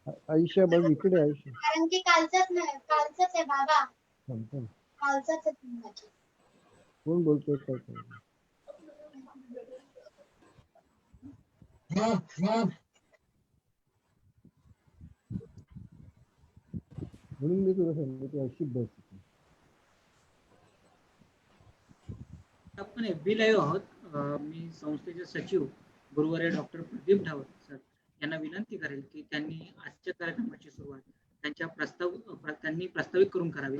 आयुष्या बघ इकडे आयुष्य कारण की कालचंच नाही, कालचंच आहे बाबा, थांब. कालचंच आहे. कोण बोलतोय काय काय म्हणून मी तुला सांगितलं अशी बस. आपण FB लाईव्ह आहोत. मी संस्थेचे सचिव गुरुवारी डॉक्टर प्रदीप ढावळ सर यांना विनंती करेल की त्यांनी आजच्या कार्यक्रमाची सुरुवात त्यांनी प्रस्तावित करून करावी.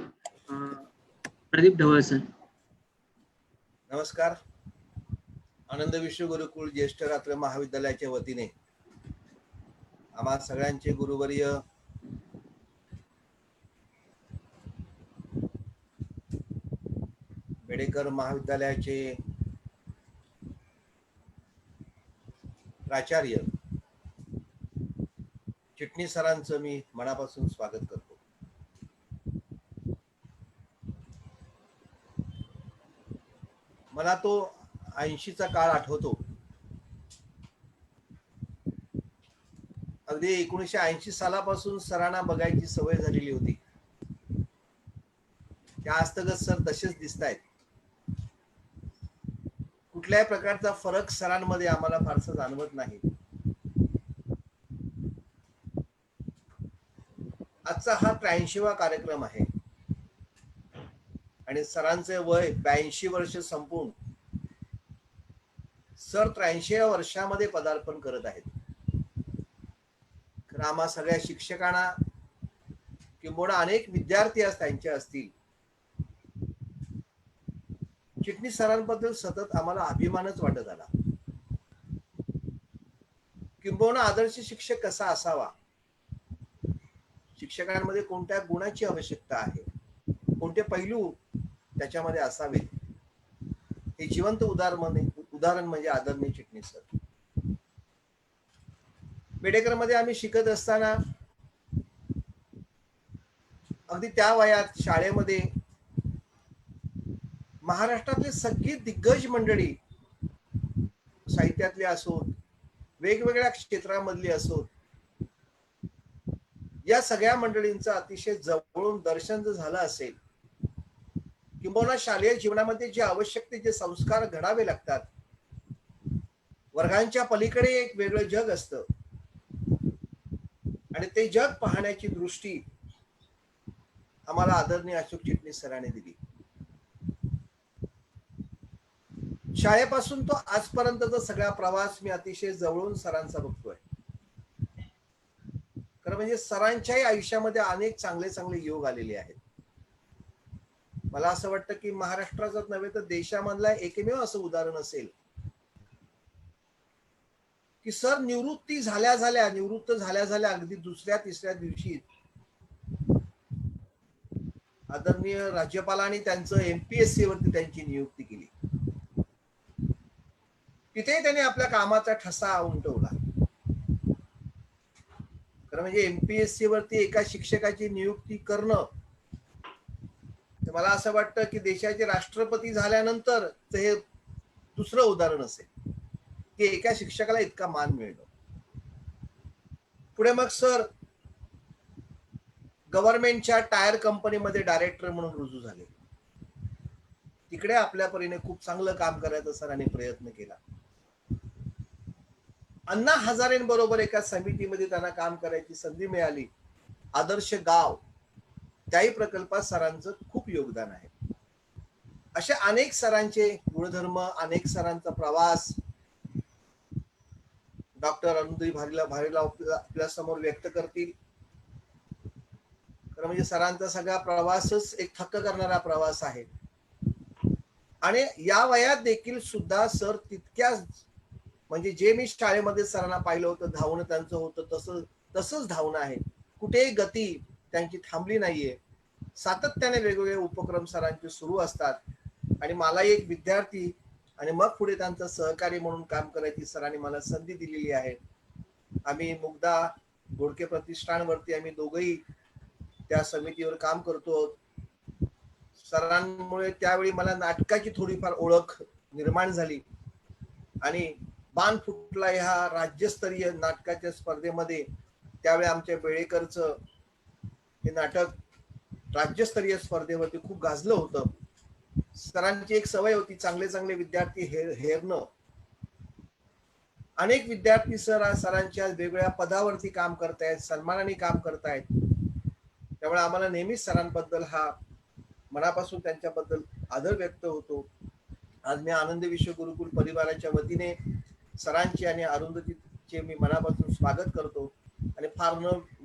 प्रदीप ढवळ सर. नमस्कार. आनंद विश्व गुरुकुल ज्येष्ठ रात्र महाविद्यालयाच्या वतीने आम्हा सगळ्यांचे गुरुवर्य बेडेकर महाविद्यालयाचे प्राचार्य चिटणीस सरांचं मी मनापासून स्वागत करतो. मला तो 80चा काळ आठवतो. अगदी 1980 सालापासून सरांना बघायची सवय झालेली होती. त्या हस्तगत सर तसेच दिसत आहेत. कुठल्याही प्रकारचा फरक सरांमध्ये आम्हाला फारसा जाणवत नाही. आजचा हा 83वा कार्यक्रम आहे आणि सरांचे वय 82 वर्ष संपून सर 83व्या वर्षामध्ये पदार्पण करत आहेत. खरं आम्हा सगळ्या शिक्षकांना किंबहुना अनेक विद्यार्थी त्यांचे असतील, चिटणीस सरांबद्दल सतत आम्हाला अभिमानच वाटत आला. किंबहुना आदर्श शिक्षक कसा असावा, शिक्षकांमध्ये कोणत्या गुणाची आवश्यकता आहे, कोणते पैलू त्याच्यामध्ये असावेत, हे जिवंत उदाहरण म्हणजे आदरणीय चिटणीस सर. बेडेकर मध्ये आम्ही शिकत असताना अगदी त्या वयात शाळेमध्ये महाराष्ट्रातली सगळी दिग्गज मंडळी, साहित्यातली असोत, वेगवेगळ्या क्षेत्रामधली असोत, या सगळ्या मंडळींचं अतिशय जवळून दर्शन जर झालं असेल, किंबहुना शालेय जीवनामध्ये जे आवश्यक ते जे संस्कार घडावे लागतात, वर्गांच्या पलीकडे एक वेगळं जग असतं आणि ते जग पाहण्याची दृष्टी आम्हाला आदरणीय अशोक चिटणीस सरांनी दिली. शाळेपासून तो आजपर्यंतचा सगळा प्रवास मी अतिशय जवळून सरांचा बघतोय. खरं म्हणजे सरांच्याही आयुष्यामध्ये अनेक चांगले चांगले योग आलेले आहेत. मला असं वाटतं की महाराष्ट्राचाच नव्हे तर देशामधला एकमेव असं उदाहरण असेल की सर निवृत्त झाल्या अगदी दुसऱ्या तिसऱ्या दिवशी आदरणीय राज्यपालांनी त्यांचं MPSC वरती त्यांची नियुक्ती केली. तिथे त्यांनी आपल्या कामाचा ठसा उमटवला. खरं म्हणजे MPSC वरती एका शिक्षकाची नियुक्ती करणं, मला असं वाटतं की देशाचे राष्ट्रपती झाल्यानंतर हे दुसरं उदाहरण असेल की एका शिक्षकाला इतका मान मिळणं. पुढे मग सर गव्हर्नमेंटच्या टायर कंपनीमध्ये डायरेक्टर म्हणून रुजू झाले. तिकडे आपल्या परीने खूप चांगलं काम करायचा सरांनी प्रयत्न केला. अण्णा हजारेंबरोबर एका समितीमध्ये त्यांना काम करायची संधी मिळाली. आदर्श गाव, त्याही प्रकल्पात सरांचं खूप योगदान आहे. अशा अनेक सरांचे गुणधर्म, अनेक सरांचा प्रवास डॉक्टर अनुदयी भारीला आपल्या समोर व्यक्त करतील. खरं म्हणजे सरांचा सगळा प्रवासच एक थक्क करणारा प्रवास आहे आणि या वयात देखील सुद्धा सर तितक्याच, म्हणजे जे मी शाळेमध्ये सरांना पाहिलं होतं, धावणं त्यांचं होतं तसंच धावणं आहे. कुठेही गती त्यांची थांबली नाहीये. सातत्याने वेगवेगळे उपक्रम सरांचे सुरू असतात आणि मला एक विद्यार्थी आणि मग पुढे त्यांचा सहकारी म्हणून काम करायची सरांनी मला संधी दिलेली आहे. आम्ही मुग्धा घोडके प्रतिष्ठानवरती आम्ही दोघंही त्या समितीवर काम करतो. सरांमुळे त्यावेळी मला नाटकाची थोडीफार ओळख निर्माण झाली आणि बाण फुटला ह्या राज्यस्तरीय नाटकाच्या स्पर्धेमध्ये त्यावेळी आमच्या बेळेकरचं हे नाटक राज्यस्तरीय स्पर्धेवरती खूप गाजलं होतं. सरांची एक सवय होती चांगले चांगले विद्यार्थी हेरणं. अनेक विद्यार्थी सरांच्या वेगवेगळ्या पदावरती काम करतायत, सन्मानाने काम करतायत. त्यामुळे आम्हाला नेहमीच सरांबद्दल हा मनापासून त्यांच्याबद्दल आदर व्यक्त होतो. आज मी आनंद विश्व गुरुकुल परिवाराच्या वतीने सरांची आणि अरुंधतीचे मी मनापासून स्वागत करतो आणि फार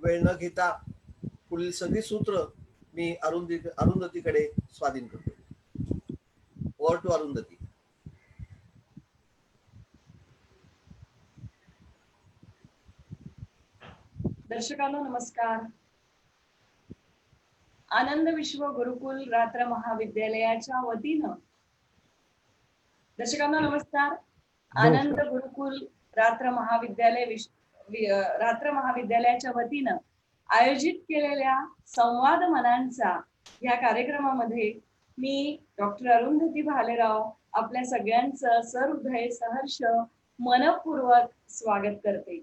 वेळ न घेता पुढील सगळी सूत्र मी अरुंधतीकडे स्वाधीन करतो. Over to Arundhati. दर्शकांनो नमस्कार. आनंद विश्व गुरुकुल रात्र महाविद्यालयाच्या वतीनं दर्शकांना नमस्कार. आनंद गुरुकुल रात्र महाविद्यालयाच्या वतीनं आयोजित केलेल्या संवाद मनांचा या कार्यक्रमामध्ये मी डॉक्टर अरुंधती भालेराव आपल्या सगळ्यांचं सहृदय सहर्ष मनपूर्वक स्वागत करते.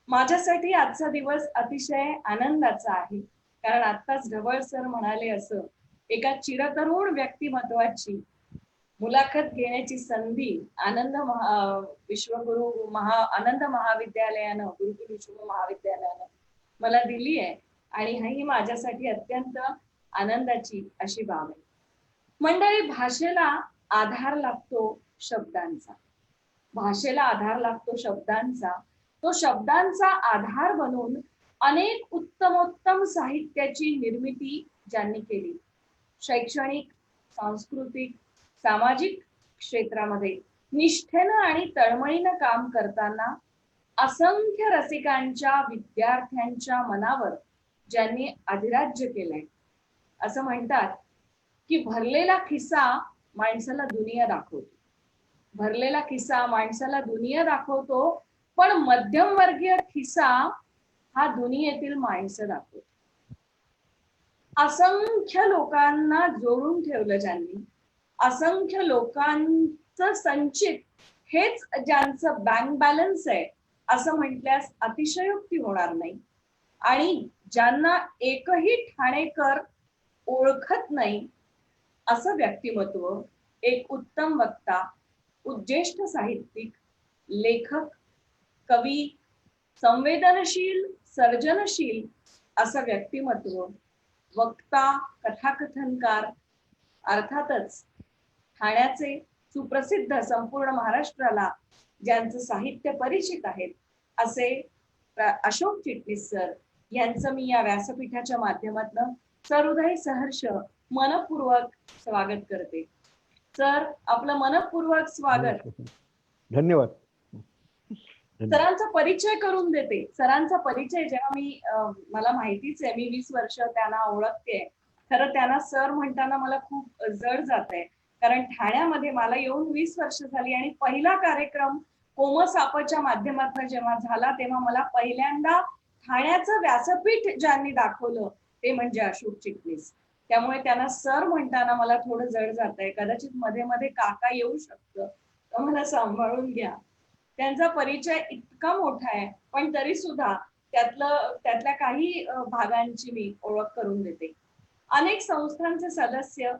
माझ्यासाठी आजचा दिवस अतिशय आनंदाचा आहे, कारण आत्ताच ढवळ सर म्हणाले असं एका चिरतरुण व्यक्तिमत्वाची मुलाखत घेण्याची संधी आनंद महाविद्यालयानं गुरुकुल विश्व महाविद्यालयानं मला दिली आहे आणि ही माझ्यासाठी अत्यंत आनंदाची अशी बाब आहे. मंडळी, भाषेला आधार लागतो शब्दांचा. भाषेला आधार लागतो शब्दांचा. तो शब्दांचा आधार बनून अनेक उत्तमोत्तम साहित्याची निर्मिती ज्यांनी केली, शैक्षणिक, सांस्कृतिक, सामाजिक क्षेत्रामध्ये निष्ठेनं आणि तळमळीनं काम करताना असंख्य रसिकांच्या, विद्यार्थ्यांच्या मनावर ज्यांनी अधिराज्य केलंय. असं म्हणतात की भरलेला खिसा माणसाला दुनिया दाखवतो. भरलेला खिसा माणसाला दुनिया दाखवतो, पण मध्यमवर्गीय खिसा हा दुनियेतील माणसं दाखवतो. असंख्य लोकांना जोडून ठेवलं ज्यांनी, असंख्य लोकांचं संचित हेच ज्यांचं बँक बॅलन्स आहे असं म्हटल्यास अतिशयोक्ती होणार नाही. आणि ज्यांना एकही ठाणेकर ओळखत नाही असं व्यक्तिमत्व, एक उत्तम वक्ता, ज्येष्ठ साहित्यिक, लेखक, कवी, संवेदनशील, सर्जनशील असं व्यक्तिमत्व, वक्ता, कथाकथनकार, अर्थातच ठाण्याचे सुप्रसिद्ध संपूर्ण महाराष्ट्राला ज्यांचं साहित्य परिचित आहेत असे अशोक चिटणीस सर यांचं मी या व्यासपीठाच्या माध्यमातून सहृदय सहर्ष मनपूर्वक स्वागत करते. सर, आपलं मनपूर्वक स्वागत. धन्यवाद. सरांचा परिचय करून देते. सरांचा परिचय जेव्हा मला माहितीच आहे, मी 20 वर्ष त्यांना ओळखते. खरं त्यांना सर म्हणताना मला खूप जड जात आहे, कारण ठाण्यामध्ये मला येऊन 20 वर्ष झाली आणि पहिला कार्यक्रम कोमसापच्या माध्यमातून जेव्हा झाला तेव्हा मला पहिल्यांदा ठाण्याचं व्यासपीठ ज्यांनी दाखवलं ते म्हणजे अशोक चिटणीस. त्यामुळे त्यांना सर म्हणताना मला थोडं जड जात आहे. कदाचित मध्ये मध्ये काका येऊ शकतं, तर मला सांभाळून घ्या. त्यांचा परिचय इतका मोठा आहे, पण तरी सुद्धा त्यातल्या काही भागांची मी ओळख करून देते. अनेक संस्थांचे सदस्य,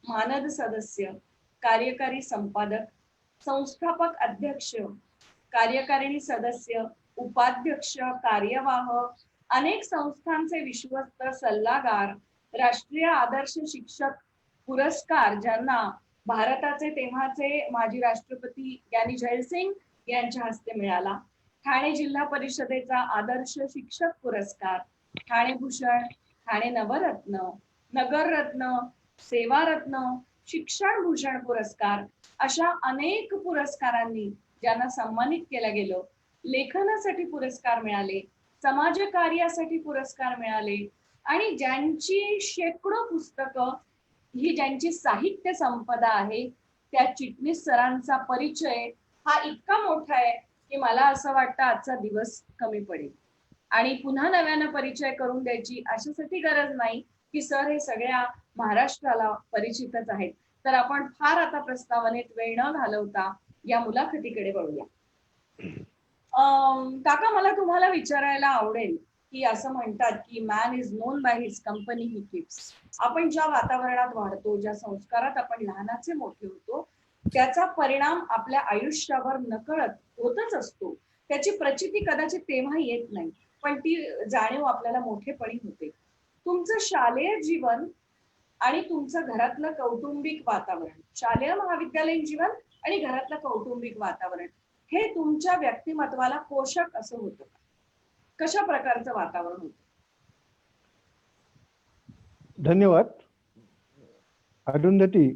मानद सदस्य, कार्यकारी संपादक, संस्थापक अध्यक्ष, कार्यकारिणी सदस्य, उपाध्यक्ष, कार्यवाह, अनेक संस्थांचे विश्वस्त सल्लागार, राष्ट्रीय आदर्श शिक्षक पुरस्कार ज्यांना भारताचे तेव्हाचे माजी राष्ट्रपती ज्ञानी जयसिंग यांच्या हस्ते मिळाला, ठाणे जिल्हा परिषदेचा आदर्श शिक्षक पुरस्कार, ठाणे भूषण, ठाणे नवरत्न, नगररत्न, सेवारत्न, शिक्षण भूषण पुरस्कार, अशा अनेक पुरस्कारांनी ज्यांना सन्मानित केलं गेलं. लेखनासाठी पुरस्कार मिळाले, समाजकार्यासाठी पुरस्कार मिळाले आणि ज्यांची शेकडो पुस्तकं ही ज्यांची साहित्य संपदा आहे त्या चिटणीस सरांचा परिचय हा इतका मोठा आहे की मला असं वाटतं आजचा दिवस कमी पडेल. आणि पुन्हा नव्यानं परिचय करून द्यायची अशासाठी गरज नाही की सर हे सगळ्या महाराष्ट्राला परिचितच आहेत. तर आपण फार आता प्रस्तावनेत वेळ न घालवता या मुलाखतीकडे वळूया. काका, मला तुम्हाला विचारायला आवडेल की असं म्हणतात की man is known by his company he keeps. आपण ज्या वातावरणात वाढतो, ज्या संस्कारात आपण लहानाचे मोठे होतो, त्याचा परिणाम आपल्या आयुष्यावर नकळत होतच असतो. त्याची प्रचिती कदाचित तेव्हा येत नाही, पण ती जाणीव आपल्याला मोठेपणी होते. तुमचं शालेय जीवन आणि तुमचं घरातलं कौटुंबिक वातावरण, शालेय महाविद्यालयीन जीवन आणि घरातलं कौटुंबिक वातावरण, हे तुमच्या व्यक्तिमत्वाला पोषक असं होतं का? कशा प्रकारचं वातावरण होतं? धन्यवाद अरुंधती.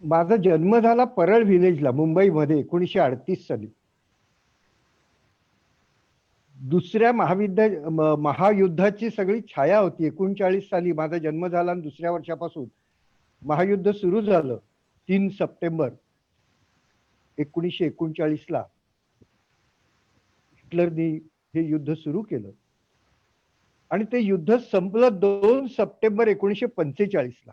माझा जन्म झाला परळ व्हिलेजला, मुंबईमध्ये 1938 साली. दुसऱ्या महायुद्धाची सगळी छाया होती. 39 साली माझा जन्म झाला आणि दुसऱ्या वर्षापासून महायुद्ध सुरू झालं. 3 सप्टेंबर 1939ला हिटलरनी हे युद्ध सुरू केलं आणि ते युद्ध संपलं 2 सप्टेंबर 1945ला.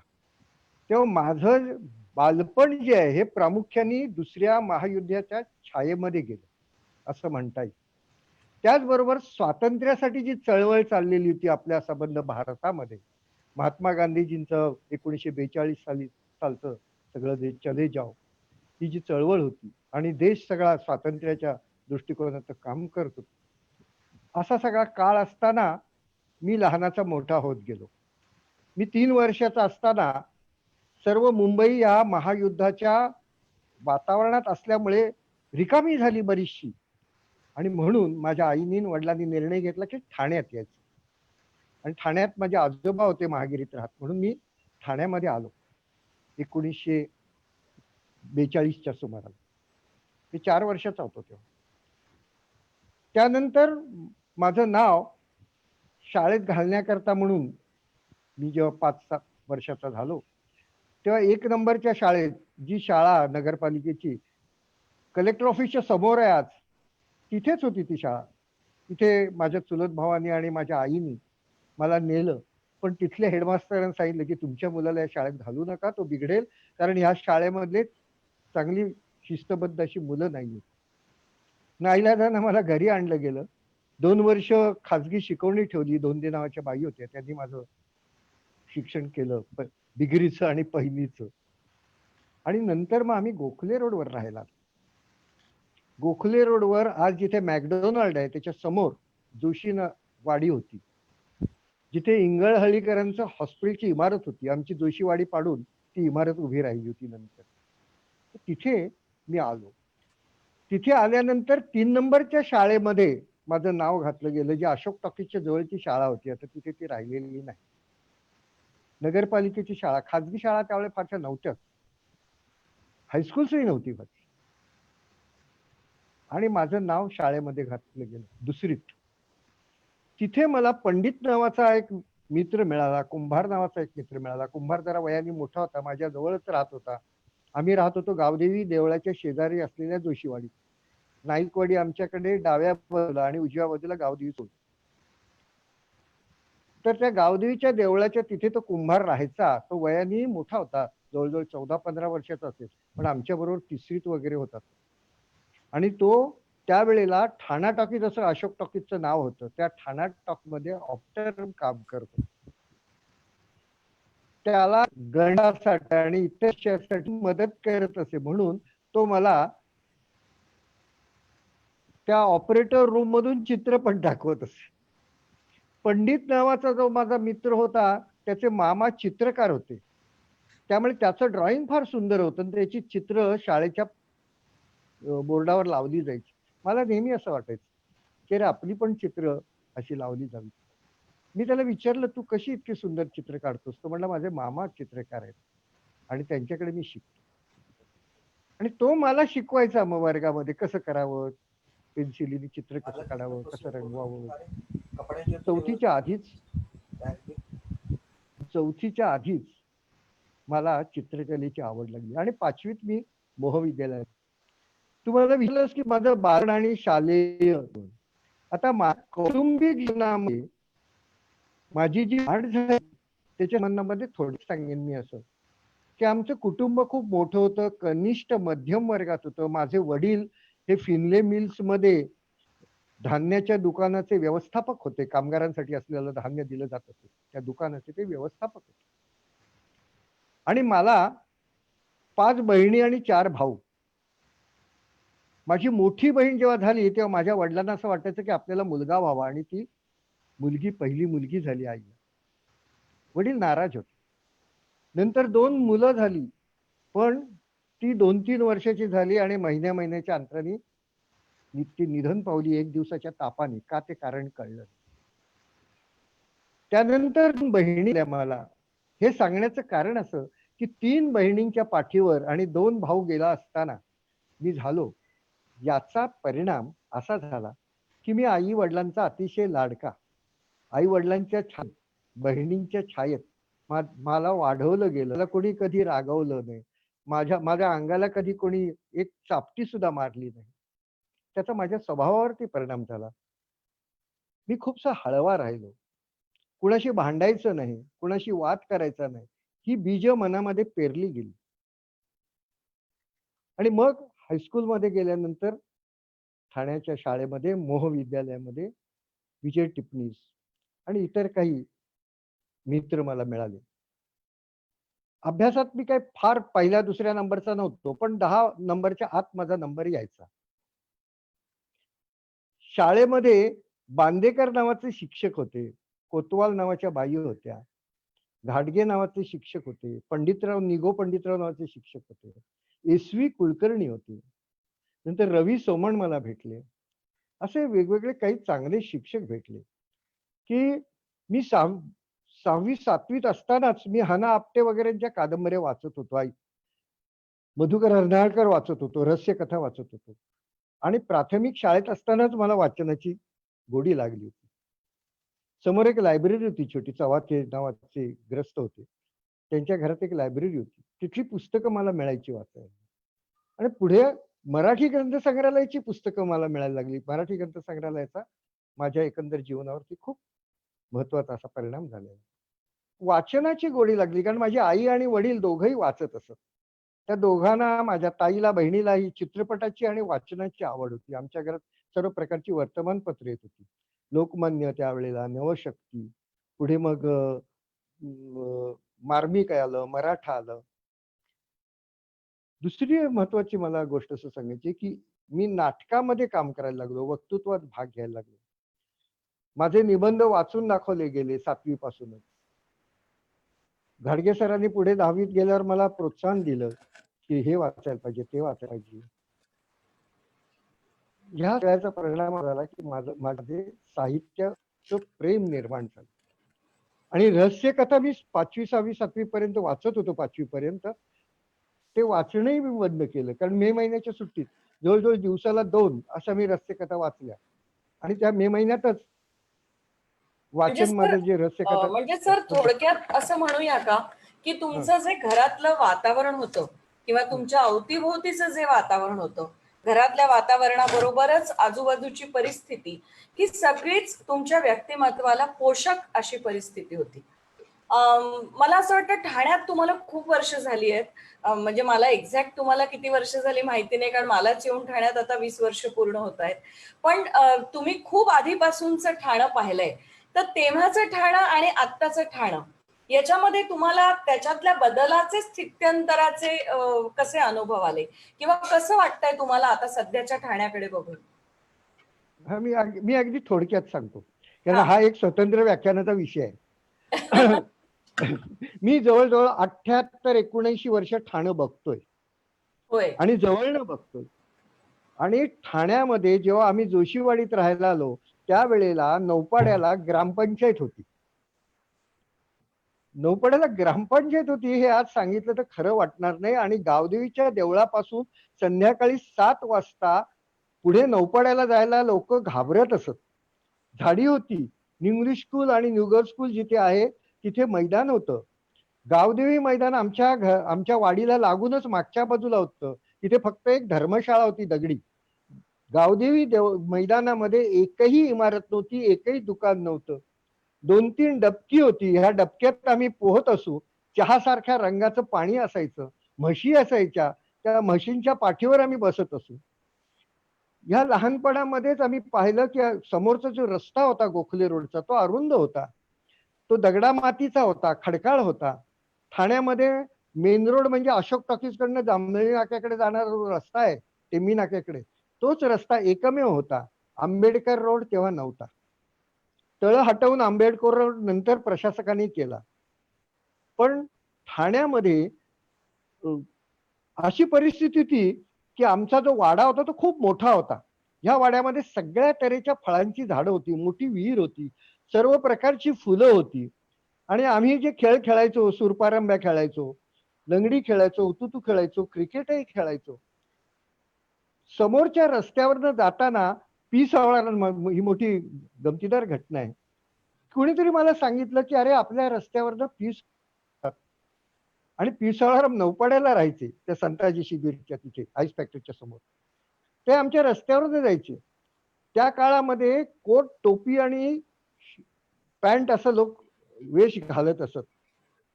तेव्हा माझं बालपण जे आहे हे प्रामुख्याने दुसऱ्या महायुद्धाच्या छायेमध्ये गेलं असं म्हणता येईल. त्याचबरोबर स्वातंत्र्यासाठी जी चळवळ चाललेली होती आपल्या संबंध भारतामध्ये, महात्मा गांधीजींचं 1942 सालचं सगळं देश चले जाओ ही जी चळवळ होती आणि देश सगळा स्वातंत्र्याच्या दृष्टिकोनाचं काम करत होता, असा सगळा काळ असताना मी लहानाचा मोठा होत गेलो. मी 3 वर्षाचा असताना सर्व मुंबई या महायुद्धाच्या वातावरणात असल्यामुळे रिकामी झाली बरीचशी आणि म्हणून माझ्या आईनी वडिलांनी निर्णय घेतला की ठाण्यात यायचं. आणि ठाण्यात माझे आजोबा होते महागिरीत राहत, म्हणून मी ठाण्यामध्ये आलो 1942च्या सुमाराला. मी 4 वर्षाचा होतो तेव्हा. त्यानंतर माझं नाव शाळेत घालण्याकरता म्हणून मी जेव्हा 5-7 वर्षाचा झालो तेव्हा 1 नंबरच्या शाळेत, जी शाळा नगरपालिकेची कलेक्टर ऑफिसच्या समोर आहे आज, तिथेच होती ती शाळा. तिथे माझ्या चुलत भावानी आणि माझ्या आईनी मला नेलं, पण तिथल्या हेडमास्टरांनी सांगितलं की तुमच्या मुलाला या शाळेत घालू नका, तो बिघडेल, कारण ह्या शाळेमधले चांगली शिस्तबद्ध अशी मुलं नाहीये. नाईलाजानं मला घरी आणलं गेलं. 2 वर्ष खाजगी शिकवणी ठेवली. 2 नावाच्या बाई होत्या, त्यांनी माझं शिक्षण केलं, डिग्रीचं आणि पहिलीचं. आणि नंतर मग आम्ही गोखले रोडवर राहायला. गोखले रोडवर आज जिथे मॅकडोनाल्ड आहे त्याच्या समोर जोशी वाडी होती, जिथे इंगळहळ्ळीकरांचं हॉस्पिटलची इमारत होती. आमची जोशीवाडी पाडून ती इमारत उभी राहिली होती. नंतर तिथे मी आलो. तिथे आल्यानंतर 3 नंबरच्या शाळेमध्ये माझं नाव घातलं गेलं, जी अशोक टॉकीजच्या जवळची शाळा होती. आता तिथे ती राहिलेली नाही. नगरपालिकेची शाळा, खाजगी शाळा त्यावेळेस फारशा नव्हत्याच, हायस्कूल्सही नव्हती फार. आणि माझं नाव शाळेमध्ये घातलं गेलं दुसरीत. तिथे मला पंडित नावाचा एक मित्र मिळाला, कुंभार नावाचा एक मित्र मिळाला. कुंभार जरा वयाने मोठा होता, माझ्या जवळच राहत होता. आम्ही राहत होतो गावदेवी देवळाच्या शेजारी असलेल्या जोशीवाडी. नाईकवाडी आमच्याकडे डाव्या बाजूला आणि उजव्या बाजूला गावदेवी होती. तर त्या गावदेवीच्या देवळाच्या तिथे तो कुंभार राहायचा. तो वयाने मोठा होता, जवळजवळ 14-15 वर्षाचा असेल, पण आमच्या बरोबर 3रीत वगैरे होता. आणि तो त्यावेळेला ठाणा टॉकीज, जसं अशोक टॉकीजचं नाव होतं, त्या ठाणा टॉकमध्ये ऑप्टर काम करतो. त्याला गणासाठी आणि इतर मदत करत असे, म्हणून तो मला त्या ऑपरेटर रूम मधून चित्रपट दाखवत असे. पंडित नावाचा जो माझा मित्र होता त्याचे मामा चित्रकार होते, त्यामुळे त्याचं ड्रॉइंग फार सुंदर होतं. त्याची चित्र शाळेच्या बोर्डावर लावली जायची. मला नेहमी असं वाटायचं की रे आपली पण चित्र अशी लावली जावी. मी त्याला विचारलं, तू कशी इतकी सुंदर चित्र काढतोस? तो म्हणला, माझे मामा चित्रकार आहेत आणि त्यांच्याकडे मी शिकतो. आणि तो मला शिकवायचा मग वर्गामध्ये कसं करावं, पेन्सिलीने चित्र कसं काढावं, कसं रंगवावं. चौथीच्या आधीच मला चित्रकलेची आवड लागली आणि 5वीत मी मोहविद्यालयात. तुम्हाला विचारलंस की माझं बालपण आणि शालेय, आता कौटुंबिक जीवनामध्ये माझी जी वाढ झाली त्याच्या म्हणण्यामध्ये थोडं सांगेन मी असं की आमचं कुटुंब खूप मोठं होतं, कनिष्ठ मध्यम वर्गात होतं. माझे वडील हे फिनले मिल्स मध्ये धान्याच्या दुकानाचे व्यवस्थापक होते. कामगारांसाठी असलेलं धान्य दिलं जात असे त्या दुकानाचे ते व्यवस्थापक होते. आणि मला 5 बहिणी आणि 4 भाऊ. माझी मोठी बहीण जेव्हा झाली तेव्हा माझ्या वडिलांना असं वाटायचं की आपल्याला मुलगा व्हावा, आणि ती मुलगी पहिली मुलगी झाली आईला. वडील नाराज होते. नंतर 2 मुलं झाली, पण ती 2-3 वर्षाची झाली आणि महिन्याच्या अंतराने ती निधन पावली 1 दिवसाच्या तापाने. का ते कारण कळलं. त्यानंतर बहिणी मला हे सांगण्याचं कारण असं की 3 बहिणींच्या पाठीवर आणि 2 भाऊ गेला असताना मी झालो. याचा परिणाम असा झाला की मी आई वडिलांचा अतिशय लाडका. आई वडिलांच्या छायेत, बहिणींच्या छायेत मला वाढवलं गेलं. मला कोणी कधी रागवलं नाही. माझ्या अंगाला कधी कोणी एक चापटी सुद्धा मारली नाही. त्याचा माझ्या स्वभावावरती परिणाम झाला. मी खूपसा हळवा राहिलो. कुणाशी भांडायचं नाही, कुणाशी वाद करायचा नाही, ही बीज मनामध्ये पेरली गेली. आणि मग हायस्कूलमध्ये गेल्यानंतर ठाण्याच्या शाळेमध्ये मोह विद्यालयामध्ये विजय टिपणीस आणि इतर काही मित्र मला मिळाले. अभ्यासात मी काय फार पहिल्या दुसऱ्या नंबरचा नव्हतो, पण 10 नंबरच्या आत माझा नंबर यायचा. शाळेमध्ये बांदेकर नावाचे शिक्षक होते, कोतवाल नावाच्या बाई होत्या, घाटगे नावाचे शिक्षक होते, निगो पंडितराव नावाचे शिक्षक होते, एस.व्ही. कुलकर्णी होते. नंतर रवी सोमण मला भेटले. असे वेगवेगळे काही चांगले शिक्षक भेटले की मी 6वी 7वीत असतानाच मी हाना आपटे वगैरेंच्या कादंबऱ्या वाचत होतो. मधुकर हरनाळकर वाचत होतो, रहस्य कथा वाचत होतो. आणि प्राथमिक शाळेत असतानाच मला वाचनाची गोडी लागली होती. समोर एक लायब्ररी होती छोटी. चव्हाके नावाचे ग्रस्त होते, त्यांच्या घरात एक लायब्ररी होती. तिथली पुस्तकं मला मिळायची वाचायला. आणि पुढे मराठी ग्रंथसंग्रहालयाची पुस्तकं मला मिळायला लागली. मराठी ग्रंथसंग्रहालयाचा माझ्या एकंदर जीवनावरती खूप महत्वाचा असा परिणाम झालेला. वाचनाची गोडी लागली कारण माझी आई आणि वडील दोघंही वाचत असत. त्या दोघांना, माझ्या ताईला बहिणीला ही चित्रपटाची आणि वाचनाची आवड होती. आमच्या घरात सर्व प्रकारची वर्तमानपत्रे येत होती. लोकमान्य त्यावेळेला, नवशक्ती, पुढे मग मार्मिक आलं, मराठा आलं. दुसरी महत्वाची मला गोष्ट असं सांगायची की मी नाटकामध्ये काम करायला लागलो, वक्तृत्वात भाग घ्यायला लागलो. माझे निबंध वाचून दाखवले गेले 7वी पासूनच. घाडगे सरांनी पुढे 10वीत गेल्यावर मला प्रोत्साहन दिलं की हे वाचायला पाहिजे, ते वाचायला पाहिजे. ह्या सगळ्याचा परिणाम झाला की माझे साहित्याचं प्रेम निर्माण झालं. आणि रहस्य कथा मी 5वी 6वी 7वी पर्यंत वाचत होतो. 5वी पर्यंत ते वाचणंही मी बंद केलं कारण मे महिन्याच्या सुट्टीत जवळजवळ दिवसाला 2 अशा मी रहस्य कथा वाचल्या. आणि त्या मे महिन्यातच वाचन माझं जे रहस्य कथा. म्हणजे सर थोडक्यात असं म्हणूया का की तुमचं जे घरातलं वातावरण होतं किंवा तुमच्या अवतीभोवतीचं जे वातावरण होतं, घरातल्या वातावरणाबरोबरच आजूबाजूची परिस्थिती, ही सगळीच तुमच्या व्यक्तिमत्वाला पोषक अशी परिस्थिती होती. मला असं वाटतं ठाण्यात तुम्हाला खूप वर्ष झाली आहेत. म्हणजे मला एक्झॅक्ट तुम्हाला किती वर्ष झाली माहिती नाही कारण मलाच येऊन ठाण्यात आता 20 वर्ष पूर्ण होत आहेत. पण तुम्ही खूप आधीपासूनचं ठाणं पाहिलंय. तर तेव्हाचं ठाणं आणि आत्ताचं ठाणं याच्यामध्ये तुम्हाला त्याच्यातल्या बदलाचे, स्थित्यंतराचे कसे अनुभव आले किंवा कसं वाटतंय तुम्हाला आता सध्याच्या ठाण्याकडे बघून? हा, मी अगदी थोडक्यात सांगतो कारण हा एक स्वतंत्र व्याख्यानाचा विषय आहे. मी जवळजवळ 78-79 वर्ष ठाणं बघतोय. होय. आणि जवळनं बघतोय. आणि ठाण्यामध्ये जेव्हा आम्ही जोशीवाडीत राहायला आलो त्यावेळेला नौपाड्याला ग्रामपंचायत होती. नौपाड्याला ग्रामपंचायत होती हे आज सांगितलं तर खरं वाटणार नाही. आणि गावदेवीच्या देवळापासून संध्याकाळी 7 वाजता पुढे नौपाड्याला जायला लोक घाबरत असत. झाडी होती. इंग्लिश स्कूल आणि न्यू गर्ल्स स्कूल जिथे आहे तिथे मैदान होतं. गावदेवी मैदान आमच्या वाडीला लागूनच मागच्या बाजूला होतं. तिथे फक्त एक धर्मशाळा होती दगडी. गावदेवी मैदानामध्ये एकही इमारत नव्हती, एकही दुकान नव्हतं. 2-3 डबकी होती. ह्या डबक्यात आम्ही पोहत असू. चहासारख्या रंगाचं पाणी असायचं. म्हशी असायच्या. त्या म्हशींच्या पाठीवर आम्ही बसत असू. ह्या लहानपणामध्येच आम्ही पाहिलं की समोरचा जो रस्ता होता गोखले रोडचा तो अरुंद होता, तो दगडा मातीचा होता, खडकाळ होता. ठाण्यामध्ये मेन रोड म्हणजे अशोक टॉकीज कडनं जांभळी नाक्याकडे जाणारा जो रस्ता आहे टेंबी नाक्याकडे, तोच रस्ता एकमेव होता. आंबेडकर रोड तेव्हा नव्हता. तळ हटवून आंबेडकर रोड नंतर प्रशासकांनी केला. पण ठाण्यामध्ये अशी परिस्थिती होती की आमचा जो वाडा होता तो खूप मोठा होता. ह्या वाड्यामध्ये सगळ्या तऱ्हेच्या फळांची झाडं होती, मोठी विहीर होती, सर्व प्रकारची फुलं होती. आणि आम्ही जे खेळ खेळायचो, सुरपारंब्या खेळायचो, लंगडी खेळायचो, उतुतू खेळायचो, क्रिकेटही खेळायचो. समोरच्या रस्त्यावरनं जाताना ही मोठी गमतीदार घटना आहे. कुणीतरी मला सांगितलं की अरे आपल्या रस्त्यावरनं पीस आणि पिसाळाराम नौपाड्याला राहायचे त्या संताजी शिबिरच्या तिथे आईस फॅक्टरीच्या समोर. ते आमच्या रस्त्यावर जायचे. त्या काळामध्ये कोट टोपी आणि पॅन्ट असं लोक वेश घालत असत.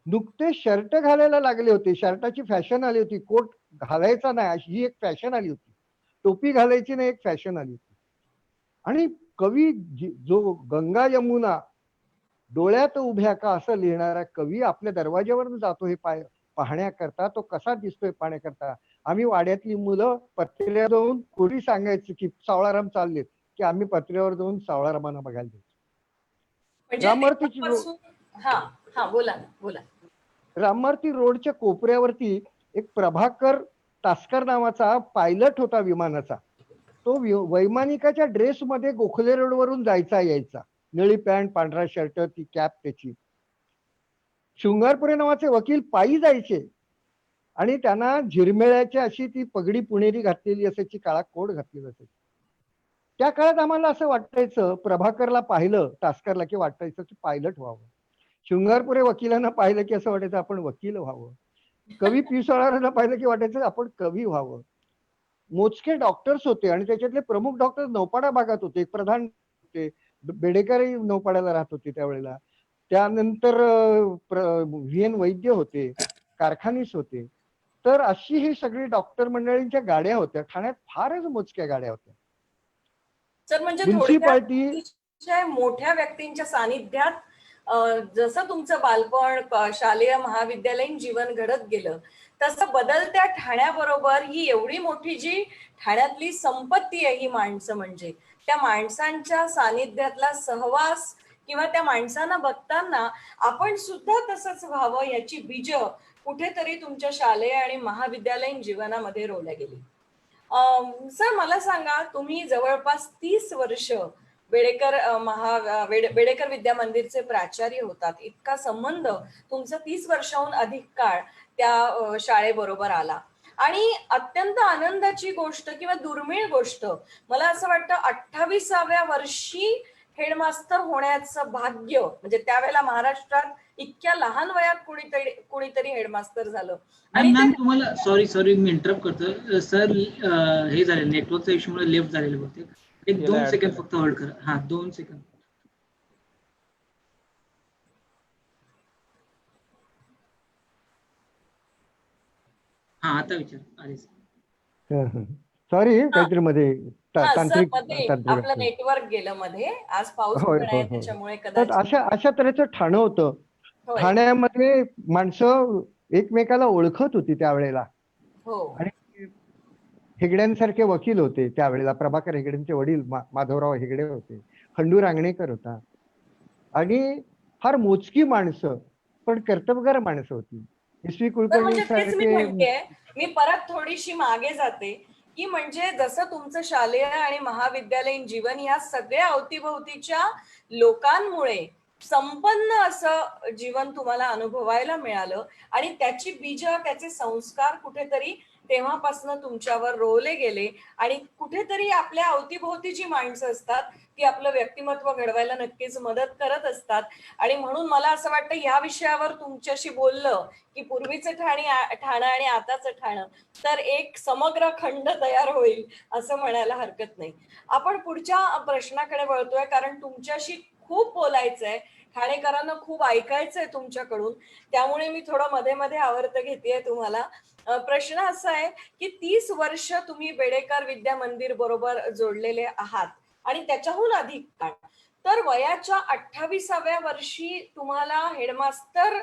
नुकते शर्ट घालायला लागले होते, शर्टाची फॅशन आली होती, कोट घालायचा नाही अशी ही एक फॅशन आली होती, टोपी घालायची नाही एक फॅशन आली होती. आणि कवी जो गंगा यमुना डोळ्यात उभ्या का असं लिहिणारा कवी आपल्या दरवाज्यावर जातो हे पाहण्याकरता, तो कसा दिसतोय पाहण्याकरता. आम्ही वाड्यातली मुलं पत्र्यावर जाऊन कोणी सांगायचं की सावळाराम चाललेत, की आम्ही पत्र्यावर जाऊन सावळारामांना बघायला जायचो. राममूर्तीची राममूर्ती रोडच्या कोपऱ्यावरती एक प्रभाकर तास्कर नावाचा पायलट होता विमानाचा. तो वैमानिकाच्या ड्रेसमध्ये गोखले रोडवरून जायचा यायचा, निळी पॅन्ट पांढरा शर्ट ती कॅप त्याची. शृंगारपुरे नावाचे वकील पायी जायचे आणि त्यांना झिरमिळ्याची अशी ती पगडी पुणेरी घातलेली असायची, काळा कोट घातलेला असायची. त्या काळात आम्हाला असं वाटायचं, प्रभाकरला पाहिलं तास्करला की वाटायचं की पायलट व्हावं. शृंगारपुरे वकिलांना पाहिलं की असं वाटायचं आपण वकील व्हावं. कवी पिसाळारांना पाहिलं की वाटायचं आपण कवी व्हावं. मोजके डॉक्टर्स होते आणि त्याच्यातले प्रमुख डॉक्टर नौपाडा भागात होते. प्रधान होते, बेडेकरही नौपाड्याला राहत होते त्यावेळेला. त्यानंतर व्ही एन वैद्य होते, कारखानीस होते. तर अशी ही सगळी डॉक्टर मंडळींच्या गाड्या होत्या. ठाण्यात फारच मोजक्या गाड्या होत्या. सर म्हणजे म्युन्सिपाल्टी मोठ्या व्यक्तींच्या सानिध्यात जसं तुमचं बालपण शालेय महाविद्यालयीन जीवन घडत गेलं, तसं बदलत्या ठाण्याबरोबर ही एवढी मोठी जी ठाण्यातली संपत्ती आहे ही माणसं, म्हणजे त्या माणसांच्या सानिध्यातला सहवास किंवा त्या माणसांना बघताना आपण सुद्धा तसंच व्हावं याची बीज कुठेतरी तुमच्या शालेय आणि महाविद्यालयीन जीवनामध्ये रोवल्या गेली. सर मला सांगा, तुम्ही जवळपास 30 वर्ष बेडेकर विद्या मंदिरचे प्राचार्य होतात. इतका संबंध तुमचा 30 वर्षाहून अधिक काळ त्या शाळेबरोबर आला. आणि अत्यंत आनंदाची गोष्ट किंवा दुर्मिळ गोष्ट मला असं वाटतं 28व्या वर्षी हेडमास्टर होण्याचं भाग्य, म्हणजे त्यावेळेला महाराष्ट्रात इतक्या लहान वयात कुणीतरी हेडमास्टर झालं. आणि मॅम तुम्हाला सॉरी मी इंटरप्ट करतो सर, हे झालं नेटवर्कचा इश्यूमुळे लेफ्ट झालेलं होते. एक 2 सेकंड फक्त होल्ड करा. हा 2 सेकंड. हा आता विचार आले. सॉरी काहीतरी मध्ये तांत्रिक आपलं नेटवर्क गेलं मध्ये. आज पाऊस आहे त्याच्यामुळे कदाचित अशा तऱ्हेचं ठाणं होतं. ठाण्यामध्ये माणसं एकमेकाला ओळखत होती त्यावेळेला. आणि हेगड्यांसारखे वकील होते त्यावेळेला. प्रभाकर हेगडेंचे वडील माधवराव हेगडे होते, खंडू रांगणेकर होता. आणि फार मोजकी माणसं पण कर्तबगार माणसं होती. एस.व्ही. कुलकर्णी सारखे. मी परत थोडीशी मागे जाते की म्हणजे जसं तुमचं शालेय आणि महाविद्यालयीन जीवन या सगळ्या अवतीभोवतीच्या लोकांमुळे संपन्न असं जीवन तुम्हाला अनुभवायला मिळालं आणि त्याची बीज, त्याचे संस्कार कुठेतरी तेव्हापासून तुमच्यावर रोवले गेले. आणि कुठेतरी आपल्या अवतीभोवती जी माणसं असतात ती आपलं व्यक्तिमत्व घडवायला नक्कीच मदत करत असतात. आणि म्हणून मला असं वाटतं या विषयावर तुमच्याशी बोललं की पूर्वीचं ठाणं आणि आताचं ठाणं तर एक समग्र खंड तयार होईल असं म्हणायला हरकत नाही. आपण पुढच्या प्रश्नाकडे वळतोय कारण तुमच्याशी खूप बोलायचंय. ठाणेकरांना खूप ऐकायचंय तुमच्याकडून, त्यामुळे मी थोडं मध्ये मध्ये आवर्त घेतेय तुम्हाला. प्रश्न असा आहे की 30 वर्ष तुम्ही बेडेकर विद्या मंदिर बरोबर जोडलेले आहात आणि त्याच्याहून अधिक काळ. तर वयाच्या 28व्या वर्षी तुम्हाला हेडमास्टर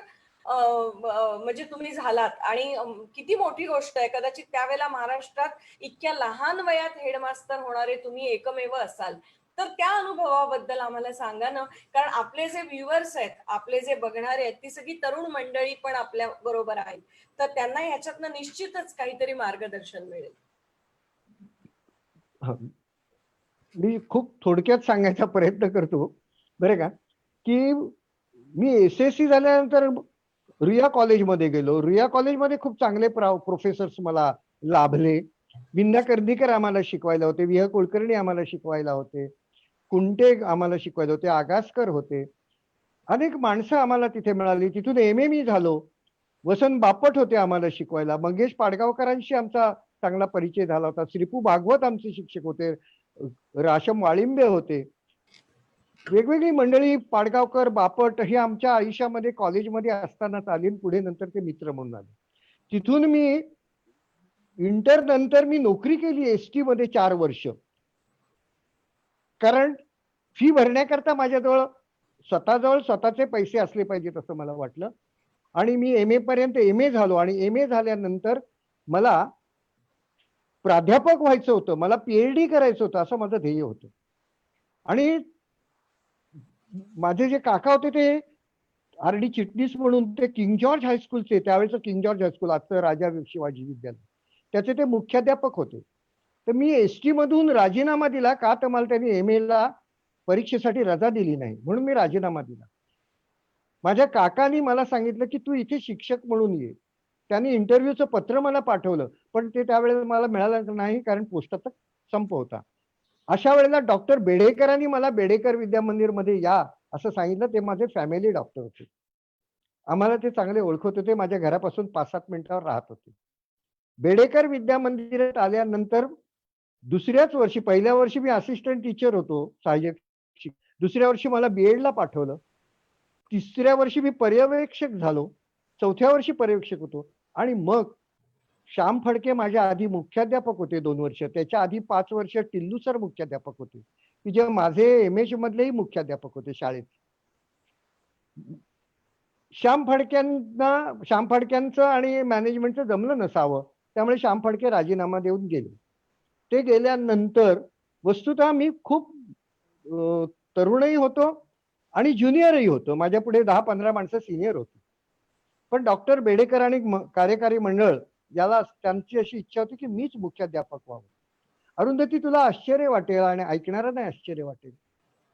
म्हणजे तुम्ही झालात आणि किती मोठी गोष्ट आहे. कदाचित त्यावेळेला महाराष्ट्रात इतक्या लहान वयात हेडमास्टर होणारे तुम्ही एकमेव असाल. तर त्या अनुभवाबद्दल आम्हाला सांगा ना, कारण आपले जे व्ह्युअर्स आहेत, आपले जे बघणारे आहेत, ती सगळी तरुण मंडळी पण आपल्या बरोबर आहेत. तर त्यांना ह्याच्यातनं निश्चितच काहीतरी मार्गदर्शन मिळेल. मी खूप थोडक्यात सांगायचा प्रयत्न करतो बरं का, की मी SSC झाल्यानंतर रुईया कॉलेजमध्ये गेलो. रुईया कॉलेजमध्ये खूप चांगले प्रोफेसर्स मला लाभले. विंदा कर्दीकर आम्हाला शिकवायला होते, विह कुलकर्णी आम्हाला शिकवायला होते, कुंटे आम्हाला शिकवायला होते, आगासकर होते. अनेक माणसं आम्हाला तिथे मिळाली. तिथून MA मी झालो. वसंत बापट होते आम्हाला शिकवायला. मंगेश पाडगावकरांशी आमचा चांगला परिचय झाला होता. श्रीपू भागवत आमचे शिक्षक होते. राशम वाळिंबे होते. वेगवेगळी मंडळी, पाडगावकर, बापट हे आमच्या आयुष्यामध्ये कॉलेजमध्ये असतानाच आली, पुढे नंतर ते मित्र म्हणून आले. तिथून मी इंटर नंतर मी नोकरी केली ST मध्ये 4 वर्ष. कारण फी भरण्याकरता माझ्याजवळ स्वतःजवळ स्वतःचे पैसे असले पाहिजेत असं मला वाटलं. आणि मी MA पर्यंत MA झालो आणि MA झाल्यानंतर मला प्राध्यापक व्हायचं होतं, मला PhD करायचं होतं, असं माझं ध्येय होतं. आणि माझे जे काका होते ते RD चिटणीस म्हणून, ते किंग जॉर्ज हायस्कूलचे, त्यावेळेचं किंग जॉर्ज हायस्कूल, आजचं राजा शिवाजी विद्यालय, त्याचे ते मुख्याध्यापक होते. तर मी ST मधून राजीनामा दिला का, तर मला त्यांनी MA ला परीक्षेसाठी रजा दिली नाही, म्हणून मी राजीनामा दिला. माझ्या काकांनी मला सांगितलं की तू इथे शिक्षक म्हणून ये. त्यांनी इंटरव्ह्यूचं पत्र मला पाठवलं, पण ते त्यावेळेला मला मिळालं नाही, कारण पोस्टाचा संप होता. अशा वेळेला डॉक्टर बेडेकरांनी मला बेडेकर विद्या मंदिर मध्ये या असं सांगितलं. ते माझे फॅमिली डॉक्टर होते. आम्हाला ते चांगले ओळखत होते. माझ्या घरापासून 5-7 मिनिटावर राहत होते. बेडेकर विद्या मंदिरात आल्यानंतर दुसऱ्याच वर्षी, पहिल्या वर्षी मी असिस्टंट टीचर होतो, सहाय्यक. दुसऱ्या वर्षी मला BEd ला पाठवलं. तिसऱ्या वर्षी मी पर्यवेक्षक झालो. चौथ्या वर्षी पर्यवेक्षक होतो. आणि मग श्याम फडके माझ्या आधी मुख्याध्यापक होते 2 वर्ष. त्याच्या आधी 5 वर्ष टिल्लू सर मुख्याध्यापक होते, की जे माझे MA मधलेही मुख्याध्यापक होते शाळेत. श्याम फडक्यांचं आणि मॅनेजमेंटचं जमलं नसावं, त्यामुळे श्याम फडके राजीनामा देऊन गेले. ते गेल्यानंतर वस्तुतः मी खूप तरुणही होतो आणि ज्युनियरही होतो. माझ्या पुढे 10-15 माणसं सिनियर होती. पण डॉक्टर बेडेकर आणि कार्यकारी मंडळ याला त्यांची अशी इच्छा होती की मीच मुख्याध्यापक व्हावं. अरुंधती, तुला आश्चर्य वाटेल आणि ऐकणाऱ्यांना आश्चर्य वाटेल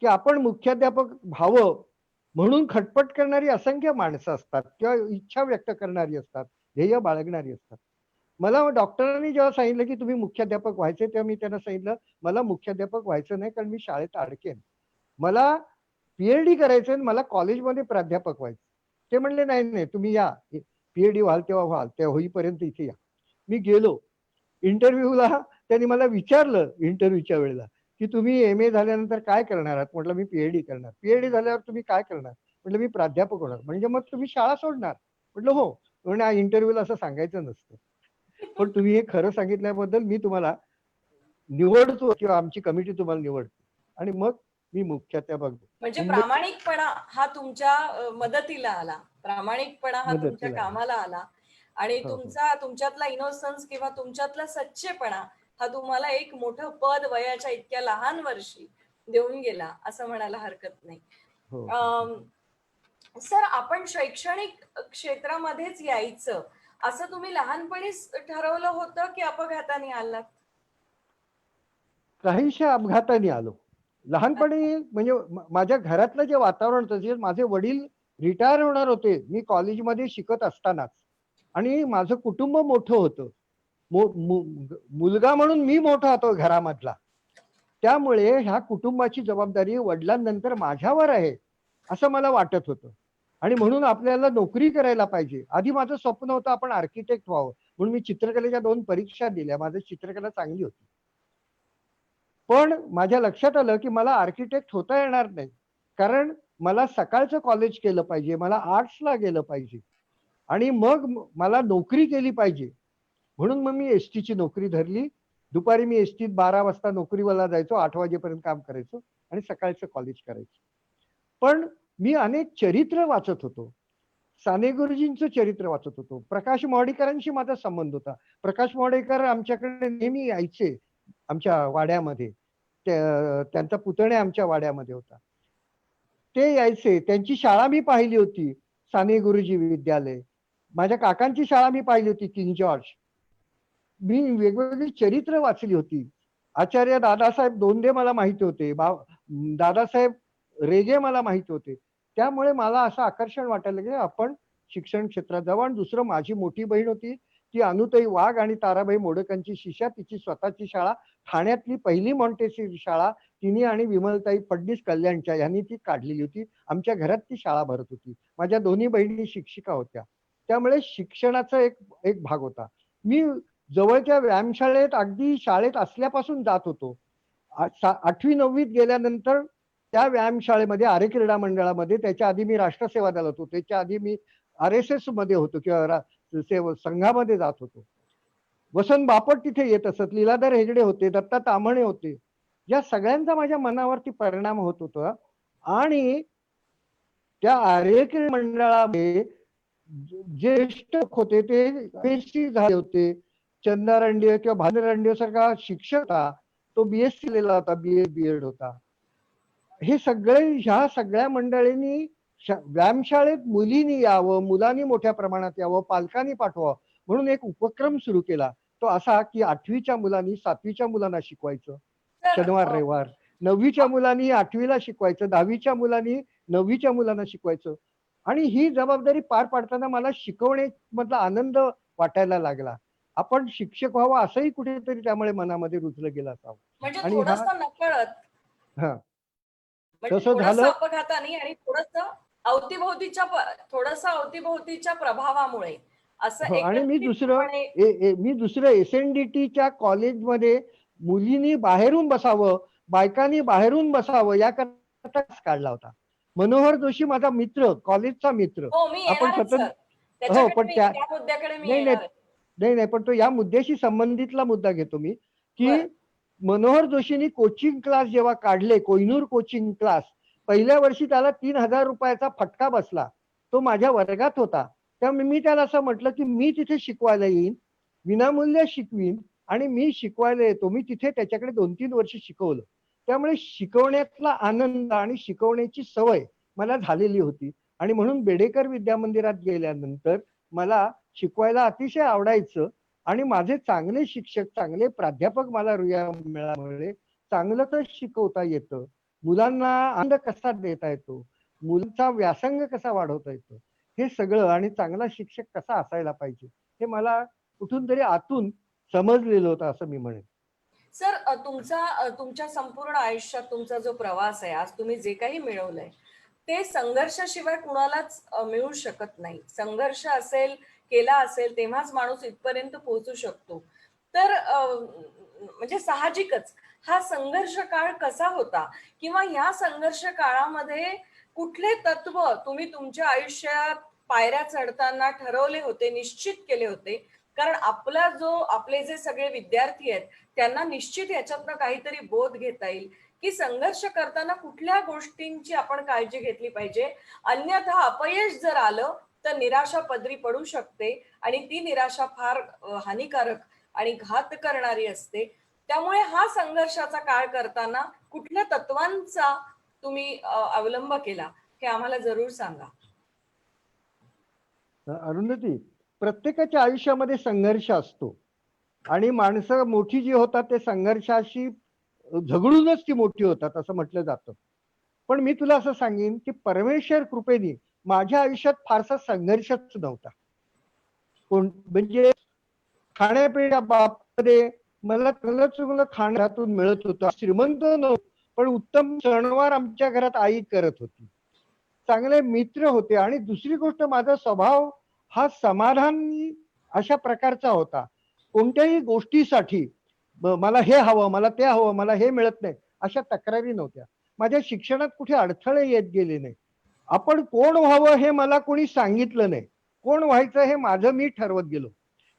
की आपण मुख्याध्यापक व्हावं म्हणून खटपट करणारी असंख्य माणसं असतात, किंवा इच्छा व्यक्त करणारी असतात, ध्येय बाळगणारी असतात. मला डॉक्टरांनी जेव्हा सांगितलं की तुम्ही मुख्याध्यापक व्हायचे, तेव्हा मी त्यांना सांगितलं मला मुख्याध्यापक व्हायचं नाही, कारण मी शाळेत अडकेन. मला PhD करायचं, मला कॉलेजमध्ये प्राध्यापक व्हायचं. ते म्हणले नाही नाही, तुम्ही या, PhD व्हाल तेव्हा व्हाल, त्या होईपर्यंत इथे या. मी गेलो इंटरव्ह्यूला. त्यांनी मला विचारलं इंटरव्ह्यूच्या वेळेला की तुम्ही MA झाल्यानंतर काय करणार आहात. म्हटलं मी PhD करणार. PhD झाल्यावर तुम्ही काय करणार. म्हटलं मी प्राध्यापक होणार. म्हणजे मग तुम्ही शाळा सोडणार. म्हटलं हो. म्हणजे इंटरव्ह्यूला असं सांगायचं नसतं, पण तुम्ही हे खरं सांगितल्याबद्दल मी तुम्हाला निवडतो, किंवा आमची कमिटी तुम्हाला निवडते. आणि मग मी मुख्याध्यापक. म्हणजे प्रामाणिकपणा हा तुमच्या मदतीला आला, प्रामाणिकपणा हा तुमच्या कामाला आला आणि तुमच्यातला इनोसन्स किंवा तुमच्यातला सच्चेपणा हा तुम्हाला एक मोठं पद वयाच्या इतक्या लहान वर्षी देऊन गेला, असं म्हणायला हरकत नाही. सर, आपण शैक्षणिक क्षेत्रामध्येच यायचं असं तुम्ही लहानपणीच ठरवलं होतं की अपघाताने आलात? काहीशा अपघाताने आलो. लहानपणी म्हणजे माझ्या घरातलं जे वातावरण होतं, जे माझे वडील रिटायर होणार होते मी कॉलेजमध्ये शिकत असतानाच, आणि माझं कुटुंब मोठं होतं. मुलगा म्हणून मी मोठा होतो घरामधला. त्यामुळे ह्या कुटुंबाची जबाबदारी वडिलांनंतर माझ्यावर आहे असं मला वाटत होतं. आणि म्हणून आपल्याला नोकरी करायला पाहिजे. आधी माझं स्वप्न होतं आपण आर्किटेक्ट व्हावं, म्हणून मी चित्रकलेच्या 2 परीक्षा दिल्या. माझी चित्रकला चांगली होती. पण माझ्या लक्षात आलं की मला आर्किटेक्ट होता येणार नाही, कारण मला सकाळचं कॉलेज केलं पाहिजे, मला आर्ट्सला गेलं पाहिजे आणि मग मला नोकरी केली पाहिजे. म्हणून मग मी एसटीची नोकरी धरली. दुपारी मी एसटीत 12 वाजता नोकरीवाला जायचो, 8 वाजेपर्यंत काम करायचो आणि सकाळचं कॉलेज करायचो. पण मी अनेक चरित्र वाचत होतो. साने गुरुजींचं चरित्र वाचत होतो. प्रकाश मॉडेकरांशी माझा संबंध होता. प्रकाश मॉडेकर आमच्याकडे नेहमी यायचे आमच्या वाड्यामध्ये. त्यांचा पुतणे आमच्या वाड्यामध्ये होता. ते यायचे, त्यांची शाळा मी पाहिली होती, साने गुरुजी विद्यालय. माझ्या काकांची शाळा मी पाहिली होती, किंग जॉर्ज. मी वेगवेगळी चरित्र वाचली होती. आचार्य दादासाहेब दोंदे मला माहिती होते, दादासाहेब रेगे मला माहिती होते. त्यामुळे मला असं आकर्षण वाटायला की आपण शिक्षण क्षेत्रात जावं. आणि दुसरं, माझी मोठी बहीण होती ती अनुताई वाघ आणि ताराबाई मोडकांची शिष्या. तिची स्वतःची शाळा, ठाण्यातली पहिली मॉन्टेसरी शाळा तिने आणि विमलताई फडणीस कल्याणच्या यांनी ती काढलेली होती. आमच्या घरात ती शाळा भरत होती. माझ्या दोन्ही बहिणी शिक्षिका होत्या. त्यामुळे शिक्षणाचा एक भाग होता. मी जवळच्या व्यायामशाळेत अगदी शाळेत असल्यापासून जात होतो. 8वी 9वीत गेल्यानंतर त्या व्यायामशाळेमध्ये आर्य क्रीडा मंडळामध्ये, त्याच्या आधी मी राष्ट्रसेवा दलात होतो, त्याच्या आधी मी RSS मध्ये होतो किंवा संघामध्ये जात होतो. वसंत बापट तिथे येत असत, लीलाधर हेगडे होते, दत्ता ताम्हणे होते. या सगळ्यांचा माझ्या मनावरती परिणाम होत होता. आणि त्या आर्य क्रीडा मंडळामध्ये ज्येष्ठ होते ते PhD झाले होते. चंदा रंडिये किंवा भानु रंडिये सारखा शिक्षक होता, तो BSc केलेला होता, BA-BEd होता. हे सगळे, ह्या सगळ्या मंडळींनी व्यायामशाळेत मुलींनी यावं, मुलांनी मोठ्या प्रमाणात यावं, पालकांनी पाठवावं म्हणून एक उपक्रम सुरू केला. तो असा की 8वीच्या मुलांनी 7वीच्या मुलांना शिकवायचं शनिवार रविवार, 9वीच्या मुलांनी 8वीला शिकवायचं, 10वीच्या मुलांनी 9वीच्या मुलांना शिकवायचं. आणि ही जबाबदारी पार पाडताना मला शिकवण्यामधला आनंद वाटायला लागला. आपण शिक्षक व्हावं असंही कुठेतरी त्यामुळे मनामध्ये रुजलं गेलं असावं. म्हणजे आणि थोडंसं नकळत, हा म्हणजे तसं थोडंसं झालं. अपघाताने आणि थोडंसं अवतीभोवतीच्या प्रभावामुळे असं हो, आणि मी एकत्रितपणे दुसरं SNDTच्या कॉलेजमध्ये मुलींनी बाहेरून बसावं, बायकांनी बाहेरून बसावं याकरता काढला होता. मनोहर जोशी माझा मित्र, कॉलेजचा मित्र. हो, मी आपण येणार सतत, त्याच्याकडे, पण त्या मुद्द्याकडे मी नाही येणार आहे. नाही, पण तो या मुद्द्याशी संबंधितला मुद्दा घेतो मी, की बरं. मनोहर जोशींनी कोचिंग क्लास जेव्हा काढले, कोहिनूर कोचिंग क्लास, पहिल्या वर्षी त्याला 3000 रुपयाचा फटका बसला. तो माझ्या वर्गात होता. त्यामुळे मी त्याला असं म्हटलं की मी तिथे शिकवायला येईन, विनामूल्य शिकवीन आणि मी शिकवायला येतो. मी तिथे त्याच्याकडे 2-3 वर्ष शिकवलं. त्यामुळे शिकवण्यातला आनंद आणि शिकवण्याची सवय मला झालेली होती. आणि म्हणून बेडेकर विद्यामंदिरात गेल्यानंतर मला शिकवायला अतिशय आवडायचं. आणि माझे चांगले शिक्षक, चांगले प्राध्यापक मला मिळाल्यामुळे चांगलं तर शिकवता येतं, मुलांना आनंद कसा देता येतो, मुलांचा व्यासंग कसा वाढवता येतो, हे सगळं, आणि चांगला शिक्षक कसा असायला पाहिजे हे मला कुठून तरी आतून समजलेलं होतं असं मी म्हणेन. सर, तुमच्या संपूर्ण आयुष्यात तुमचा जो प्रवास आहे, आज तुम्ही जे काही मिळवलंय ते संघर्षाशिवाय कुणालाच मिळू शकत नाही. संघर्ष केला असेल तेव्हाच माणूस इथपर्यंत पोहोचू शकतो. तर म्हणजे साहजिकच हा संघर्ष काळ कसा होता, किंवा ह्या संघर्ष काळामध्ये कुठले तत्व तुम्ही तुमच्या आयुष्यात पायऱ्या चढताना ठरवले होते, निश्चित केले होते? कारण आपले जे सगळे विद्यार्थी आहेत त्यांना निश्चित याच्यातनं काहीतरी बोध घेता येईल की संघर्ष करताना कुठल्या गोष्टींची आपण काळजी घेतली पाहिजे. अन्यथा अपयश जर आलं तर निराशा पदरी पडू शकते आणि ती निराशा फार हानिकारक आणि घात करणारी असते. त्यामुळे हा संघर्षाचा काळ करताना कुठल्या तत्वांचा तुम्ही अवलंब केला हे आम्हाला जरूर सांगा. अरुंधती, प्रत्येकाच्या आयुष्यामध्ये संघर्ष असतो आणि माणसं मोठी जी होतात ते संघर्षाशी झगडूनच ती मोठी होतात असं म्हटलं जातं. पण मी तुला असं सांगेन की परमेश्वर कृपेने माझ्या आयुष्यात फारसा संघर्षच नव्हता. म्हणजे खाण्यापिण्याच्या बाबतीत मला चांगलं खाण्यातून मिळत होतं. श्रीमंत नव्हतो पण उत्तम सणवार आमच्या घरात आई करत होती. चांगले मित्र होते. आणि दुसरी गोष्ट, माझा स्वभाव हा समाधानी अशा प्रकारचा होता. कोणत्याही गोष्टीसाठी मला हे हवं, मला ते हवं, मला हे मिळत नाही अशा तक्रारी नव्हत्या. माझ्या शिक्षणात कुठे अडथळे येत गेले नाही. आपण कोण व्हावं हे मला कोणी सांगितलं नाही. कोण व्हायचं हे माझं मी ठरवत गेलो.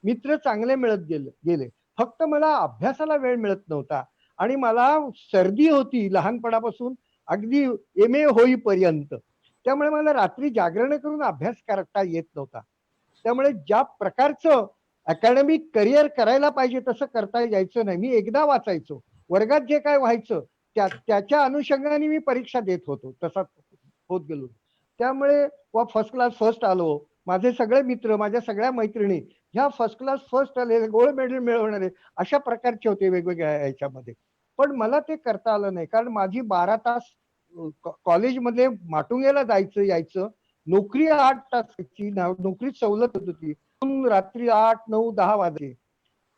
मित्र चांगले मिळत गेले. फक्त मला अभ्यासाला वेळ मिळत नव्हता आणि मला सर्दी होती लहानपणापासून अगदी MA होईपर्यंत. त्यामुळे मला रात्री जागरण करून अभ्यास करता येत नव्हता. त्यामुळे ज्या प्रकारचं अकॅडमिक करिअर करायला पाहिजे तसं करता यायचं नाही. मी एकदा वाचायचो. वर्गात जे काय व्हायचं त्याच्या अनुषंगाने मी परीक्षा देत होतो. तसा होत गेलो. त्यामुळे फर्स्ट क्लास फर्स्ट आलो. माझे सगळे मित्र, माझ्या सगळ्या मैत्रिणी ह्या फर्स्ट क्लास फर्स्ट आले, गोल्ड मेडल मिळवणारे अशा प्रकारचे होते वेगवेगळ्या ह्याच्यामध्ये. पण मला ते करता आलं नाही कारण माझी 12 तास कॉलेजमध्ये माटुंग्याला जायचं यायचं. नोकरी 8 तासाची, नोकरीत सवलत होत होती. रात्री 8, 9, 10 वाजले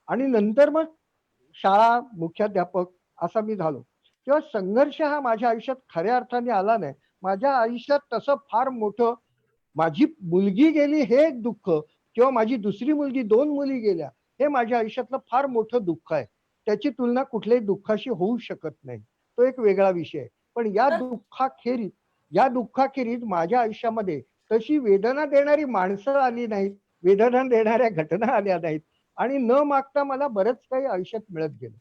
आणि नंतर मग शाळा मुख्याध्यापक असा मी झालो. तेव्हा संघर्ष हा माझ्या आयुष्यात खऱ्या अर्थाने आला नाही. माझ्या आयुष्यात तसं फार मोठं माझी मुलगी गेली हे दुःख किंवा माझी दुसरी मुलगी 2 मुली गेल्या हे माझ्या आयुष्यातलं फार मोठं दुःख आहे. त्याची तुलना कुठल्याही दुःखाशी होऊ शकत नाही. तो एक वेगळा विषय आहे. पण या दुःखाखेरीज माझ्या आयुष्यामध्ये तशी वेदना देणारी माणसं आली नाहीत, वेदना देणाऱ्या घटना आल्या नाहीत आणि न मागता मला बरंच काही आयुष्यात मिळत गेलं.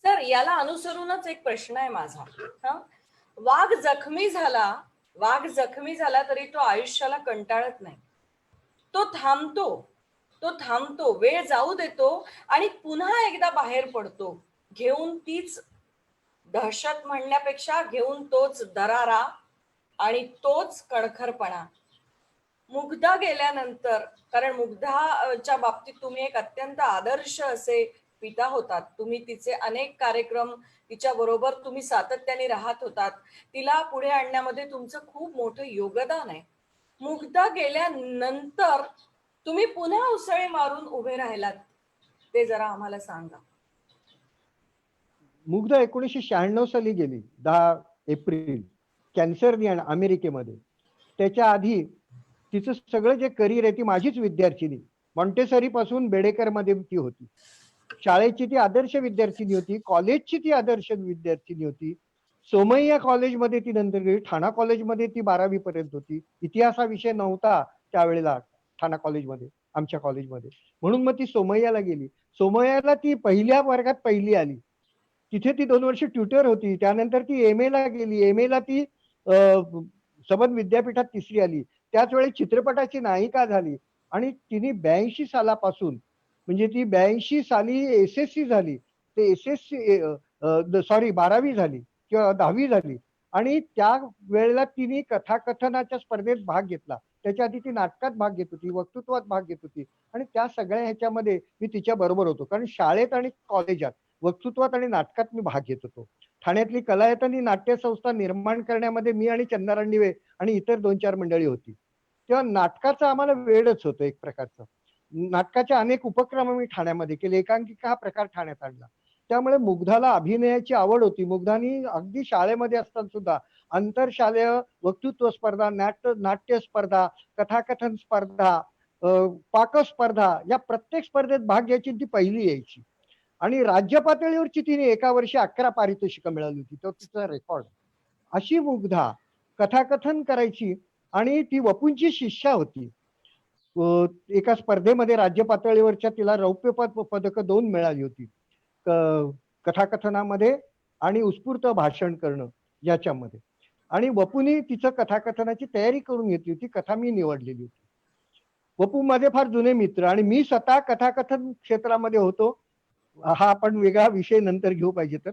सर, याला अनुसरूनच एक प्रश्न आहे माझा. वाघ जखमी झाला तरी तो आयुष्याला कंटाळत नाही. तो थांबतो, वेळ जाऊ देतो आणि पुन्हा एकदा बाहेर पडतो, घेऊन तीच दहशत म्हणण्यापेक्षा घेऊन तोच दरारा आणि तोच कणखरपणा. मुग्धा गेल्यानंतर, कारण मुग्धाच्या बाबतीत तुम्ही एक अत्यंत आदर्श असे पिता होतात. तुम्ही तिचे अनेक कार्यक्रम तिच्या बरोबर तुम्ही सातत्याने राहत होतात. तिला पुढे आणण्यामध्ये तुमचं खूप मोठं योगदान आहे. मुग्धा गेल्यानंतर तुम्ही पुन्हा उसळी मारून उभे राहिलात, ते जरा आम्हाला सांगा. मुग्धा 1996 साली गेली 10 एप्रिल कॅन्सरनी अमेरिकेमध्ये. त्याच्या आधी तिचं सगळं जे करिअर आहे ती माझीच विद्यार्थिनी. मॉन्टेसरी पासून बेडेकर मध्ये ती होती. शाळेची ती आदर्श विद्यार्थिनी होती. कॉलेजची ती आदर्श विद्यार्थिनी होती. सोमय्या कॉलेजमध्ये ती नंतर गेली. ठाणा कॉलेजमध्ये ती 12वी पर्यंत होती. इतिहास हा विषय नव्हता त्यावेळेला ठाणा कॉलेजमध्ये, आमच्या कॉलेजमध्ये. म्हणून मग ती सोमय्याला गेली. सोमय्याला ती पहिल्या वर्गात पहिली आली. तिथे ती 2 वर्ष ट्युटर होती. त्यानंतर ती MA ला गेली. MA ला ती सबंध विद्यापीठात 3री आली. त्याच वेळी चित्रपटाची नायिका झाली आणि तिने 82 सालापासून म्हणजे ती 82 साली SSC झाली. ते SSC 12वी झाली किंवा 10वी झाली आणि त्या वेळेला तिने कथाकथनाच्या स्पर्धेत भाग घेतला. त्याच्या आधी ती नाटकात भाग घेत होती, वक्तृत्वात भाग घेत होती आणि त्या सगळ्या ह्याच्यामध्ये मी तिच्या बरोबर होतो. कारण शाळेत आणि कॉलेजात वक्तृत्वात आणि नाटकात मी भाग घेत होतो. ठाण्यातली कलायतनी नाट्य संस्था निर्माण करण्यामध्ये मी आणि चंदा रणदिवे आणि इतर 2-4 मंडळी होती. तेव्हा नाटकाचं आम्हाला वेळच होतं एक प्रकारचं. नाटकाचे अनेक उपक्रम मी ठाण्यामध्ये केले. एकांकिका हा प्रकार ठाण्यात आणला. त्यामुळे मुग्धाला अभिनयाची आवड होती. मुग्धानी अगदी शाळेमध्ये असताना सुद्धा आंतरशालेय वक्तृत्व स्पर्धा, नाट्य स्पर्धा, कथाकथन स्पर्धा, पाक स्पर्धा या प्रत्येक स्पर्धेत भाग घ्यायची. ती पहिली यायची आणि राज्य पातळीवरची तिने एका वर्षी 11 पारितोषिकं मिळाली होती. तो तिचा रेकॉर्ड. अशी मुग्धा कथाकथन करायची आणि ती वपूंची शिष्या होती. एका स्पर्धेमध्ये राज्य पातळीवरच्या तिला रौप्य पदक 2 मिळाली होती. कथाकथनामध्ये आणि उत्स्फूर्त भाषण करणं याच्यामध्ये. आणि वपूने तिचं कथाकथनाची तयारी करून घेतली होती. कथा मी निवडलेली होती. वपू माझे फार जुने मित्र आणि मी स्वतः कथाकथन क्षेत्रामध्ये होतो. हा आपण वेगळा विषय नंतर घेऊ पाहिजे तर.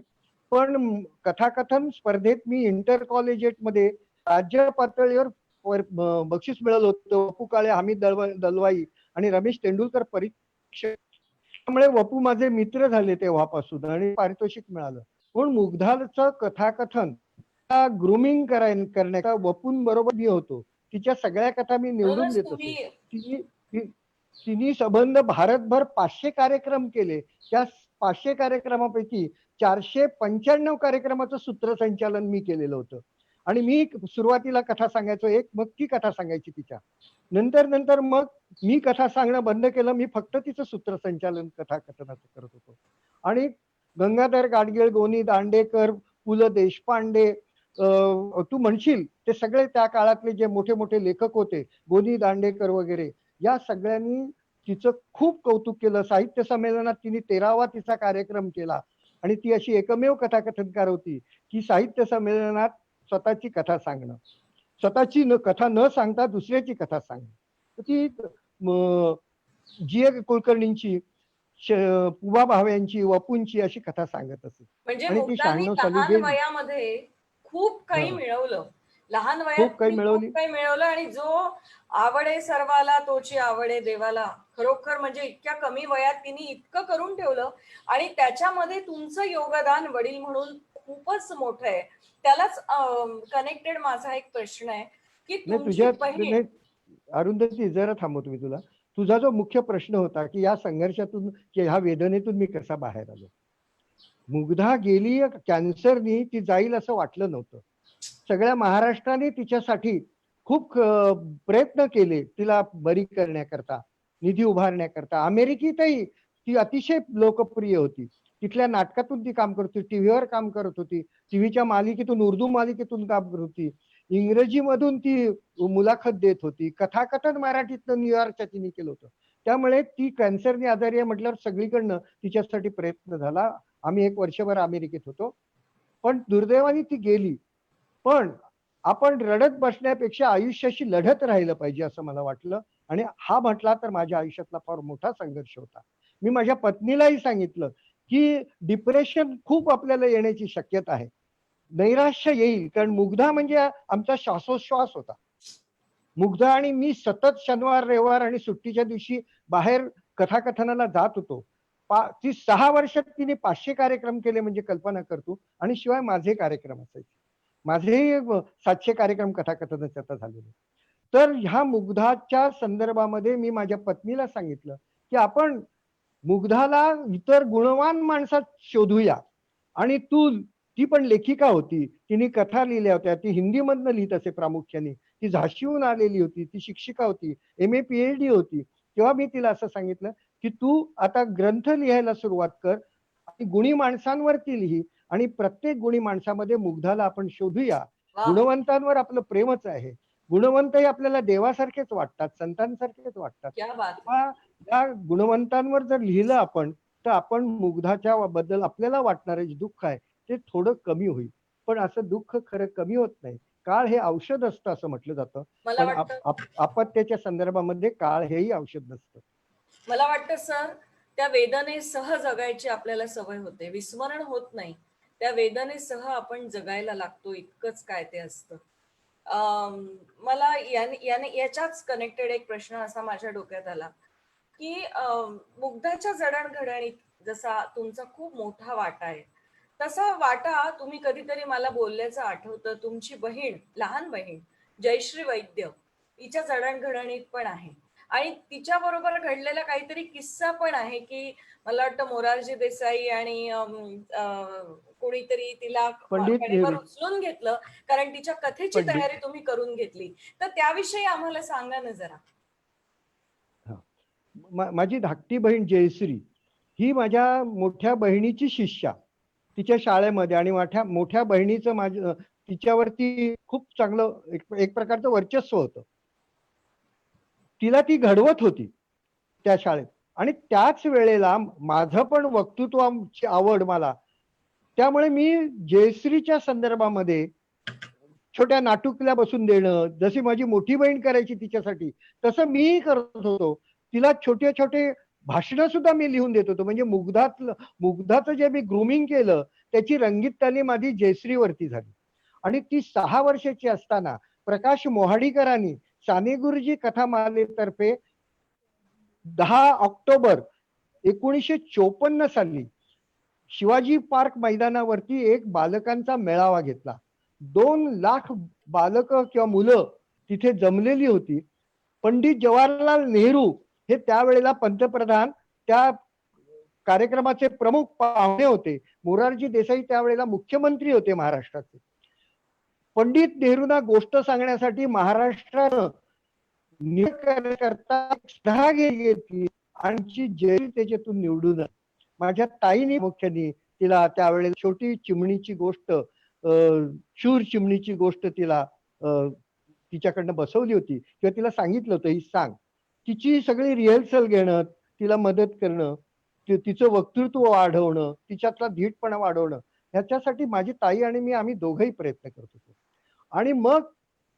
पण कथाकथन स्पर्धेत मी इंटर कॉलेजिएट मध्ये राज्य पातळीवर बक्षीस मिळालं होतं. वपू काळे, हमीद दलवाई आणि रमेश तेंडुलकर परीक्षक. त्यामुळे वपू माझे मित्र झाले तेव्हापासून आणि पारितोषिक मिळालं. म्हणून मुग्धाचं कथाकथन ग्रुमिंग करण्याचा वपून बरोबर मी होतो. तिच्या सगळ्या कथा मी निवडून देत होते. तिने संबंध भारतभर 500 कार्यक्रम केले. त्या 500 कार्यक्रमापैकी 495 कार्यक्रमाचं सूत्रसंचालन मी केलेलं होतं. आणि मी सुरुवातीला कथा सांगायचो एक, मग ती कथा सांगायची तिच्या. नंतर मग मी कथा सांगणं बंद केलं. मी फक्त तिचं सूत्रसंचालन कथाकथनाचं करत होतो. आणि गंगाधर गाडगीळ, गोनी दांडेकर, पु ल देशपांडे, तू म्हणशील ते सगळे त्या काळातले जे मोठे मोठे लेखक होते, गोनी दांडेकर वगैरे, या सगळ्यांनी तिचं खूप कौतुक केलं. साहित्य संमेलनात तिने 13वा तिचा कार्यक्रम केला आणि ती अशी एकमेव कथाकथनकार होती की साहित्य संमेलनात स्वतःची कथा सांगणं, स्वतःची कथा न सांगता दुसऱ्याची कथा सांगणं. ती जी कुलकर्णींची, पुबा भावेंची, वपूंची अशी कथा सांगत असे. म्हणजे आणि ती मुग्धांनी 96 साली लहान गेली. वयामध्ये खूप काही हा. मिळवलं. लहान वयात खूप काही तुम्ही मिळवली. खूप काही मिळवलं आणि जो आवडे सर्वाला तोची आवडे देवाला, खरोखर म्हणजे इतक्या कमी वयात तिने इतकं करून ठेवलं आणि त्याच्यामध्ये तुमचं योगदान वडील म्हणून खूपच मोठं आहे. त्यालाच कनेक्टेड माझा एक प्रश्न आहे की नाही तुमची तुझ्या बहीण. नाही, अरुंधती जरा थांबवतो मी तुला. तुझा जो मुख्य प्रश्न होता की या संघर्षातून, की ह्या वेदनेतून मी कसा बाहेर आलो. मुग्धा गेली कॅन्सरनी, ती जाईल असं वाटलं नव्हतं. सगळ्या महाराष्ट्राने तिच्यासाठी खूप प्रयत्न केले तिला बरी करण्याकरता, निधी उभारण्याकरता. अमेरिकेतही ती अतिशय लोकप्रिय होती. तिथल्या नाटकातून ती काम करत होती, टीव्हीवर काम करत होती, टीव्हीच्या मालिकेतून, उर्दू मालिकेतून काम करत होती, इंग्रजीमधून ती मुलाखत देत होती, कथाकथन मराठीतनं न्यूयॉर्कच्या तिने केलं होतं. त्यामुळे ती कॅन्सरने आजारी आहे म्हटल्यावर सगळीकडनं तिच्यासाठी प्रयत्न झाला. आम्ही 1 वर्षभर अमेरिकेत होतो, पण दुर्दैवाने ती गेली. पण आपण रडत बसण्यापेक्षा आयुष्याशी लढत राहिलं पाहिजे असं मला वाटलं. आणि हा म्हटला तर माझ्या आयुष्यातला फार मोठा संघर्ष होता. मी माझ्या पत्नीलाही सांगितलं की डिप्रेशन खूप आपल्याला येण्याची शक्यता आहे, नैराश्य येईल, कारण मुग्धा म्हणजे आमचा श्वासोश्वास होता. मुग्धा आणि मी सतत शनिवार रविवार आणि सुट्टीच्या दिवशी बाहेर कथाकथनाला जात होतो. ती 6 वर्षात तिने 500 कार्यक्रम केले म्हणजे कल्पना करतो. आणि शिवाय माझे कार्यक्रम असायचे, माझेही 700 कार्यक्रम कथाकथनाचे आता झालेले. तर ह्या मुग्धाच्या संदर्भामध्ये मी माझ्या पत्नीला सांगितलं की आपण मुग्धाला इतर गुणवान माणसात शोधूया. आणि ती पण लेखिका होती, तिने कथा लिहिल्या होत्या, ती हिंदीमधनं लिहित असे प्रामुख्याने, ती झाशीहून आलेली होती, ती शिक्षिका होती, MA PhD होती. तेव्हा मी तिला असं सांगितलं की तू आता ग्रंथ लिहायला सुरुवात कर आणि गुणी माणसांवरती लिही आणि प्रत्येक गुणी माणसामध्ये मुग्धाला आपण शोधूया. गुणवंतांवर आपलं प्रेमच आहे. गुणवंतही आपल्याला देवासारखेच वाटतात, संतांसारखेच वाटतात. क्या बात. या गुणवंतांवर जर लिहिलं आपण, तर आपण मुग्धाच्या बद्दल आपल्याला वाटणारे जे दुःख आहे ते थोडं कमी होईल. पण असं दुःख खरं कमी होत नाही. काळ हे औषध असतं असं म्हटलं जातं, मला पण वाटतं अपत्याच्या संदर्भामध्ये काळ हेही औषध नसतं. मला वाटतं सर, त्या वेदनेसह जगायची आपल्याला सवय होते, विस्मरण होत नाही. त्या वेदनेसह आपण जगायला लागतो, इतकंच काय ते असतं. मला याच्याच कनेक्टेड एक प्रश्न असा माझ्या डोक्यात आला की मुग्धाच्या जडणघडणीत जसा तुमचा खूप मोठा वाटा आहे, तसा वाटा तुम्ही कधीतरी मला बोलल्याचं आठवतं. तुमची बहीण, लहान बहीण जयश्री वैद्य, हिच्या जडणघडणीत पण आहे आणि तिच्या बरोबर घडलेला काहीतरी किस्सा पण आहे की मला वाटतं मोरारजी देसाई आणि कोणीतरी तिला पंडित कडेवर नेहरू. उचलून घेतलं कारण तिच्या कथेची पंडित. तयारी तुम्ही करून घेतली. तर त्याविषयी आम्हाला सांगा ना जरा. माझी धाकटी बहीण जयश्री ही माझ्या मोठ्या बहिणीची शिष्या, तिच्या शाळेमध्ये. आणि मोठ्या बहिणीचं माझं तिच्यावरती खूप चांगलं एक प्रकारचं वर्चस्व होतं. तिला ती घडवत होती त्या शाळेत. आणि त्याच वेळेला माझं पण वक्तृत्वाची आवड मला, त्यामुळे मी जयश्रीच्या संदर्भामध्ये छोट्या नाटुकल्या बसून देणं, जशी माझी मोठी बहीण करायची तिच्यासाठी, तसं मीही करत होतो. तिला छोटे छोटे भाषणं सुद्धा मी लिहून देत होतो. म्हणजे मुग्धाचं जे मी ग्रूमिंग केलं त्याची रंगीत तालीम माझी जयश्रीवरती झाली. आणि ती 6 वर्षाची असताना प्रकाश मोहाडीकरांनी साने गुरुजी कथामालेतर्फे 10 ऑक्टोबर 1954 साली शिवाजी पार्क मैदानावरती एक बालकांचा मेळावा घेतला. 2 लाख बालक किंवा मुलं तिथे जमलेली होती. पंडित जवाहरलाल नेहरू हे त्यावेळेला पंतप्रधान, त्या कार्यक्रमाचे प्रमुख पाहुणे होते. मोरारजी देसाई त्यावेळेला मुख्यमंत्री होते महाराष्ट्राचे. पंडित नेहरूंना गोष्ट सांगण्यासाठी महाराष्ट्रानं करता स्पर्धा घेतली आणि जयश्री त्याच्यातून निवडून. माझ्या ताईने मुख्याने तिला त्यावेळेला छोटी चिमणीची गोष्ट शूर चिमणीची गोष्ट तिला तिच्याकडनं बसवली होती किंवा तिला सांगितलं होतं ही सांग, तिची सगळी रिहर्सल घेणं, तिला मदत करणं, तिचं वक्तृत्व वाढवणं, तिच्यातला धीटपणा वाढवणं, ह्याच्यासाठी माझी ताई आणि मी आम्ही दोघंही प्रयत्न करत होतो. आणि मग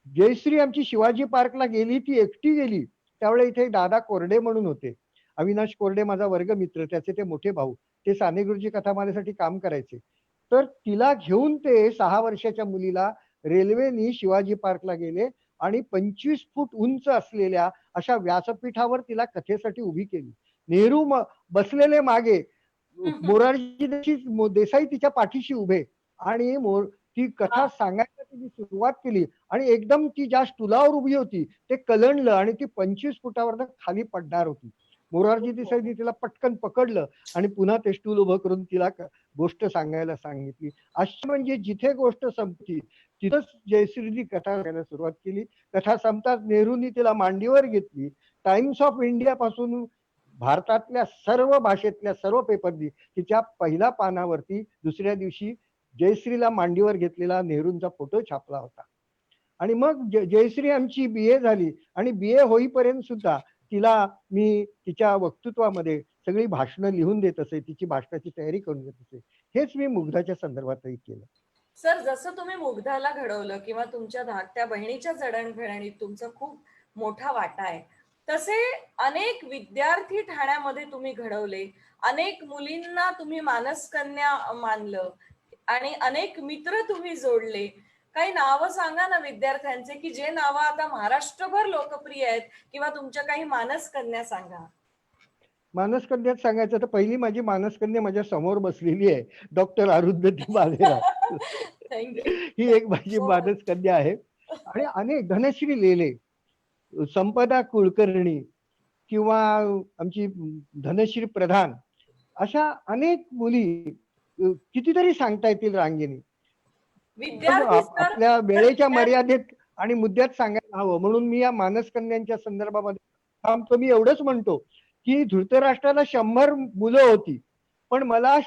जयश्री आमची शिवाजी पार्कला गेली, ती एकटी गेली. त्यावेळेला इथे दादा कोरडे म्हणून होते, अविनाश कोरडे माझा वर्गमित्र, त्याचे ते मोठे भाऊ, ते साने गुरुजी कथामालेसाठी काम करायचे. तर तिला घेऊन ते 6 वर्षाच्या मुलीला रेल्वेनी शिवाजी पार्कला गेले आणि 25 फूट उंच असलेल्या अशा व्यासपीठावर तिला कथेसाठी उभी केली. नेहरू बसलेले मागे, मोरारजी देसाई तिच्या पाठीशी उभे, आणि ती कथा सांगायला तिने सुरुवात केली आणि एकदम ती ज्या स्टुलावर उभी होती ते कलंडलं आणि ती 25 फुटावर खाली पडणार होती. मोरारजी देसाईंनी तिला पटकन पकडलं आणि पुन्हा ते स्टूल उभं करून तिला गोष्ट सांगायला सांगितली. अशी म्हणजे जिथे गोष्ट संपती तिथंच जयश्रीनी कथा करायला सुरुवात केली. कथा संपताच नेहरूंनी तिला मांडीवर घेतली. टाइम्स ऑफ इंडिया पासून भारतातल्या सर्व भाषेतल्या सर्व पेपरनी तिच्या पहिल्या पानावरती दुसऱ्या दिवशी जयश्रीला मांडीवर घेतलेला नेहरूंचा फोटो छापला होता. आणि मग जयश्री आमची BA झाली आणि BA होईपर्यंत सुद्धा तिला मी तिच्या वक्तृत्वामध्ये सगळी भाषणं लिहून देत असे, तिची भाषणाची तयारी करून देत असे. हेच मी मुग्धाच्या संदर्भातही केलं. सर, जसं तुम्ही मुग्धाला घडवलं किंवा तुमच्या धाकट्या बहिणीच्या जडणघडणीत तुमचा खूप मोठा वाटा आहे, तसे अनेक विद्यार्थी ठाण्यामध्ये तुम्ही घडवले, अनेक मुलींना तुम्ही मानसकन्या मानलं आणि अनेक मित्र तुम्ही जोडले. काही नावं सांगा ना विद्यार्थ्यांचे, की जे नावं आता महाराष्ट्रभर लोकप्रिय आहेत, किंवा तुमच्या काही मानसकन्या सांगा. मानसकन्यात सांगायचं तर पहिली माझी मानसकन्या माझ्या समोर बसलेली आहे, डॉक्टर अरुंधती बालेराव. थँक्यू. ही एक माझी मानसकन्या आहे. आणि अनेक धनश्री लेले, संपदा कुलकर्णी किंवा आमची धनश्री प्रधान, अशा अनेक मुली कितीतरी सांगता येतील रांगेने. आपल्या वेळेच्या मर्यादेत आणि मुद्द्यात सांगायला हवं, म्हणून मी या मानसकन्यांच्या संदर्भामध्ये थांबतो. मी एवढंच म्हणतो की धृतराष्ट्राला 100 मुलं होती, पण मला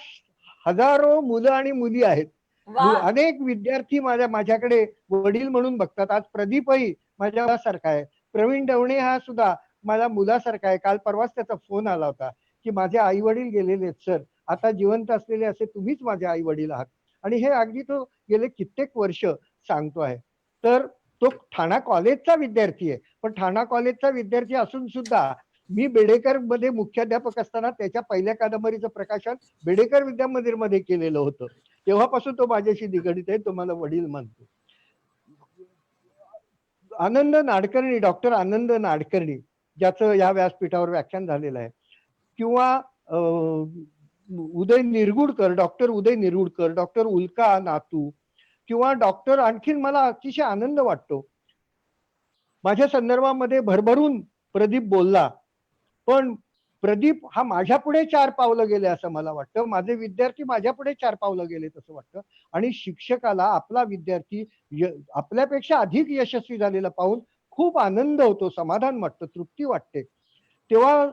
हजारो मुलं आणि मुली आहेत. अनेक विद्यार्थी माझ्याकडे वडील म्हणून बघतात. आज प्रदीपही माझ्या मुलासारखा आहे, प्रवीण डवणे हा सुद्धा माझ्या मुलासारखा आहे. काल परवाच त्याचा फोन आला होता की माझे आई वडील गेलेले आहेत सर, आता जिवंत असलेले असे तुम्हीच माझे आई वडील आहात. आणि हे अगदी तो गेले कित्येक वर्ष सांगतो आहे. तर तो ठाणा कॉलेजचा विद्यार्थी आहे, पण ठाणा कॉलेजचा विद्यार्थी असून सुद्धा मी बेडेकर मध्ये मुख्याध्यापक असताना त्याच्या पहिल्या कादंबरीचं प्रकाशन बेडेकर विद्या मंदिर मध्ये केलेलं होतं. तेव्हापासून तो माझ्याशी निगडीत आहे, तो मला वडील मानतो. आनंद नाडकर्णी, डॉक्टर आनंद नाडकर्णी, ज्याचं या व्यासपीठावर व्याख्यान झालेलं आहे, किंवा उदय निरगुडकर, डॉक्टर उदय निरगुडकर, डॉक्टर उल्का नातू, किंवा डॉक्टर, आणखीन मला अतिशय आनंद वाटतो माझ्या संदर्भामध्ये भरभरून प्रदीप बोलला, पण प्रदीप हा माझ्या पुढे 4 पावलं गेले असं मला वाटतं. माझे विद्यार्थी माझ्या पुढे 4 पावलं गेले तसं वाटतं. आणि शिक्षकाला आपला विद्यार्थी आपल्यापेक्षा अधिक यशस्वी झालेला पाहून खूप आनंद होतो, समाधान वाटतं, तृप्ती वाटते. तेव्हा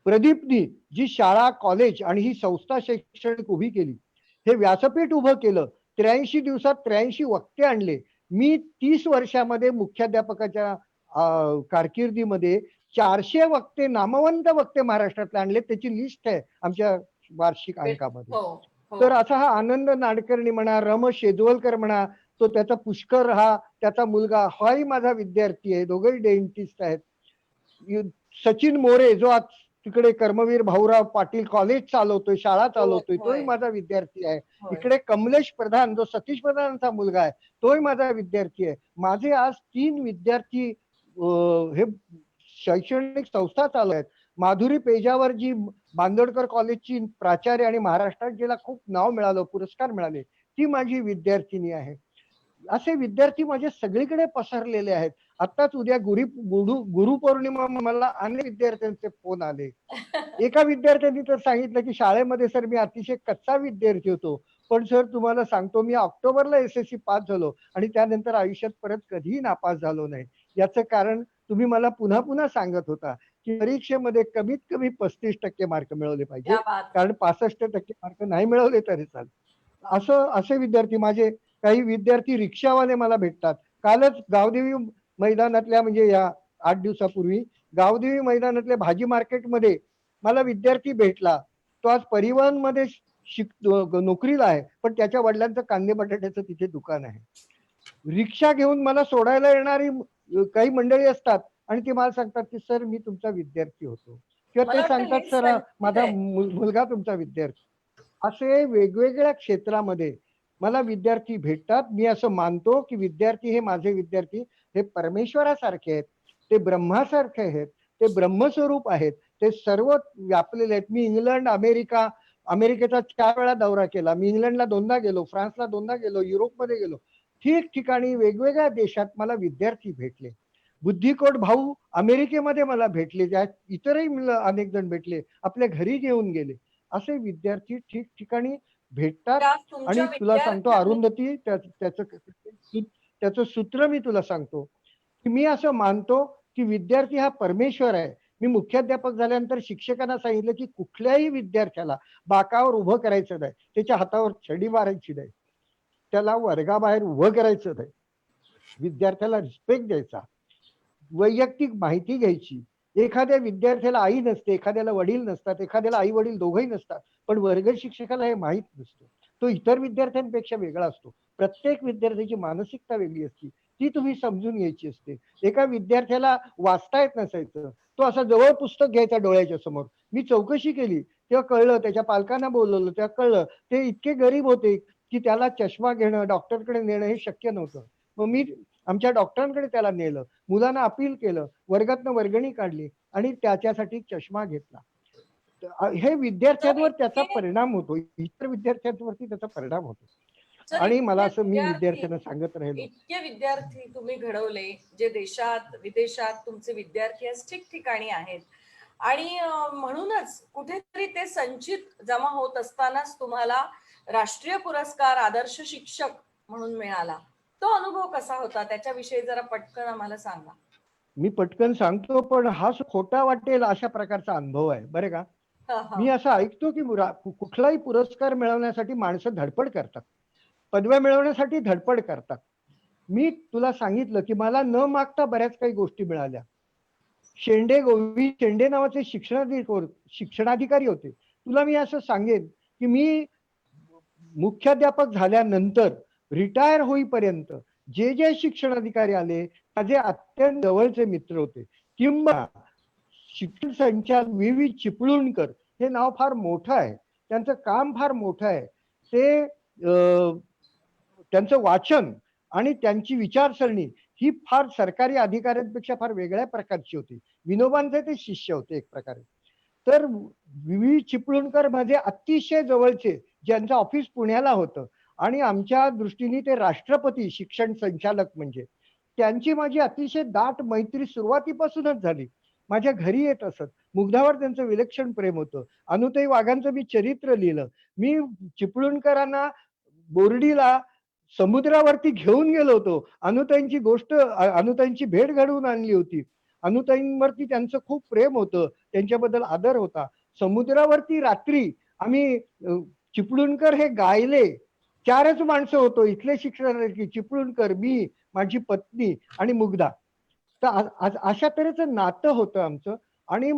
प्रदीपनी जी शाळा, कॉलेज आणि ही संस्था शैक्षणिक उभी केली, हे व्यासपीठ उभं केलं, 83 दिवसात 83 वक्ते आणले. मी 30 वर्षामध्ये मुख्याध्यापकाच्या कारकिर्दीमध्ये 400 वक्ते, नामवंत वक्ते महाराष्ट्रातले आणले. त्याची लिस्ट आहे आमच्या वार्षिक अंकामध्ये. तर असा हा आनंद नाडकर्णी म्हणा, रम शेजवलकर म्हणा, तो त्याचा पुष्कर, हा त्याचा मुलगा, हाही माझा विद्यार्थी आहे, दोघेही डेंटिस्ट आहेत. सचिन मोरे जो आज तिकडे कर्मवीर भाऊराव पाटील कॉलेज चालवतोय, शाळा चालवतोय, तोही माझा विद्यार्थी आहे. इकडे कमलेश प्रधान जो सतीश प्रधानांचा मुलगा आहे, तोही माझा विद्यार्थी आहे. माझे आज 3 विद्यार्थी हे शैक्षणिक संस्था चालू आहेत. माधुरी पेजावर जी बांदोडकर कॉलेजची प्राचार्य आणि महाराष्ट्रात जिला खूप नाव मिळालं, पुरस्कार मिळाले, ती माझी विद्यार्थिनी आहे. असे विद्यार्थी माझे सगळीकडे पसरलेले आहेत. आताच उद्या गुरुपौर्णिमा, मला अनेक विद्यार्थ्यांचे फोन आले. एका विद्यार्थ्यांनी तर सांगितलं की शाळेमध्ये सर मी अतिशय कच्चा विद्यार्थी होतो, पण सर तुम्हाला सांगतो मी ऑक्टोबरला SSC पास झालो आणि त्यानंतर आयुष्यात परत कधीही नापास झालो नाही. याचं कारण तुम्ही मला पुन्हा पुन्हा सांगत होता की परीक्षेमध्ये कमीत कमी 35% मार्क मिळवले पाहिजे, कारण 65% मार्क नाही मिळवले तरी चालेल. असे विद्यार्थी माझे काही विद्यार्थी रिक्षावाले मला भेटतात. कालच गावदेवी मैदानातल्या म्हणजे या 8 दिवसापूर्वी गावदेवी मैदानातल्या भाजी मार्केटमध्ये मला विद्यार्थी भेटला. तो आज परिवहन मध्ये नोकरीला आहे, पण त्याच्या वडिलांचं कांदे बटाट्याचं तिथे दुकान आहे. रिक्षा घेऊन मला सोडायला येणारी काही मंडळी असतात आणि ते मला सांगतात की सर मी तुमचा विद्यार्थी होतो, किंवा मला ते वाटतं सांगतात हे सर संचित माझा आहे. मुलगा तुमचा विद्यार्थी. असे वेगवेगळ्या क्षेत्रामध्ये मला विद्यार्थी भेटतात. मी असं मानतो की विद्यार्थी हे माझे विद्यार्थी हे परमेश्वरासारखे आहेत, ते ब्रह्मासारखे आहेत, ते ब्रह्मस्वरूप आहेत, ते सर्व व्यापलेले आहेत. मी इंग्लंड, अमेरिकेचा 4 वेळा दौरा केला. मी इंग्लंडला 2दा गेलो, फ्रान्सला 2दा गेलो, युरोपमध्ये गेलो. ठिकठिकाणी वेगवेगळ्या देशात मला विद्यार्थी भेटले. बुद्धिकोट भाऊ अमेरिकेमध्ये मला भेटले, ज्यात इतरही अनेक जण भेटले, आपल्या घरी घेऊन गेले. असे विद्यार्थी ठिकठिकाणी भेटतात. त्या आणि तुमच्या तुला सांगतो विद्यार्थ्यांनी अरुंधती, त्याचं सूत्र मी तुला सांगतो की मी असं मानतो की विद्यार्थी हा परमेश्वर आहे. मी मुख्याध्यापक झाल्यानंतर शिक्षकांना सांगितलं की कुठल्याही विद्यार्थ्याला बाकावर उभं करायचं नाही, त्याच्या हातावर छडी मारायची नाही, त्याला वर्गाबाहेर उभं करायचं नाही, विद्यार्थ्याला रिस्पेक्ट द्यायचा, वैयक्तिक माहिती घ्यायची. एखाद्या विद्यार्थ्याला आई नसते, एखाद्याला वडील नसतात, एखाद्याला आई वडील दोघंही नसतात, पण वर्ग शिक्षकाला हे माहीत नसतं. तो इतर विद्यार्थ्यांपेक्षा वेगळा असतो. प्रत्येक विद्यार्थ्याची मानसिकता वेगळी असते, ती तुम्ही समजून घ्यायची असते. एका विद्यार्थ्याला वाचता येत नसायचं, तो असा जवळ पुस्तक घ्यायचा डोळ्याच्या समोर. मी चौकशी केली तेव्हा कळलं, त्याच्या पालकांना बोलवलं तेव्हा कळलं, ते इतके गरीब होते की त्याला चष्मा घेणं, डॉक्टरकडे नेणं हे शक्य नव्हतं. मग मी आमच्या डॉक्टरांकडे त्याला नेलं, मुलांना अपील केलं, वर्गातनं वर्गणी काढली आणि त्याच्यासाठी चष्मा घेतला. हे तर विद्यार्थ्यांवर त्याचा इतके परिणाम होतो, इतर विद्यार्थ्यांवरती त्याचा परिणाम होतो. तर आणि मला इतके असं मी विद्यार्थी विद्यार्थ्यांना सांगत राहिलो. इतके विद्यार्थी तुम्ही घडवले, जे देशात विदेशात तुमचे विद्यार्थी आज ठिकठिकाणी आहेत. आणि म्हणूनच कुठेतरी ते संचित जमा होत असतानाच तुम्हाला राष्ट्रीय पुरस्कार आदर्श शिक्षक म्हणून मिळाला. तो अनुभव कसा होता, त्याच्याविषयी जरा पटकन आम्हाला सांगा. मी पटकन सांगतो, पण हा खोटा वाटेल अशा प्रकारचा अनुभव आहे बरं का. मी असं ऐकतो की कुठलाही पुरस्कार मिळवण्यासाठी माणसं धडपड करतात, पदव्या मिळवण्यासाठी धडपड करतात. मी तुला सांगितलं की मला न मागता बऱ्याच काही गोष्टी मिळाल्या. गोविंद शेंडे नावाचे शिक्षणाधिकारी होते. तुला मी असं सांगेन की मी मुख्याध्यापक झाल्यानंतर रिटायर होईपर्यंत जे जे शिक्षणाधिकारी आले माझे अत्यंत जवळचे मित्र होते. किंवा शिक्षण संचालक व्ही चिपळूणकर, हे नाव फार मोठं आहे, त्यांचं काम फार मोठं आहे. ते त्यांचं वाचन आणि त्यांची विचारसरणी ही फार सरकारी अधिकाऱ्यांपेक्षा फार वेगळ्या प्रकारची होती. विनोबांचे ते शिष्य होते एक प्रकारे. तर व्ही चिपळूणकर माझे अतिशय जवळचे, ज्यांचं ऑफिस पुण्याला होतं आणि आमच्या दृष्टीने ते राष्ट्रपती शिक्षण संचालक म्हणजे, त्यांची माझी अतिशय दाट मैत्री सुरुवातीपासूनच झाली. माझ्या घरी येत असत. मुग्धावर त्यांचं विलक्षण प्रेम होतं. अनुताई वाघांचं मी चरित्र लिहिलं. मी चिपळूणकरांना बोर्डीला समुद्रावरती घेऊन गेलो होतो. अनुताईंची भेट घडवून आणली होती. अनुताईंवरती त्यांचं खूप प्रेम होतं, त्यांच्याबद्दल आदर होता. समुद्रावरती रात्री आम्ही चिपळूणकर हे गायले. 4च माणसं होतो इथले शिक्षणार्थी, चिपळूणकर, मी, माझी पत्नी आणि मुग्धा. तर अशा तऱ्हेचं नातं होतं आमचं. आणि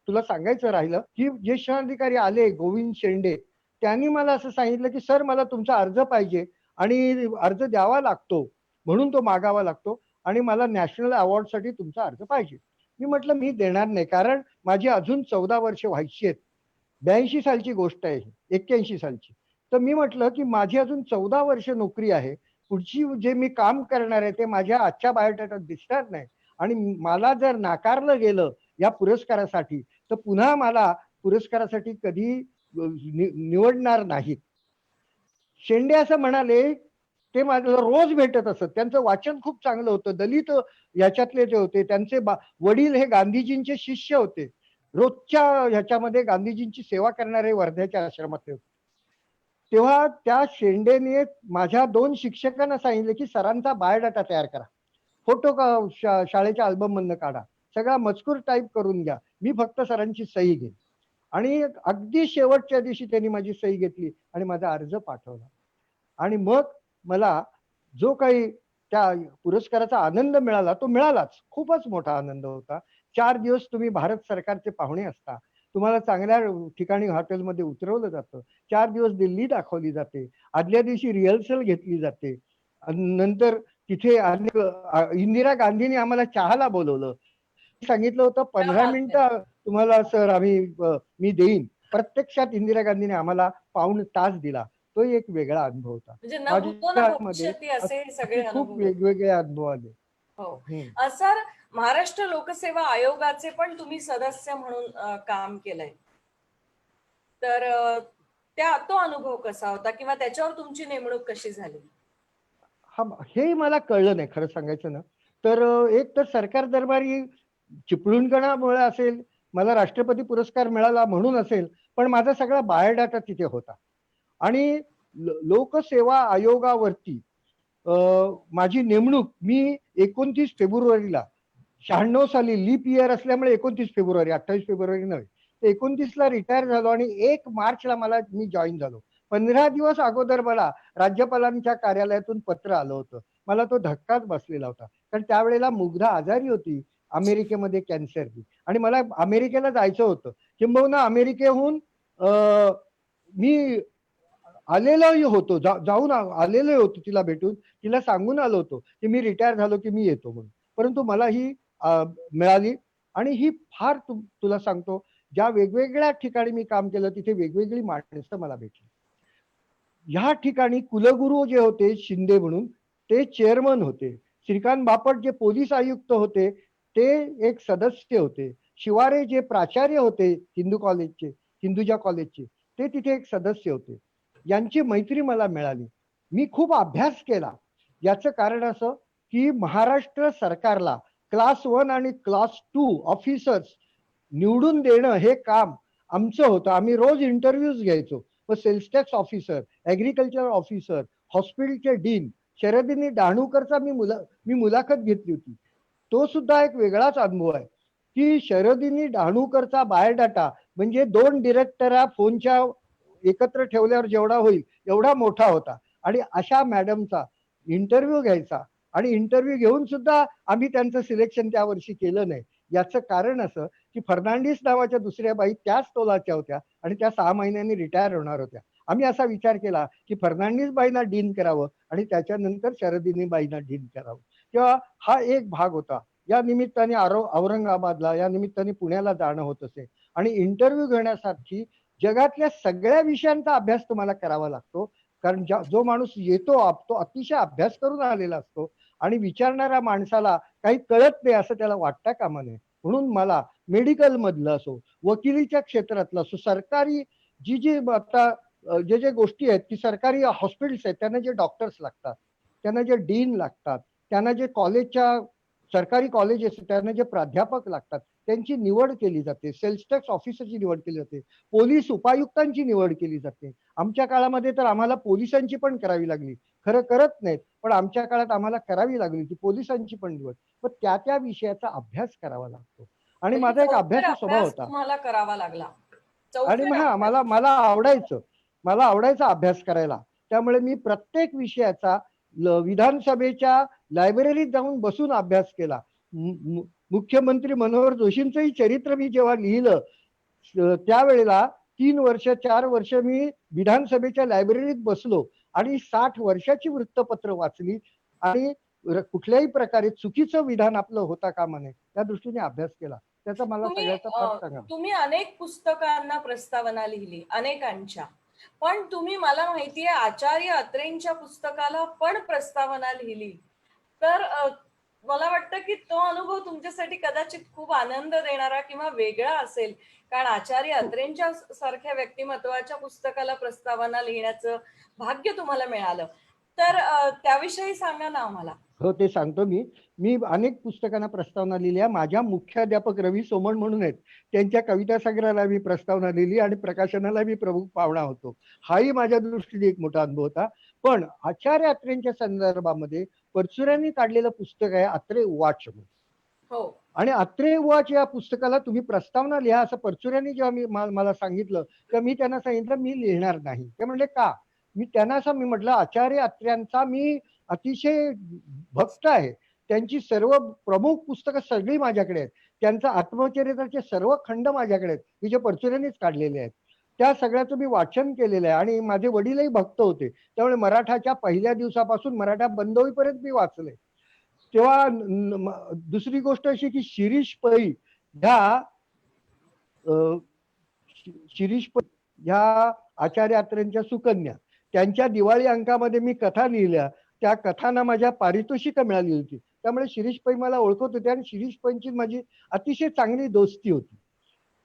तुला सांगायचं राहिलं की जे शिक्षणाधिकारी आले गोविंद शेंडे, त्यांनी मला असं सांगितलं की सर मला तुमचा अर्ज पाहिजे आणि अर्ज द्यावा लागतो, म्हणून तो मागावा लागतो आणि मला नॅशनल अवॉर्डसाठी तुमचा अर्ज पाहिजे. मी म्हटलं मी देणार नाही, कारण माझी अजून 14 वर्ष व्हायची आहेत. 82 सालची गोष्ट आहे, 81 सालची. तर मी म्हटलं की माझी अजून 14 वर्ष नोकरी आहे, पुढची जे मी काम करणार आहे ते माझ्या आजच्या बायोडाटात दिसणार नाही. आणि मला जर नाकारलं गेलं या पुरस्कारासाठी तर पुन्हा मला पुरस्कारासाठी कधी निवडणार नाहीत. शेंडे असं म्हणाले, ते मला रोज भेटत असत. त्यांचं वाचन खूप चांगलं होतं. दलित याच्यातले जे होते त्यांचे वडील हे गांधीजींचे शिष्य होते. रोजच्या ह्याच्यामध्ये गांधीजींची सेवा करणारे वर्ध्याच्या आश्रमातले होते. तेव्हा त्या शेंडेने माझ्या 2 शिक्षकांना सांगितले की सरांचा बायोडाटा तयार करा, फोटो शाळेच्या अल्बम मधनं काढा, सगळा मजकूर टाईप करून घ्या, मी फक्त सरांची सही घेईन. आणि अगदी शेवटच्या दिवशी त्यांनी माझी सही घेतली आणि माझा अर्ज पाठवला. आणि मग मला जो काही त्या पुरस्काराचा आनंद मिळाला तो मिळालाच. खूपच मोठा आनंद होता. 4 दिवस तुम्ही भारत सरकारचे पाहुणे असता. तुम्हाला चांगल्या ठिकाणी हॉटेलमध्ये उतरवलं जातं. 4 दिवस दिल्ली दाखवली जाते. आदल्या दिवशी रिहर्सल घेतली जाते. नंतर तिथे इंदिरा गांधींनी आम्हाला चहाला बोलवलं. सांगितलं होतं 15 मिनिटं तुम्हाला सर मी देईन. प्रत्यक्षात इंदिरा गांधीने आम्हाला पाऊण तास दिला. तो एक वेगळा अनुभव होता. म्हणजे न भूतो न भविष्यती असे हे सगळे खूप अनुभव. वेगवेगळे अनुभव आले. हो. सर, महाराष्ट्र लोकसेवा आयोगाचे पण तुम्ही सदस्य म्हणून काम केलंय. तर तो अनुभव कसा होता किंवा त्याच्यावर तुमची नेमणूक कशी झाली? हे मला कळलं नाही खरं सांगायचं ना. तर एक तर सरकार दरबारी चिपळूणपणामुळे असेल, मला राष्ट्रपती पुरस्कार मिळाला म्हणून असेल, पण माझा सगळा बायोडाटा तिथे होता. आणि लोकसेवा आयोगावरती माझी नेमणूक मी 29 फेब्रुवारीला 96 साली लीप इयर असल्यामुळे 29 फेब्रुवारी 28 फेब्रुवारी नव्हे, 29 ला रिटायर झालो आणि 1 मार्चला मी जॉईन झालो. 15 दिवस अगोदर मला राज्यपालांच्या कार्यालयातून पत्र आलं होतं. मला तो धक्काच बसलेला होता. कारण त्यावेळेला मुग्धा आजारी होती अमेरिकेमध्ये कॅन्सरची आणि मला अमेरिकेला जायचं होतं. किंबहुना अमेरिकेहून मी आलेलो होतो, जाऊन आलेलो होतो तिला भेटून. तिला सांगून आलो होतो की मी रिटायर झालो की मी येतो म्हणून. परंतु मला ही मिळाली आणि ही फार तुला सांगतो, ज्या वेगवेगळ्या ठिकाणी मी काम केलं तिथे वेगवेगळी माणसं मला भेटली. ह्या ठिकाणी कुलगुरू जे होते शिंदे म्हणून ते चेअरमन होते. श्रीकांत बापट जे पोलीस आयुक्त होते ते एक सदस्य होते. शिवारे जे प्राचार्य होते हिंदुजा कॉलेजचे ते तिथे एक सदस्य होते. यांची मैत्री मला मिळाली. मी खूप अभ्यास केला. याचं कारण असं की महाराष्ट्र सरकारला क्लास 1 आणि क्लास 2 ऑफिसर्स निवडून देणं हे काम आमचं होतं. आम्ही रोज इंटरव्ह्यूज घ्यायचो. Sales tax officer, agriculture officer, हॉस्पिटलचे डीन शरदिनी डहाणूकरचा मी मुलाखत घेतली होती. तो सुद्धा एक वेगळाच अनुभव आहे की शरदिनी डहाणूकरचा बायोडाटा म्हणजे 2 डिरेक्टरा फोनच्या एकत्र ठेवल्यावर जेवढा होईल एवढा मोठा होता. आणि अशा मॅडमचा इंटरव्ह्यू घ्यायचा आणि इंटरव्ह्यू घेऊन सुद्धा आम्ही त्यांचं सिलेक्शन त्या वर्षी केलं नाही. याचं कारण असं की फर्नांडिस नावाच्या दुसऱ्या बाई त्याच तोलाच्या होत्या आणि त्या 6 महिन्यांनी रिटायर होणार होत्या. आम्ही असा विचार केला की फर्नांडिस बाईंना डीन करावं आणि त्याच्यानंतर शरदिनी बाईंना डीन करावं. तेव्हा हा एक भाग होता. या निमित्ताने औरंगाबादला, या निमित्ताने पुण्याला जाणं होत असे आणि इंटरव्ह्यू घेण्यासाठी जगातल्या सगळ्या विषयांचा अभ्यास तुम्हाला करावा लागतो. कारण जो माणूस येतो तो अतिशय अभ्यास करून आलेला असतो आणि विचारणाऱ्या माणसाला काही कळत नाही असं त्याला वाटता कामा नये. म्हणून मला मेडिकल मधलं असो, वकिलीच्या क्षेत्रातलं असो, सरकारी जी आता जे गोष्टी आहेत की सरकारी हॉस्पिटल्स आहेत त्यांना जे डॉक्टर्स लागतात, त्यांना जे डीन लागतात, त्यांना जे सरकारी कॉलेजेस त्यांना जे प्राध्यापक लागतात त्यांची निवड केली जाते. सेल्स टॅक्स ऑफिसरची निवड केली जाते. पोलीस उपायुक्तांची निवड केली जाते. आमच्या काळामध्ये तर आम्हाला पोलिसांची पण करावी लागली. खरं करत नाहीत पण आमच्या काळात आम्हाला करावी लागली की पोलिसांची पण निवड. पण त्या विषयाचा अभ्यास करावा लागतो आणि माझा एक अभ्यासू स्वभाव होता. तुम्हाला करावा लागला आणि मला आवडायचा अभ्यास करायला. त्यामुळे मी प्रत्येक विषयाचा विधानसभेच्या लायब्ररीत जाऊन बसून अभ्यास केला. मुख्यमंत्री मनोहर जोशींचंही चरित्र मी जेव्हा लिहिलं त्यावेळेला 3 वर्ष 4 वर्ष मी विधानसभेच्या लायब्ररीत बसलो आणि 60 वर्षाची वृत्तपत्र वाचली आणि कुठल्याही प्रकारे चुकीचं विधान आपलं होता कामा नये त्या दृष्टीने अभ्यास केला. त्याचा मला सगळ्याचा फरक सांगा. तुम्ही अनेक पुस्तकांना प्रस्तावना लिहिली, अनेकांच्या, पण तुम्ही मला माहितीये आचार्य अत्रेंच्या पुस्तकाला पण प्रस्तावना लिहिली. तर मला वाटतं की तो अनुभव तुमच्यासाठी कदाचित खूप आनंद देणारा किंवा वेगळा असेल. कारण आचार्य अत्रेंच्या सारख्या व्यक्तिमत्वाच्या पुस्तकाला प्रस्तावना लिहिण्याचं भाग्य तुम्हाला मिळालं. तर त्याविषयी सांगा ना आम्हाला. हो, ते सांगतो मी अनेक पुस्तकांना प्रस्तावना लिहिल्या. माझ्या मुख्याध्यापक रवी सोमण म्हणून आहेत, त्यांच्या कविता संग्रहाला मी प्रस्तावना लिहिली आणि प्रकाशनाला मी प्रमुख पाहुणा होतो. हाही माझ्या दृष्टीने एक मोठा अनुभव होता. पण आचार्य अत्रेंच्या संदर्भामध्ये परचुऱ्यांनी काढलेलं पुस्तक आहे अत्रे वाच. हो. आणि अत्रेय बुवाच्या या पुस्तकाला तुम्ही प्रस्तावना लिहा असं परचुऱ्यांनी जेव्हा मला सांगितलं, तेव्हा मी त्यांना सांगितलं मी लिहिणार नाही. ते म्हणले का? मी त्यांना असं मी म्हटलं आचार्य अत्र्यांचा मी अतिशय भक्त आहे. त्यांची सर्व प्रमुख पुस्तकं सगळी माझ्याकडे आहेत. त्यांचा आत्मचरित्राचे सर्व खंड माझ्याकडे आहेत, की जे परचुऱ्यांनीच काढलेले आहेत. त्या सगळ्याचं मी वाचन केलेलं आहे आणि माझे वडीलही भक्त होते. त्यामुळे मराठाच्या पहिल्या दिवसापासून मराठा बंद होईपर्यंत मी वाचले. तेव्हा दुसरी गोष्ट अशी की शिरीष पै ह्या शिरीष पै ह्या आचार्य अत्रेंच्या सुकन्या, त्यांच्या दिवाळी अंकामध्ये मी कथा लिहिल्या. त्या कथांना माझ्या पारितोषिकं मिळाली होती. त्यामुळे शिरीष पै मला ओळखत होते आणि शिरीष पैंची माझी अतिशय चांगली दोस्ती होती.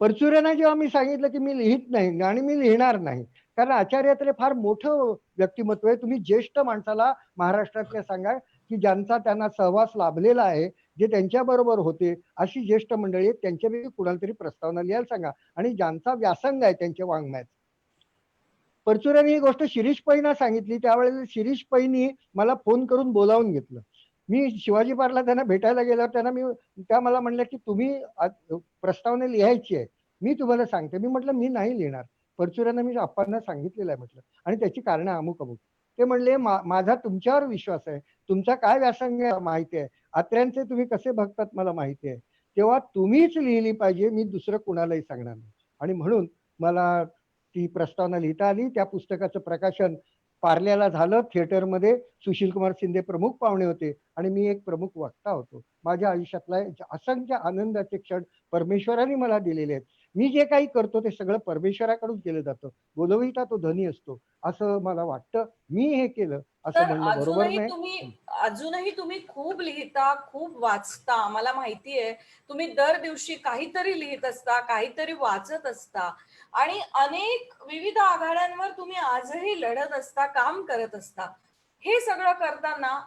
परचुऱ्यांना जेव्हा मी सांगितलं की मी लिहित नाही आणि मी लिहिणार नाही, कारण आचार्य अत्रे फार मोठं व्यक्तिमत्व आहे. तुम्ही ज्येष्ठ माणसाला महाराष्ट्रातल्या सांगा की ज्यांचा त्यांना सहवास लाभलेला आहे, जे त्यांच्या बरोबर होते, अशी ज्येष्ठ मंडळी आहेत, त्यांच्यापैकी कुणाला तरी प्रस्तावना लिहायला सांगा आणि ज्यांचा व्यासंग आहे त्यांच्या वाङ्मयात. परचुऱ्यांनी ही गोष्ट शिरीष पैंना सांगितली. त्यावेळेला शिरीष पैंनी मला फोन करून बोलावून घेतलं. मी शिवाजी पार्कला त्यांना भेटायला गेल्यावर त्या मला म्हणल्या की तुम्ही प्रस्तावना लिहायची आहे, मी तुम्हाला सांगते. मी म्हटलं मी नाही लिहिणार. परचुऱ्यांना मी आप्पांना सांगितलेलं आहे म्हटलं आणि त्याची कारण अमुक अमुक. ते म्हणले माझा तुमच्यावर विश्वास आहे, तुमचा काय व्यासंग आहे माहिती आहे, अत्र्यांचे तुम्ही कसे बघतात मला माहिती आहे, तेव्हा तुम्हीच लिहिली पाहिजे, मी दुसरं कुणालाही सांगणार नाही. आणि म्हणून मला ती प्रस्तावना लिहिता आली. त्या पुस्तकाचं प्रकाशन पार्ल्याला झालं. थिएटरमध्ये सुशील कुमार शिंदे प्रमुख पाहुणे होते आणि मी एक प्रमुख वक्ता होतो. माझ्या आयुष्यातला असंख्य आनंदाचे क्षण परमेश्वराने मला दिलेले आहेत. मी जे काही करतो ते सगळं परमेश्वराकडून केलं जातं. बोलविता तो धनी असतो असं मला वाटतं. मी हे केलं असं तर म्हणणं बरोबर नाही. अजूनही तुम्ही खूप लिहिता, खूप वाचता. मला माहितीये तुम्ही दर दिवशी काहीतरी लिहित असता, काहीतरी वाचत असता आणि अनेक विविध आघाड्यांवर तुम्ही आजही लढत असता, काम करत असता. हे सगळं करताना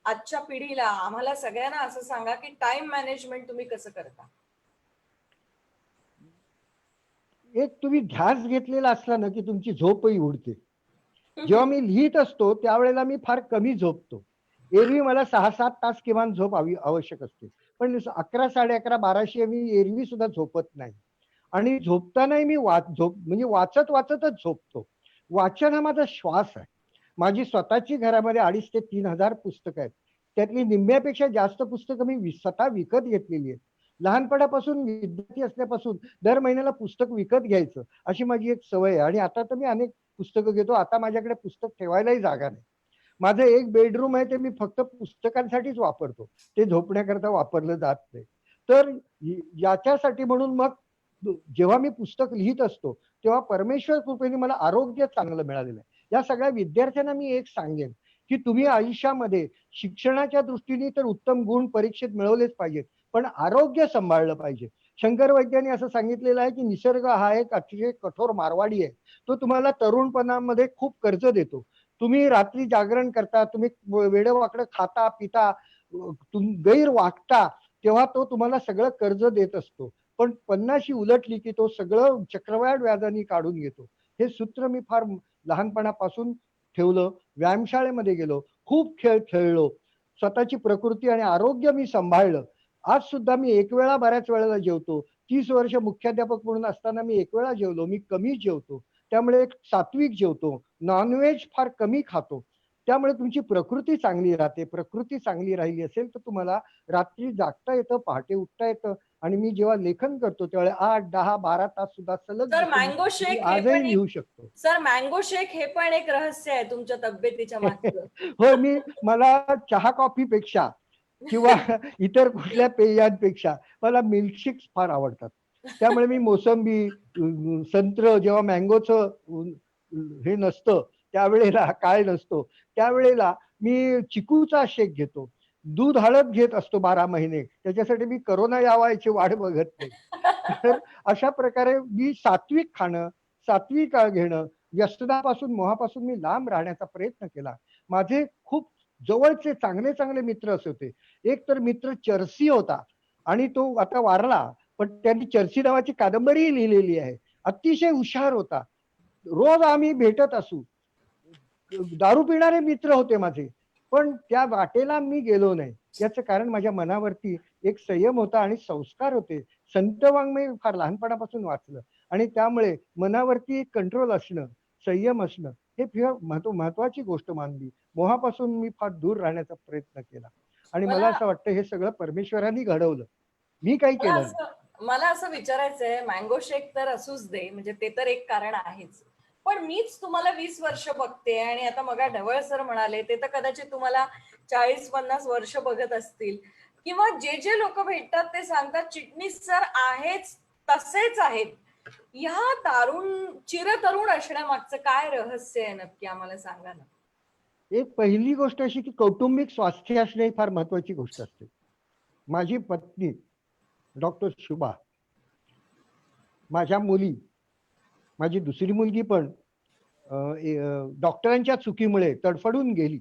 आजच्या पिढीला, आम्हाला सगळ्यांना असं सांगा की टाइम मॅनेजमेंट तुम्ही कसं करता? एक तुम्ही ध्यास घेतलेला असला ना की तुमची झोपही उडते. जेव्हा मी लिहित असतो त्यावेळेला मी फार कमी झोपतो. एरवी मला 6-7 तास किमान झोप आवश्यक असते, पण 11, 11:30, 12 मी एरवी सुद्धा झोपत नाही. आणि झोपतानाही मी म्हणजे वाचत वाचतच झोपतो. वाचन हा माझा श्वास आहे. माझी स्वतःची घरामध्ये 2,500 ते 3,000 पुस्तकं आहेत. त्यातली निम्म्यापेक्षा जास्त पुस्तकं मी स्वतः विकत घेतलेली आहेत. लहानपणापासून विद्यार्थी असल्यापासून दर महिन्याला पुस्तक विकत घ्यायचं अशी माझी एक सवय आहे. आणि आता तर मी अनेक पुस्तकं घेतो. आता माझ्याकडे पुस्तक ठेवायलाही जागा नाही. माझं एक बेडरूम आहे ते मी फक्त पुस्तकांसाठीच वापरतो. ते झोपण्याकरता वापरलं जात नाही. तर याच्यासाठी म्हणून मग जेव्हा मी पुस्तक लिहित असतो तेव्हा परमेश्वर कृपेने मला आरोग्य चांगलं मिळालेलं आहे. या सगळ्या विद्यार्थ्यांना मी एक सांगेन की तुम्ही आयुष्यामध्ये शिक्षणाच्या दृष्टीने तर उत्तम गुण परीक्षेत मिळवलेच पाहिजेत, पण आरोग्य सांभाळलं पाहिजे. शंकर वैद्यांनी असं सांगितलेलं आहे की निसर्ग हा एक अतिशय कठोर मारवाडी आहे. तो तुम्हाला तरुणपणामध्ये खूप कर्ज देतो. तुम्ही रात्री जागरण करता, तुम्ही वेडवाकडं खाता पिता, गैर वागता, तेव्हा तो तुम्हाला सगळं कर्ज देत असतो. पण 50शी उलटली की तो सगळं चक्रवाढ व्याजाने काढून घेतो. हे सूत्र मी फार लहानपणापासून ठेवलं. व्यायामशाळेमध्ये गेलो, खूप खेळ खेळलो, स्वतःची प्रकृती आणि आरोग्य मी सांभाळलं. आज सुद्धा मी एक वेळा बऱ्याच वेळेला जेवतो. 30 वर्ष मुख्याध्यापक म्हणून असताना मी एक वेळा जेवलो. मी कमी जेवतो, त्यामुळे एक सात्विक जेवतो. नॉनव्हेज फार कमी खातो. त्यामुळे तुमची प्रकृती चांगली राहते. प्रकृती चांगली राहिली असेल तर तुम्हाला रात्री जागता येतं, पहाटे उठता येतं. आणि मी जेव्हा लेखन करतो त्यावेळेस 8, 10, 12 तास सुद्धा सलग मँगो शेक आजही लिहू शकतो. सर मँगो शेक हे पण एक रहस्य आहे तुमच्या तब्येतीच्या मागचं. हो, मला चहा कॉफी पेक्षा किंवा इतर कुठल्या पेयांपेक्षा मला मिल्कशेक्स फार आवडतात. त्यामुळे मी मोसंबी, संत्र, जेव्हा मँगोचं हे नसतं त्यावेळेला, काळ नसतो त्यावेळेला मी चिकूचा शेक घेतो. दूध हळद घेत असतो 12 महिने. त्याच्यासाठी मी करोना यावा याची वाट बघत नाही. तर अशा प्रकारे मी सात्विक खाणं, सात्विक घेणं, व्यसनापासून, मोहापासून मी लांब राहण्याचा प्रयत्न केला. माझे खूप जवळचे चांगले चांगले मित्र असे होते. एक तर मित्र चर्सी होता आणि तो आता वारला, पण त्यांनी चर्सी नावाची कादंबरीही लिहिलेली आहे. अतिशय हुशार होता. रोज आम्ही भेटत असू. दारू पिणारे मित्र होते माझे, पण त्या वाटेला मी गेलो नाही. याचं कारण माझ्या मनावरती एक संयम होता आणि संस्कार होते. संत वाङ्मय फार लहानपणापासून वाचलं आणि त्यामुळे मनावरती एक कंट्रोल असणं, संयम असणं हे महत्वाची गोष्ट मानली. मोहापासून मी फार दूर राहण्याचा प्रयत्न केला आणि मला असं वाटतं हे सगळं परमेश्वरांनी घडवलं, मी काही केलं नाही. मला असं विचारायचंय, मँगो शेक तर असूच दे, म्हणजे ते तर एक कारण आहेच, पण मीच तुम्हाला 20 वर्ष बघते आणि आता मगा ढवळ सर म्हणाले ते तर कदाचित तुम्हाला 40-50 वर्ष बघत असतील, किंवा जे जे लोक भेटतात ते सांगतात चिटणीस सर आहेच तसेच आहेत. ह्या चिरतरुण असण्यामागचं काय रहस्य आहे नक्की, आम्हाला सांगा ना. एक पहिली गोष्ट अशी की कौटुंबिक स्वास्थ्य असणे ही फार महत्वाची गोष्ट असते. माझी पत्नी डॉक्टर शुभा, माझ्या मुली, माझी दुसरी मुलगी पण डॉक्टरांच्या चुकीमुळे तडफडून गेली,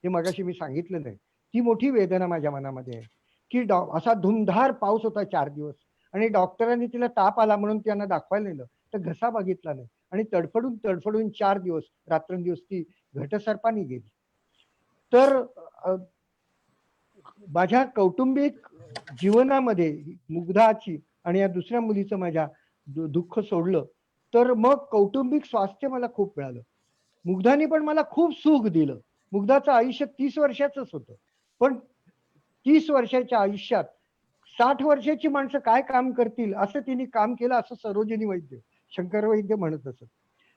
हे मगाशी मी सांगितलं नाही. ती मोठी वेदना माझ्या मनामध्ये आहे की असा धुमधार पाऊस होता 4 दिवस आणि डॉक्टरांनी तिला ताप आला म्हणून त्यांना दाखवायला नेलं तर घसा बघितला नाही आणि तडफडून तडफडून 4 दिवस रात्रंदिवस ती घटसर्पाने गेली. तर माझ्या कौटुंबिक जीवनामध्ये मुग्धाची आणि या दुसऱ्या मुलीचं माझ्या दुःख सोडलं तर मग कौटुंबिक स्वास्थ्य मला खूप मिळालं. मुग्धाने पण मला खूप सुख दिलं. मुग्धाचं आयुष्य 30 वर्षाचंच होतं, पण 30 वर्षाच्या आयुष्यात 60 वर्षाची माणसं काय काम करतील असं तिने काम केलं, असं सरोजिनी वैद्य, शंकर वैद्य म्हणत असत.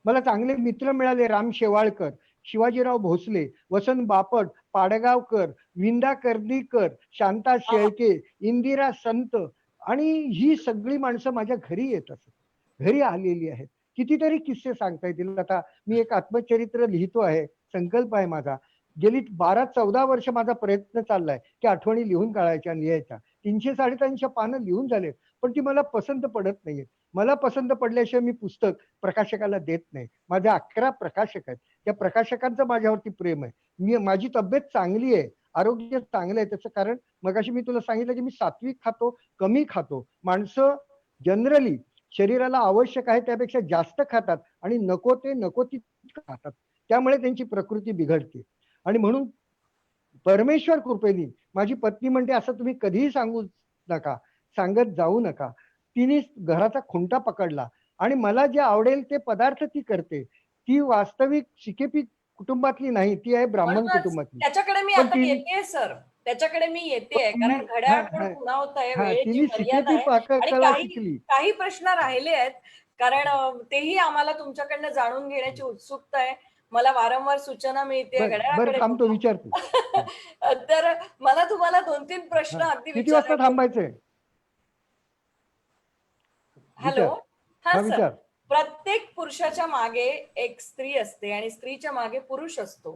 मला चांगले मित्र मिळाले, राम शेवाळकर, शिवाजीराव भोसले, वसंत बापट, पाडगावकर, विंदा कर्दीकर, शांता शेळके, इंदिरा संत, आणि ही सगळी माणसं माझ्या घरी येत असत, घरी आलेली आहेत. कितीतरी किस्से सांगता येतील. आता मी एक आत्मचरित्र लिहितो आहे, संकल्प आहे माझा. गेली 12-14 वर्ष माझा प्रयत्न चाललाय की आठवणी लिहून काढायच्या, लिहायच्या. 300-350 पानं लिहून झाले, पण ती मला पसंत पडत नाहीये. मला पसंत पडल्याशिवाय मी पुस्तक प्रकाशकाला देत नाही. माझ्या 11 प्रकाशक आहेत, त्या प्रकाशकांचं माझ्यावरती प्रेम आहे. माझी तब्येत चांगली आहे, आरोग्य चांगलं आहे. त्याचं कारण मगाशी मी तुला सांगितलं की मी सात्विक खातो, कमी खातो. माणसं जनरली शरीराला आवश्यक आहे त्यापेक्षा जास्त खातात आणि नको ती खातात, त्यामुळे त्यांची प्रकृती बिघडते. आणि म्हणून परमेश्वर कृपेने माझी पत्नी म्हणते असं तुम्ही कधीही सांगू नका, सांगत जाऊ नका. तिने घराचा खुंटा पकडला आणि मला जे आवडेल ते पदार्थ ती करते. ती वास्तविक शिकेपी कुटुंबातली नाही, ती आहे ब्राह्मण कुटुंबातली. त्याच्याकडे मी आता येते सर, त्याच्याकडे मी येते, कारण घड्याळ पण पुन्हा होत आहे, वेळेची मर्यादा आहे आणि काही प्रश्न राहिले आहेत, कारण तेही आम्हाला तुमच्याकडनं जाणून घेण्याची उत्सुकता आहे. मला वारंवार सूचना मिळते घड्याळाकडे. तर मला तुम्हाला 2-3 प्रश्न अगदी किती वाजता थांबायचंय? हॅलो, हा सर. प्रत्येक पुरुषाच्या मागे एक स्त्री असते आणि स्त्रीच्या मागे पुरुष असतो.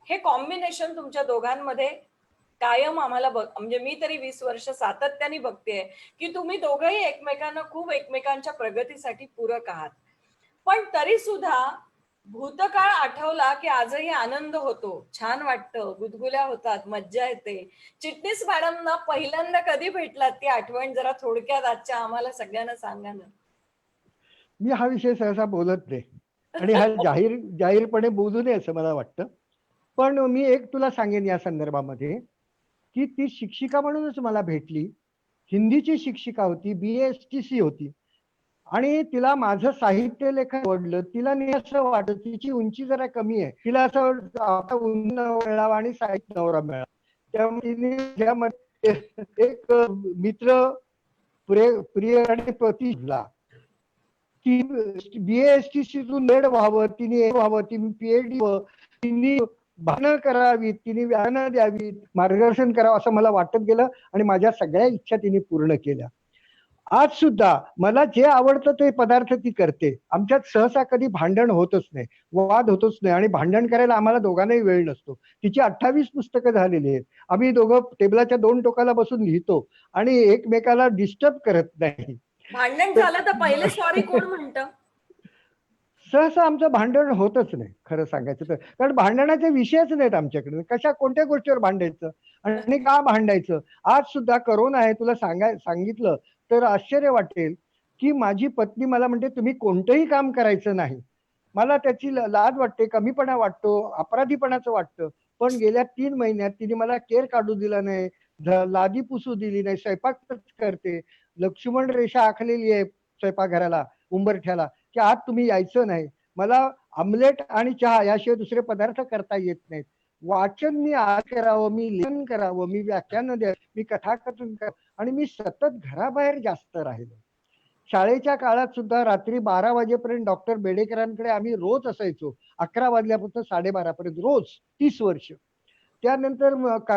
हे कॉम्बिनेशन तुमच्या दोघांमध्ये कायम आम्हाला म्हणजे मी तरी 20 वर्ष सातत्याने बघतेय की तुम्ही दोघंही एकमेकांना खूप एकमेकांच्या प्रगतीसाठी पूरक आहात. पण तरी सुद्धा भूतकाळ आठवला की आजही आनंद होतो, छान वाटतं, गुदगुल्या होतात, मज्जा येते. चिटणीस मॅडमना पहिल्यांदा कधी भेटलात ती आठवण जरा थोडक्यात आजच्या आम्हाला सगळ्यांना सांगा ना. मी हा विषय सहसा बोलत नाही आणि हा जाहीरपणे बोलू नये असं मला वाटतं. पण मी एक तुला सांगेन या संदर्भामध्ये की ती शिक्षिका म्हणूनच मला भेटली. हिंदीची शिक्षिका होती, BASTC होती आणि तिला माझं साहित्य लेखन आवडलं. तिला असं वाटत तिची उंची जरा कमी आहे, तिला असं आता उंच मिळावा आणि साहित्य नवरा मिळावा. त्यामुळे एक मित्र प्रिय आणि प्रतिला की BASTC तून नेड व्हावं, तिने व्हावं, तिने PhD तिने भाषणं करावीत, तिने व्याख्यानं द्यावीत, मार्गदर्शन करावं असं मला वाटत गेलं आणि माझ्या सगळ्या इच्छा तिने पूर्ण केल्या. आज सुद्धा मला जे आवडतं ते पदार्थ ती करते. आमच्यात सहसा कधी भांडण होतच नाही, वाद होतच नाही आणि भांडण करायला आम्हाला दोघांनाही वेळ नसतो. तिची 28 पुस्तकं झालेली आहेत. आम्ही दोघं टेबलाच्या 2 टोकाला बसून लिहितो आणि एकमेकाला डिस्टर्ब करत नाही. भांडण झालं तर पहिले सॉरी कोण म्हणतं? सहसा आमचं भांडण होतच नाही खरं सांगायचं तर, कारण भांडणाचे विषयच नाहीत आमच्याकडे. कोणत्या गोष्टीवर भांडायचं आणि का भांडायचं. आज सुद्धा करोना आहे, तुला सांगितलं तर आश्चर्य वाटेल की माझी पत्नी मला म्हणते तुम्ही कोणतंही काम करायचं नाही. मला त्याची लाज वाटते, कमीपणा वाटतो, अपराधीपणाचं वाटतं. पण गेल्या 3 महिन्यात तिने मला केअर काढू दिला नाही, लादी पुसू दिली नाही, स्वयंपाकच करते. लक्ष्मण रेषा आखलेली आहे स्वयंपाकघराला, उंबरठ्याला, की आज तुम्ही यायचं नाही. मला आमलेट आणि चहा याशिवाय दुसरे पदार्थ करता येत नाहीत. वाचन मी आज करावं, मी लेखन करावं, मी व्याख्यान द्यावं, मी कथाकथन करावं, आणि मी सतत घराबाहेर जास्त राहिलो. शाळेच्या काळात सुद्धा रात्री 12 वाजेपर्यंत डॉक्टर बेडेकरांकडे आम्ही रोज असायचो. 11 वाजल्यापासून 12:30 पर्यंत रोज 30 वर्ष. त्यानंतर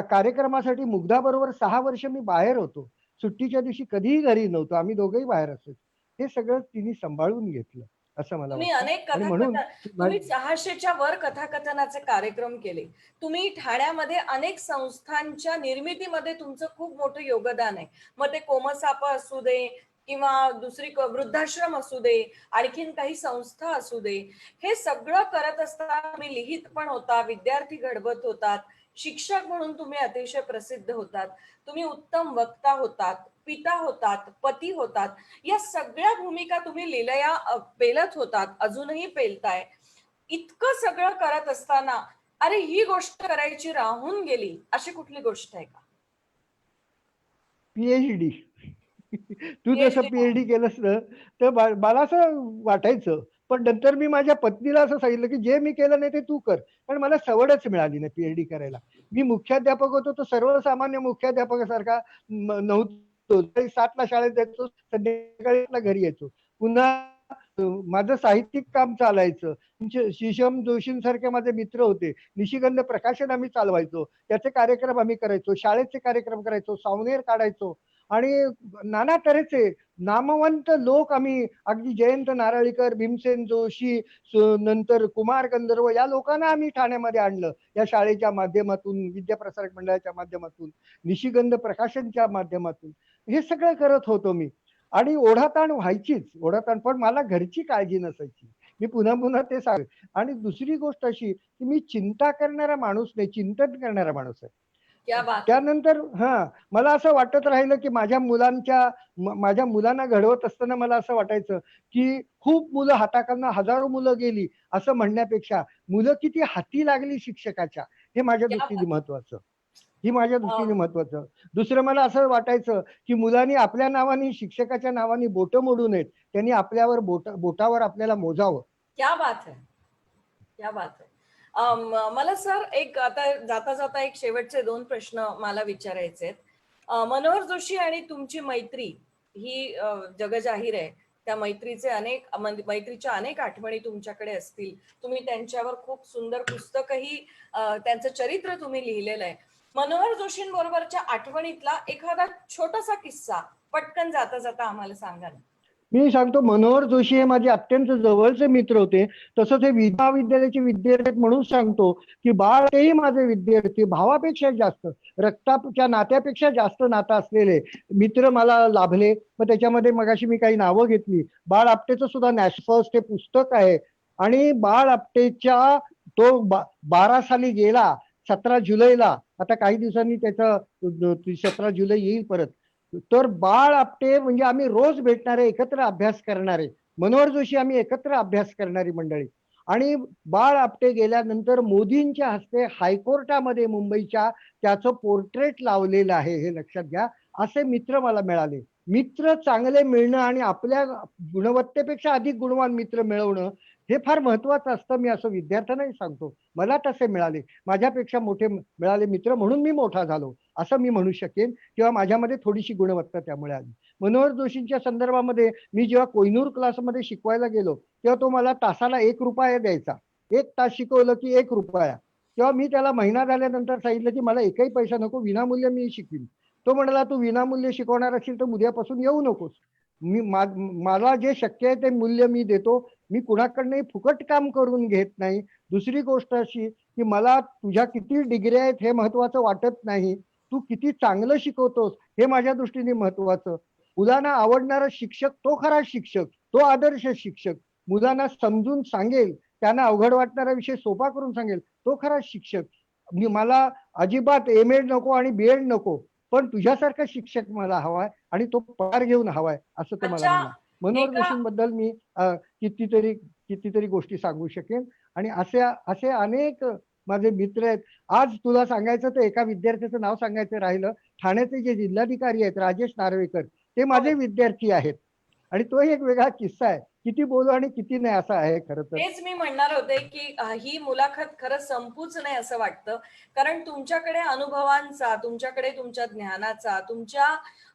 कार्यक्रमासाठी मुग्धाबरोबर 6 वर्ष मी बाहेर होतो. सुट्टीच्या दिवशी कधीही घरी नव्हतो. आम्ही दोघेही बाहेर असायचो. हे सगळं तिने सांभाळून घेतलं असं मला तुम्ही वाटतं. अनेक आणि म्हणून तुम्ही 600च्या वर कथाकथनाचे कार्यक्रम केले. तुम्ही ठाण्यामध्ये अनेक संस्थांच्या निर्मितीमध्ये तुमचं खूप मोठं योगदान आहे. मग ते कोमसाप असू दे किंवा दुसरी वृद्धाश्रम असू दे, आणखीन काही संस्था असू दे, हे सगळं करत असताना तुम्ही लिहित पण होता, विद्यार्थी घडवत होतात, शिक्षक म्हणून तुम्ही अतिशय प्रसिद्ध होतात, तुम्ही उत्तम वक्ता होतात, पिता होतात, पती होतात. या सगळ्या भूमिका तुम्ही लिलया पेलत होतात, अजूनही पेलताय. इतकं सगळं करत असताना अरे ही गोष्ट करायची राहून गेली, अशी कुठली गोष्ट आहे का? पीएचडी. तू जसं PhD. पीएचडी केलंस ना, तर मला असं वाटायचं. पण नंतर मी माझ्या पत्नीला असं सांगितलं की जे मी केलं नाही ते तू कर. पण मला सवडच मिळाली नाही पीएचडी करायला. मी मुख्याध्यापक होतो, तर सर्वसामान्य मुख्याध्यापकासारखा नव्हतो. 7ला शाळेत जायचो, संध्याकाळी घरी यायचो. पुन्हा माझं साहित्यिक काम चालायचं. शिशम जोशींसारखे माझे मित्र होते. निशिगंध प्रकाशन आम्ही चालवायचो, त्याचे कार्यक्रम आम्ही करायचो, शाळेचे कार्यक्रम करायचो, सावनेर काढायचो, आणि नाना तऱ्हेचे नामवंत लोक आम्ही, अगदी जयंत नारळीकर, भीमसेन जोशी, नंतर कुमार गंधर्व, या लोकांना आम्ही ठाण्यामध्ये आणलं. या शाळेच्या माध्यमातून, विद्याप्रसारक मंडळाच्या माध्यमातून, निशिगंध प्रकाशनच्या माध्यमातून हे सगळं करत होतो मी. आणि ओढाताण व्हायचीच, ओढाताण, पण मला घरची काळजी नसायची. मी पुन्हा पुन्हा ते सांग. आणि दुसरी गोष्ट अशी की मी चिंता करणारा माणूस नाही, चिंतन करणारा माणूस आहे. क्या बात. त्यानंतर मला असं वाटत राहिलं की माझ्या मुलांना घडवत असताना मला असं वाटायचं की खूप मुलं हाताखालनं, हजारो मुलं गेली असं म्हणण्यापेक्षा मुलं किती हाती लागली शिक्षकाच्या, हे माझ्या क्या दृष्टीने बात. महत्वाचं. ही माझ्या दृष्टीने महत्वाचं. दुसरं मला असं वाटायचं की मुलांनी आपल्या नावाने, शिक्षकाच्या नावाने बोटं मोडू नयेत. त्यांनी आपल्यावर बोटावर आपल्याला मोजावं. क्या बात है, क्या बात है. मला सर एक आता जाता जाता एक शेवटचे 2 प्रश्न मला विचारायचे आहेत. मनोहर जोशी आणि तुमची मैत्री ही जगजाहीर आहे. त्या मैत्रीच्या अनेक आठवणी तुमच्याकडे असतील. तुम्ही त्यांच्यावर खूप सुंदर पुस्तकही त्यांचं चरित्र तुम्ही लिहिलेलं आहे. मनोहर जोशींबरोबरच्या आठवणीतला एखादा छोटासा किस्सा पटकन जाता जाता आम्हाला सांगा ना. मी सांगतो, मनोहर जोशी हे माझे अत्यंत जवळचे मित्र होते. तसंच हे महाविद्यालयाचे विद्यार्थी म्हणून सांगतो की बाळ तेही माझे विद्यार्थी, भावापेक्षा जास्त, रक्ताच्या नात्यापेक्षा जास्त नातं असलेले मित्र मला लाभले. मग त्याच्यामध्ये मगाशी मी काही नावं घेतली. बाळ आपटेचं सुद्धा नॅशनल फर्स्ट हे पुस्तक आहे. आणि बाळ आपटेच्या तो 12 साली गेला 17 जुलैला. आता काही दिवसांनी त्याचं 17 जुलै येईल परत. तर बाळ आपटे म्हणजे आम्ही रोज भेटणारे, एकत्र अभ्यास करणारे, मनोहर जोशी आम्ही एकत्र अभ्यास करणारी मंडळी. आणि बाळ आपटे गेल्यानंतर मोदींच्या हस्ते हायकोर्टामध्ये मुंबईच्या त्याचं पोर्ट्रेट लावलेलं आहे, हे लक्षात घ्या. असे मित्र मला मिळाले. मित्र चांगले मिळणं आणि आपल्या गुणवत्तेपेक्षा अधिक गुणवान मित्र मिळवणं हे फार महत्वाचं असतं. मी असं विद्यार्थ्यांनाही सांगतो. मला तसे मिळाले, माझ्यापेक्षा मोठे मिळाले मित्र, म्हणून मी मोठा झालो असं मी म्हणू शकेन. किंवा माझ्यामध्ये थोडीशी गुणवत्ता त्यामुळे आली. मनोहर जोशींच्या संदर्भामध्ये मी जेव्हा कोहिनूर क्लासमध्ये शिकवायला गेलो तेव्हा तो मला तासाला 1 रुपया द्यायचा. 1 तास शिकवलं की 1 रुपया. तेव्हा मी त्याला महिना झाल्यानंतर सांगितलं की मला एकही पैसा नको, विनामूल्य मी शिकवीन. तो म्हणाला, तू विनामूल्य शिकवणार असेल तर उद्यापासून येऊ नकोस. मला जे शक्य आहे ते मूल्य मी देतो. मी कुणाकडनंही फुकट काम करून घेत नाही. दुसरी गोष्ट अशी की मला तुझ्या किती डिग्री आहेत हे महत्वाचं वाटत नाही. तू किती चांगलं शिकवतोस हे माझ्या दृष्टीने महत्वाचं. मुलांना आवडणारा शिक्षक तो खरा शिक्षक, तो आदर्श शिक्षक. मुलांना समजून सांगेल, त्यांना अवघड वाटणारा विषय सोपा करून सांगेल, तो खरा शिक्षक. मला अजिबात एमएड नको आणि बीएड नको, पण तुझ्यासारखा शिक्षक मला हवाय आणि तो पगार घेऊन हवाय असं तो मला म्हणला. मनोहर जोशींबद्दल मी कितीतरी गोष्टी सांगू शकेन. आणि असे अनेक माझे मित्र आहेत. आज तुला सांगायचं तर एका विद्यार्थ्याचं नाव सांगायचं राहिलं ठाण्याचे जे जिल्हाधिकारी आहेत राजेश नार्वेकर ते माझे विद्यार्थी आहेत. आणि तो एक वेगळा किस्सा आहे, किती बोलू आणि किती नाही असं आहे खरं तर. तेच मी म्हणणार होते की ही मुलाखत खरं संपूच नाही असं वाटतं, कारण तुमच्याकडे अनुभवांचा, तुमच्याकडे तुमच्या ज्ञानाचा, तुमच्या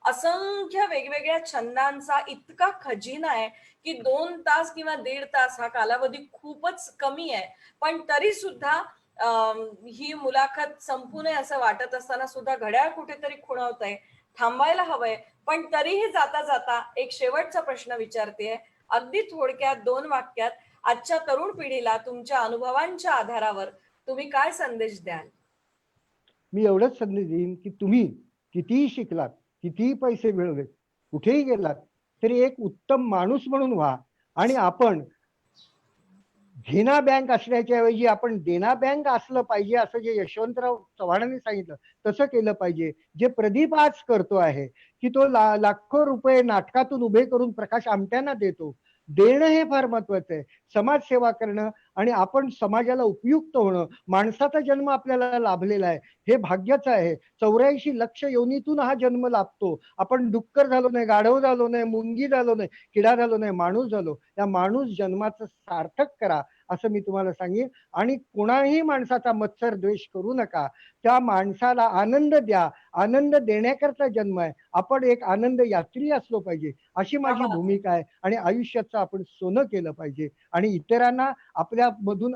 असंख्य वेगवेगळ्या छंदांचा इतका खजिना आहे की 2 तास किंवा 1.5 तास हा कालावधी खूपच कमी आहे. पण तरी सुद्धा ही मुलाखत संपू नये असं वाटत असताना सुद्धा घड्याळ कुठेतरी खुणवतंय, थांबायला हवंय. पण तरीही जाता जाता एक शेवटचा प्रश्न विचारतेय, अगदी थोडक्यात 2 वाक्यात. आजच्या तरुण पिढीला तुमच्या अनुभवांच्या आधारावर तुम्ही काय संदेश द्याल? मी एवढंच संदेश देईन की तुम्ही कितीही शिकलात, कितीही पैसे मिळवले, कुठेही गेलात तरी एक उत्तम माणूस म्हणून व्हा. आणि आपण घेना बँक असण्याच्या ऐवजी आपण देना बँक असलं पाहिजे, असं जे यशवंतराव चव्हाणांनी सांगितलं तसं केलं पाहिजे. जे प्रदीप आज करतो आहे की तो लाखो रुपये नाटकातून उभे करून प्रकाश आमट्यांना देतो. देणं हे फार महत्वाचं आहे. समाजसेवा करणं आणि आपण समाजाला उपयुक्त होणं, माणसाचा जन्म आपल्याला लाभलेला आहे हे भाग्याचं आहे. 84 लक्ष योनीतून हा जन्म लाभतो. आपण डुक्कर झालो नाही, गाढव झालो नाही, मुंगी झालो नाही, किडा झालो नाही, माणूस झालो. या माणूस जन्माचं सार्थक करा असं मी तुम्हाला सांगेन. आणि कोणाही माणसाचा मत्सर द्वेष करू नका. त्या माणसाला आनंद द्या. आनंद देण्याकरता जन्म आहे. आपण एक आनंद यात्री असलो पाहिजे अशी माझी भूमिका आहे. आणि आयुष्याचं आपण सोनं केलं पाहिजे आणि इतरांना आपल्या मधून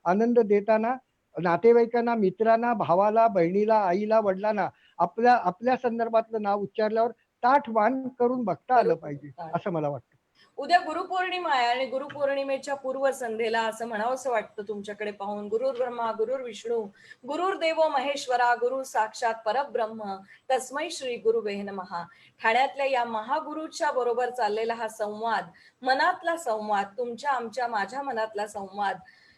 आनंद देताना नातेवाईकांना, मित्रांना, भावाला, बहिणीला, आईला, वडिलांना आपल्या संदर्भातलं नाव उच्चारल्यावर ताठ मान करून बघता आलं पाहिजे असं मला वाटतं. उद्या गुरुपौर्णिमा आहे आणि गुरुपौर्णिमेच्या पूर्वसंध्येला असं म्हणावंसं वाटतं तुमच्याकडे पाहून, गुरुर् ब्रह्मा गुरुर्विष्णू गुरुर्देवो महेश्वरा गुरु साक्षात परब्रह्म तस्मै श्री गुरुवे नमः. ठाण्यातल्या या महागुरूच्या बरोबर चाललेला हा संवाद, मनातला संवाद, तुमच्या आमच्या माझ्या मनातला संवाद,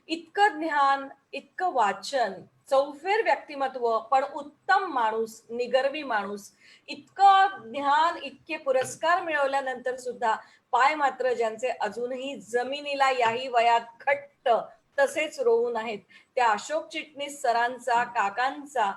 इतकं ज्ञान, इतकं वाचन, चौफेर व्यक्तिमत्व, पण उत्तम माणूस, निगर्वी माणूस, इतकं ज्ञान, इतके पुरस्कार मिळवल्यानंतर सुद्धा पाय मात्र ज्यांचे अजूनही जमिनीला याही वयात घट्ट तसेच रोवून आहेत, त्या अशोक चिटणीस सरांचा, काकांचा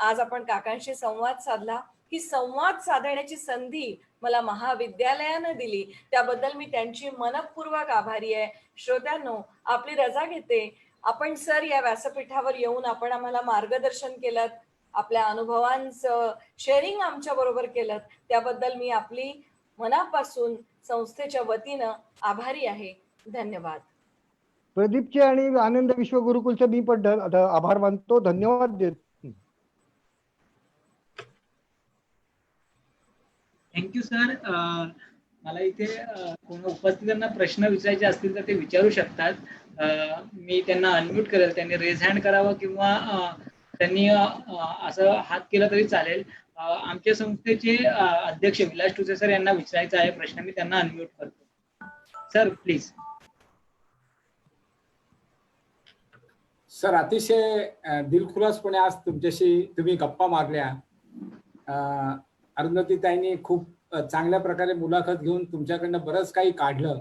आज आपण काकांशी संवाद साधला. ही संवाद साधण्याची संधी मला महाविद्यालयानं दिली, त्याबद्दल मी त्यांची मनपूर्वक आभारी आहे. श्रोत्यांनो, आपली रजा घेते. आपण सर या व्यासपीठावर येऊन आपण आम्हाला मार्गदर्शन केलं, आपल्या अनुभवांचं शेअरिंग आमच्या बरोबर केलं, त्याबद्दल मी आपली मनापासून संस्थेच्या वतीनं आभारी आहे. धन्यवाद. प्रदीपचे आणि आनंद विश्व गुरुकुलचे मी पण आभार मानतो, धन्यवाद देतो. Thank you sir. मला इथे कोण उपस्थितांना प्रश्न विचारायचे असतील तर ते विचारू शकतात. मी त्यांना अनम्यूट करेल, त्यांनी रेज हँड करावं किंवा त्यांनी असं हात केला तरी चालेल. आमच्या संस्थेचे अध्यक्ष विलास टुसे सर यांना विचारायचा आहे प्रश्न, मी त्यांना अनम्यूट करतो. Sir please. सर, अतिशय दिलखुलासपणे आज तुम्ही गप्पा मारल्या. अरुंधतीताईंनी खूप चांगल्या प्रकारे मुलाखत घेऊन तुमच्याकडनं बरंच काही काढलं.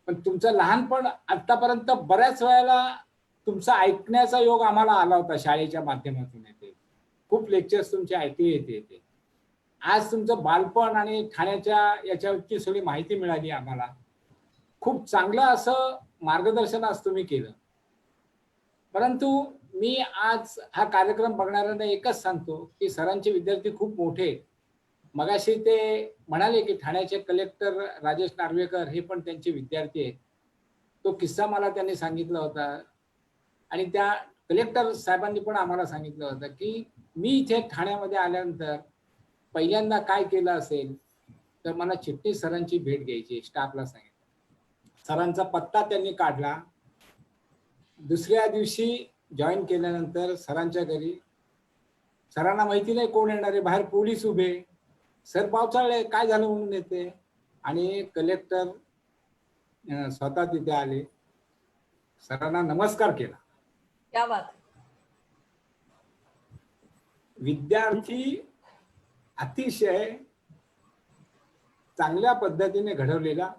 पण तुमचं लहानपण आतापर्यंत बऱ्याच वेळेला तुमचा ऐकण्याचा योग आम्हाला आला होता शाळेच्या माध्यमातून. येते खूप लेक्चर्स तुमचे ऐकले येते. आज तुमचं बालपण आणि ठाण्याच्या याच्यावरची सगळी माहिती मिळाली आम्हाला. खूप चांगलं असं मार्गदर्शन आज तुम्ही केलं. परंतु मी आज हा कार्यक्रम बघणाऱ्यांना एकच सांगतो की सरांचे विद्यार्थी खूप मोठे आहेत. मगाशी ते म्हणाले की ठाण्याचे कलेक्टर राजेश नार्वेकर हे पण त्यांचे विद्यार्थी आहेत. तो किस्सा मला त्यांनी सांगितला होता आणि त्या कलेक्टर साहेबांनी पण आम्हाला सांगितलं होतं की मी इथे ठाण्यामध्ये आल्यानंतर पहिल्यांदा काय केलं असेल तर मला चिटणीस सरांची भेट घ्यायची. स्टाफला सांगितलं. सरांचा पत्ता त्यांनी काढला. दुसऱ्या दिवशी जॉईन केल्यानंतर सरांच्या घरी, सरांना माहिती नाही कोण येणार आहे, बाहेर पोलीस उभे. सर पावसाळे काय झालं म्हणून येते आणि कलेक्टर स्वतः तिथे आले, सरांना नमस्कार केला. क्या बात. विद्यार्थी अतिशय चांगल्या पद्धतीने घडवलेला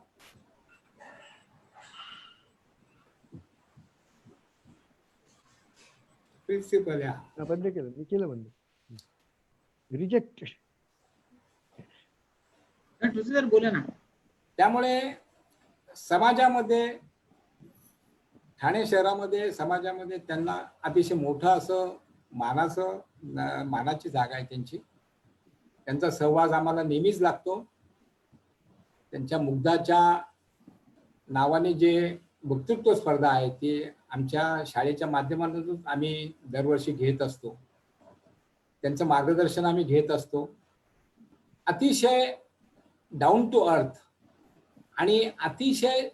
प्रिन्सिपल. बंद केलं, मी केलं बंद. रिजेक्टेड. सर बोला ना. त्यामुळे समाजामध्ये, ठाणे शहरामध्ये समाजामध्ये त्यांना अतिशय मोठं असं मानाची जागा आहे त्यांची. त्यांचा सहवास आम्हाला नेहमीच लागतो. त्यांच्या मुग्धाच्या नावाने जे वक्तृत्व स्पर्धा आहे ती आमच्या शाळेच्या माध्यमातून आम्ही दरवर्षी घेत असतो. त्यांचं मार्गदर्शन आम्ही घेत असतो. अतिशय डाऊन टू अर्थ आणि अतिशय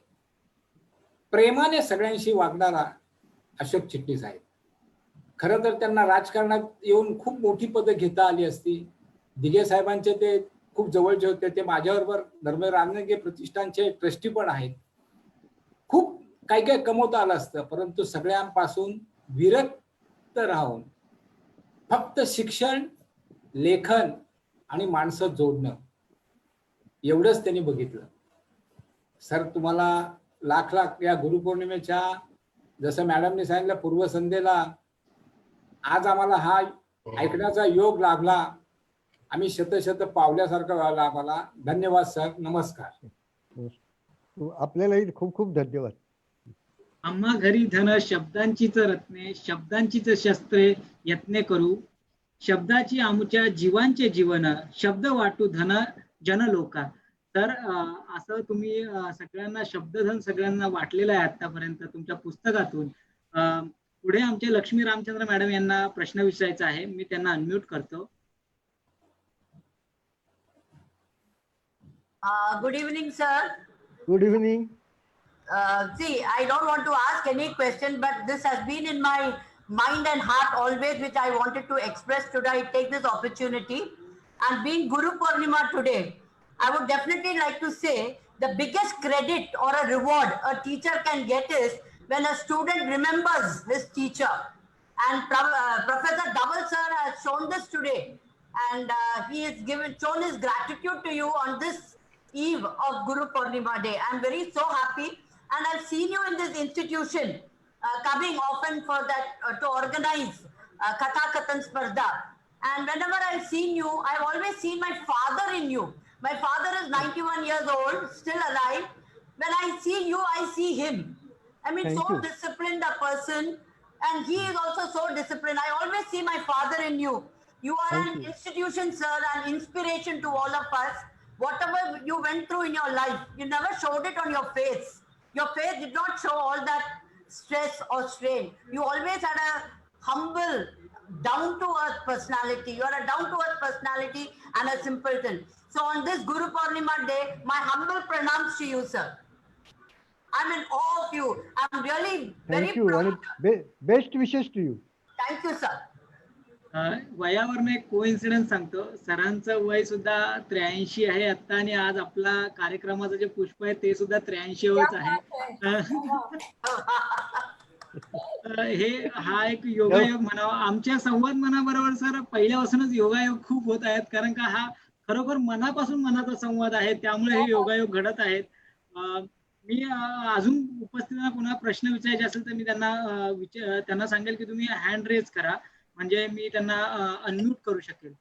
प्रेमाने सगळ्यांशी वागणारा अशोक चिटणीस आहेत. खरं तर त्यांना राजकारणात येऊन खूप मोठी पदं घेता आली असती. दिघे साहेबांचे ते खूप जवळचे होते. ते माझ्याबरोबर धर्मवीर रामनगे प्रतिष्ठानचे ट्रस्टी पण आहेत. खूप काही काही कमवता आलं असतं, परंतु सगळ्यांपासून विरक्त राहून फक्त शिक्षण, लेखन आणि माणसं जोडणं एवढंच त्यांनी बघितलं. सर, तुम्हाला लाख लाख या गुरुपौर्णिमेच्या, जसं मॅडमने सांगितलं, पूर्वसंध्येला आज आम्हाला हा ऐकण्याचा योग लाभला. आम्ही शत पावल्यासारखं व्हायला आम्हाला. धन्यवाद सर. नमस्कार. आपल्यालाही खूप खूप धन्यवाद. आम्हा घरी धन शब्दांचीच रत्ने, शब्दांचीच शस्त्रे यत्ने करू. शब्दाची आमच्या जीवांचे जीवन, शब्द वाटू धन जन लोका. तर असं तुम्ही सगळ्यांना शब्दधन सगळ्यांना वाटलेलं आहे आतापर्यंत तुमच्या पुस्तकातून. पुढे आमचे लक्ष्मी रामचंद्र मॅडम यांना प्रश्न विचारायचा आहे. मी त्यांना अनम्यूट करतो. Good evening, sir. Good evening. See, I don't want to ask any question, but this has been in my mind and heart always, which I wanted to express today. I take this opportunity. And being Guru Purnima today, I would definitely like to say the biggest credit or a reward a teacher can get is when a student remembers his teacher. And Professor Dhaval sir has shown this today. And he has shown his gratitude to you on this eve of Guru Purnima day. I'm very so happy, and I've seen you in this institution coming often for that to organize Katha Kathan Spardha. And whenever I've seen you, I've always seen my father in you. My father is 91 years old, still alive. When I see you, I see him. I mean, Thank so you. disciplined a person, and he is also so disciplined. I always see my father in you. You are Thank an you. institution, sir, an inspiration to all of us. Whatever you went through in your life, you never showed it on your face. Your face did not show all that stress or strain. You always had a humble, down-to-earth personality. You are a down-to-earth personality and a simpleton. So on this Guru Purnima day, my humble pranams to you, sir. I'm in awe of you. I'm really very thank you आणि proud. Best wishes to you. Thank you, sir. वयावरनं एक coincidence सांगतो. सरांचं वय सुद्धा 83 आहे आता, आणि आज आपला कार्यक्रमाचं जे पुष्प आहे ते सुद्धा 83 आहे. हे हा एक योगायोग म्हणावा. आमच्या संवाद मनाबरोबर सर पहिल्यापासूनच योगायोग खूप होत आहेत, कारण का हा खरोखर मनापासून मनाचा संवाद आहे, त्यामुळे हे योगायोग घडत आहेत. मी अजून उपस्थितांना पुन्हा प्रश्न विचारायचे असेल तर मी त्यांना सांगेल की तुम्ही हँड रेज करा, म्हणजे मी त्यांना अनम्यूट करू शकेल.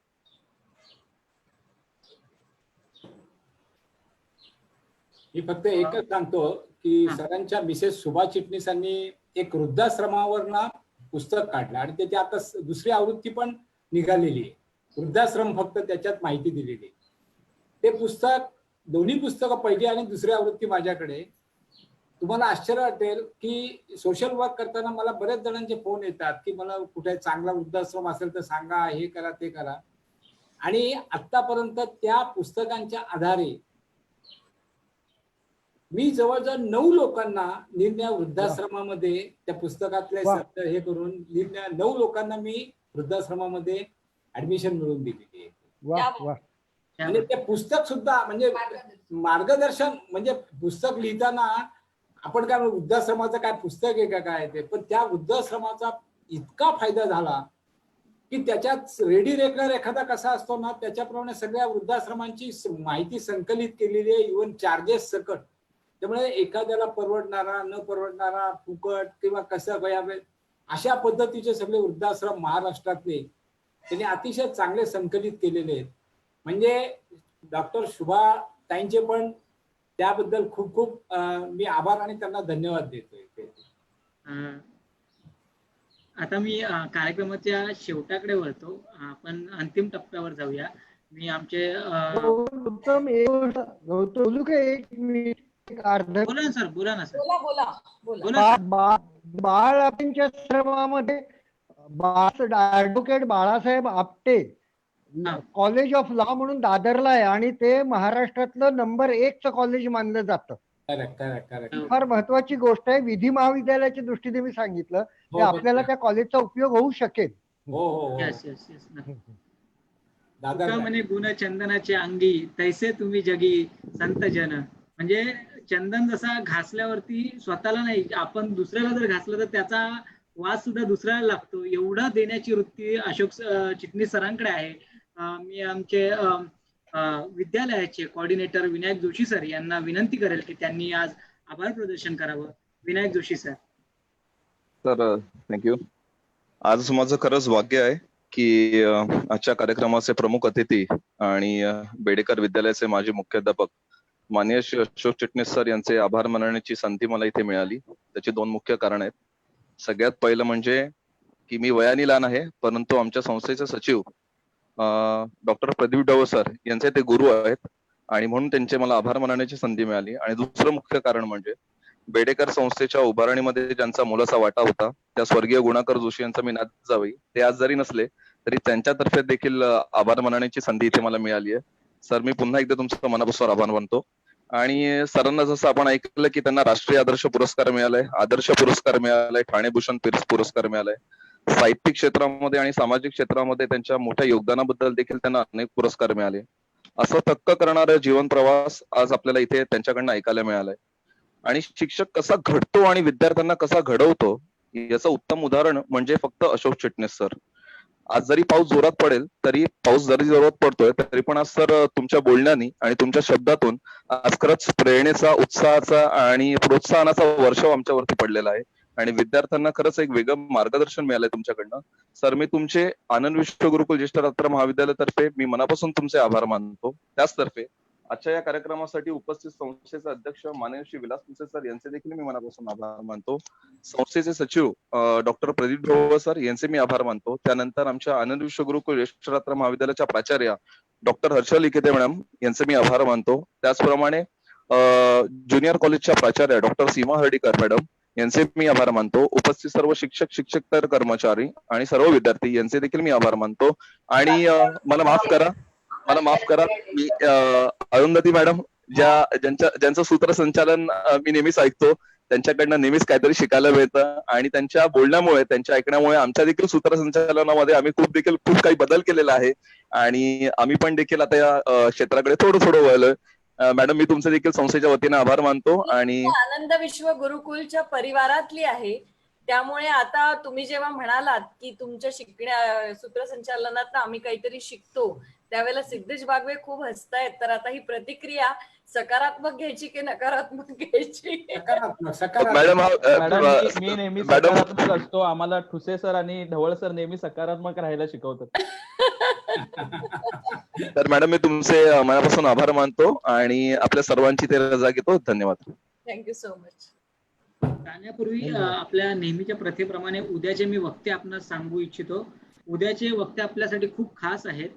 मी फक्त एकच सांगतो की सरांच्या मिसेस सुभा चिटणीसांनी एक वृद्धाश्रमावर ना पुस्तक काढलं, आणि त्याची आता दुसरी आवृत्ती पण निघालेली आहे. वृद्धाश्रम फक्त त्याच्यात माहिती दिलेली आहे. ते पुस्तक, दोन्ही पुस्तकं, पहिली आणि दुसरी आवृत्ती माझ्याकडे. तुम्हाला आश्चर्य वाटेल की सोशल वर्क करताना मला बऱ्याच जणांचे फोन येतात की मला कुठे चांगला वृद्धाश्रम असेल तर सांगा, हे करा ते करा. आणि आतापर्यंत त्या पुस्तकांच्या आधारे मी जवळजवळ 9 लोकांना निरनिराळ्या वृद्धाश्रमामध्ये त्या पुस्तकातले शब्द हे करून 9 लोकांना मी वृद्धाश्रमामध्ये ऍडमिशन मिळवून दिलेली आहे. वा वा. आणि ते पुस्तक सुद्धा म्हणजे मार्गदर्शन, म्हणजे पुस्तक लिहिताना आपण काय वृद्धाश्रमाचं काय पुस्तक आहे का काय ते, पण त्या वृद्धाश्रमाचा इतका फायदा झाला की त्याच्यात रेडी रेकनर एखादा कसा असतो ना, त्याच्याप्रमाणे सगळ्या वृद्धाश्रमांची माहिती संकलित केलेली आहे, इव्हन चार्जेस सकट. त्यामुळे एखाद्याला परवडणारा, न परवडणारा, फुकट किंवा कसं वयावे अशा पद्धतीचे सगळे वृद्धाश्रम महाराष्ट्रातले त्यांनी अतिशय चांगले संकलित केलेले आहेत. म्हणजे डॉक्टर शुभा ताईंचे पण त्याबद्दल खूप खूप मी आभार आणि त्यांना धन्यवाद देतोय. आता मी कार्यक्रमाच्या शेवटाकडे वळतो. आपण अंतिम टप्प्यावर जाऊया. मी आमचे गौतम बोलू का एक मिनिट, एक अर्धा बोला ना सर, बोला ना सर, बोला बोला बोला. बोला सर. बाळ आपणच्या श्रमामध्ये ऍडव्होकेट बाळासाहेब आपटे हा. कॉलेज ऑफ लॉ म्हणून दादरला आहे आणि ते महाराष्ट्रातलं नंबर 1चं कॉलेज मानलं जातं. करेक्ट. फार महत्वाची गोष्ट आहे. विधी महाविद्यालयाच्या दृष्टीने मी सांगितलं की आपल्याला त्या कॉलेजचा उपयोग होऊ शकेल. हो. Yes yes yes. दादा तुका म्हणे गुण चंदनाचे अंगी तैसे तुम्ही जगी संत जन. म्हणजे चंदन जसा घासल्यावरती स्वतःला नाही, आपण दुसऱ्याला जर घासलं तर त्याचा वास सुद्धा दुसऱ्याला लागतो. एवढा देण्याची वृत्ती अशोक चिटणीस सरांकडे आहे. मी आमचे विद्यालयाचे कोऑर्डिनेटर विनायक जोशी सर यांना विनंती करेल की त्यांनी आज आभार प्रदर्शन करावं. विनायक जोशी सर. तर थँक्यू. आज माझं खरंच भाग्य आहे की आजच्या कार्यक्रमाचे प्रमुख अतिथी आणि बेडेकर विद्यालयाचे माजी मुख्याध्यापक माननीय श्री अशोक चिटणीस सर यांचे आभार मानण्याची संधी मला इथे मिळाली. त्याची 2 मुख्य कारण आहेत. सगळ्यात पहिलं म्हणजे की मी वयाने लहान आहे, परंतु आमच्या संस्थेचे सचिव डॉक्टर प्रदीप ढवळ सर यांचे ते गुरु आहेत आणि म्हणून त्यांचे मला आभार मानण्याची संधी मिळाली. आणि दुसरं मुख्य कारण म्हणजे बेडेकर संस्थेच्या उभारणीमध्ये ज्यांचा मोलाचा वाटा होता त्या स्वर्गीय गुणाकर जोशी यांचा मी नात जावई, ते आज जरी नसले तरी त्यांच्यातर्फे देखील आभार मानण्याची संधी इथे मला मिळाली आहे. सर, मी पुन्हा एकदा तुमचं मनापासून आभार मानतो. आणि सरांना जसं आपण ऐकलं की त्यांना राष्ट्रीय आदर्श पुरस्कार मिळालाय, आदर्श पुरस्कार मिळालाय, ठाणे भूषण पुरस्कार मिळालाय. साहित्यिक क्षेत्रामध्ये आणि सामाजिक क्षेत्रामध्ये त्यांच्या मोठ्या योगदानाबद्दल देखील त्यांना अनेक पुरस्कार मिळाले. असं थक्क करणारा जीवन प्रवास आज आपल्याला इथे त्यांच्याकडनं ऐकायला मिळालाय. आणि शिक्षक कसा घडतो आणि विद्यार्थ्यांना कसा घडवतो याचं उत्तम उदाहरण म्हणजे फक्त अशोक चिटणीस सर. आज जरी पाऊस जोरात पडेल, तरी पाऊस जरी जोरात पडतोय तरी पण आज सर तुमच्या बोलण्यानी आणि तुमच्या शब्दातून आज खरंच प्रेरणेचा, उत्साहाचा आणि प्रोत्साहनाचा वर्षाव आमच्यावरती पडलेला आहे. आणि विद्यार्थ्यांना खरंच एक वेगळं मार्गदर्शन मिळालंय तुमच्याकडनं. सर, मी तुमचे आनंद विश्व गुरुकुल ज्येष्ठ रात्र महाविद्यालयातर्फे मी मनापासून तुमचे आभार मानतो. त्याचतर्फे आजच्या या कार्यक्रमासाठी उपस्थित संस्थेचे अध्यक्ष माननीय श्री विलास कुसे सर यांचे देखील मी मनापासून आभार मानतो. संस्थेचे सचिव डॉक्टर प्रदीप ढवळ सर यांचे मी आभार मानतो. त्यानंतर आमच्या आनंद विश्व गुरुकुल ज्येष्ठ रात्र महाविद्यालयाच्या प्राचार्य डॉक्टर हर्षल इकेते मॅडम यांचे मी आभार मानतो. त्याचप्रमाणे ज्युनियर कॉलेजच्या प्राचार्य डॉक्टर सीमा हर्डीकर मॅडम यांचे मी आभार मानतो. उपस्थित सर्व शिक्षक, शिक्षकेतर कर्मचारी आणि सर्व विद्यार्थी यांचे देखील मी आभार मानतो. आणि मला माफ करा, मी अरुंधती मॅडम ज्यांचं सूत्रसंचालन मी नेहमीच ऐकतो, त्यांच्याकडनं नेहमीच काहीतरी शिकायला मिळतं आणि त्यांच्या बोलण्यामुळे, त्यांच्या ऐकण्यामुळे आमच्या देखील सूत्रसंचालनामध्ये आम्ही खूप काही बदल केलेला आहे आणि आम्ही पण देखील आता या क्षेत्राकडे थोडं वळलोय. मॅडम, मी तुमचे देखील संस्थेच्या वतीने आभार मानतो. आणि आनंद विश्व गुरुकुलच्या परिवारातली आहे, त्यामुळे आता तुम्ही जेव्हा म्हणालात की तुमच्या सूत्रसंचालनात आम्ही काहीतरी शिकतो, त्यावेळेला सिद्धेश बागवे खूप हसतायत. तर आता ही प्रतिक्रिया सकारात्मक घ्यायची की नकारात्मक घ्यायची? मॅडम, मी नेहमी सकारात्मक असतो. आम्हाला ठुसे सर आणि ढवळ सर नेहमी सकारात्मक राहायला शिकवतात. तर मॅडम, मी तुमचे मनापासून आभार मानतो आणि आपल्या सर्वांची ते रजा घेतो. धन्यवाद. Thank you so much. जाण्यापूर्वी आपल्या नेहमीच्या प्रथेप्रमाणे उद्याचे मी वक्ते आपणास सांगू इच्छितो. उद्याचे वक्ते आपल्यासाठी खूप खास आहेत.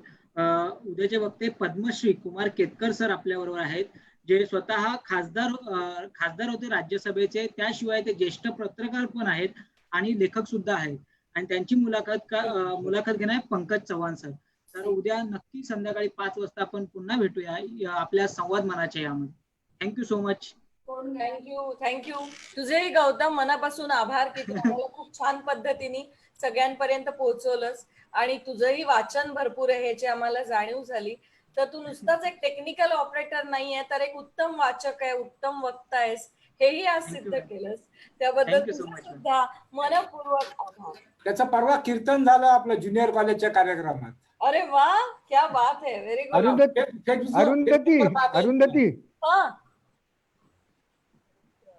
उद्याचे वक्ते पद्मश्री कुमार केतकर सर आपल्याबरोबर आहेत, जे स्वतः खासदार होते राज्यसभेचे. त्याशिवाय ते ज्येष्ठ पत्रकार पण आहेत आणि लेखक सुद्धा आहेत. आणि त्यांची मुलाखत घेणार पंकज चव्हाण सर. तर उद्या नक्की संध्याकाळी 5 वाजता आपण पुन्हा भेटूया आपल्या संवाद मनाच्या यामध्ये. Thank you so much. थँक्यू. तुझेही गौतम मनापासून आभार की तू आम्हाला खूप छान पद्धतीने सगळ्यांपर्यंत पोहोचवलंस आणि तुझंही वाचन भरपूर आहे याची आम्हाला जाणीव झाली. तर तू नुसताच एक टेक्निकल ऑपरेटर नाहीये, तर एक उत्तम वाचक आहे, उत्तम वक्ता आहेस, हेही आज सिद्ध केलंस. त्याबद्दल सुद्धा मनपूर्वक आभार. त्याचं परवा कीर्तन झालं आपलं ज्युनियर कॉलेजच्या कार्यक्रमात. अरे वा, क्या बात है, व्हेरी गुड.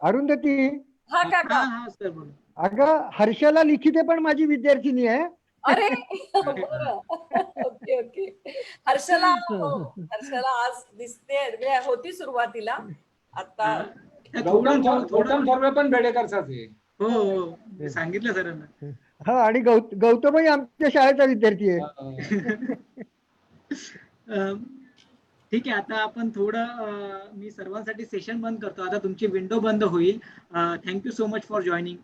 अरुंधती हा काका. अगं, हर्षला लिखिते पण माझी विद्यार्थिनी आहे. अरे हर्षला हर्षला आज दिसते म्हणजे होती सुरुवातीला आता गौतम थोरवे पण बेडेकरचाच आहे. हो हो मी सांगितलं सरांना. हा आणि गौतमही आमच्या शाळेचा विद्यार्थी आहे. ठीक आहे, आता आपण थोडं मी सर्वांसाठी सेशन बंद करतो. आता तुमची विंडो बंद होईल. Thank you so much for joining.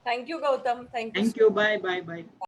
Thank you Gautam. Thank you. Thank you. Bye bye bye.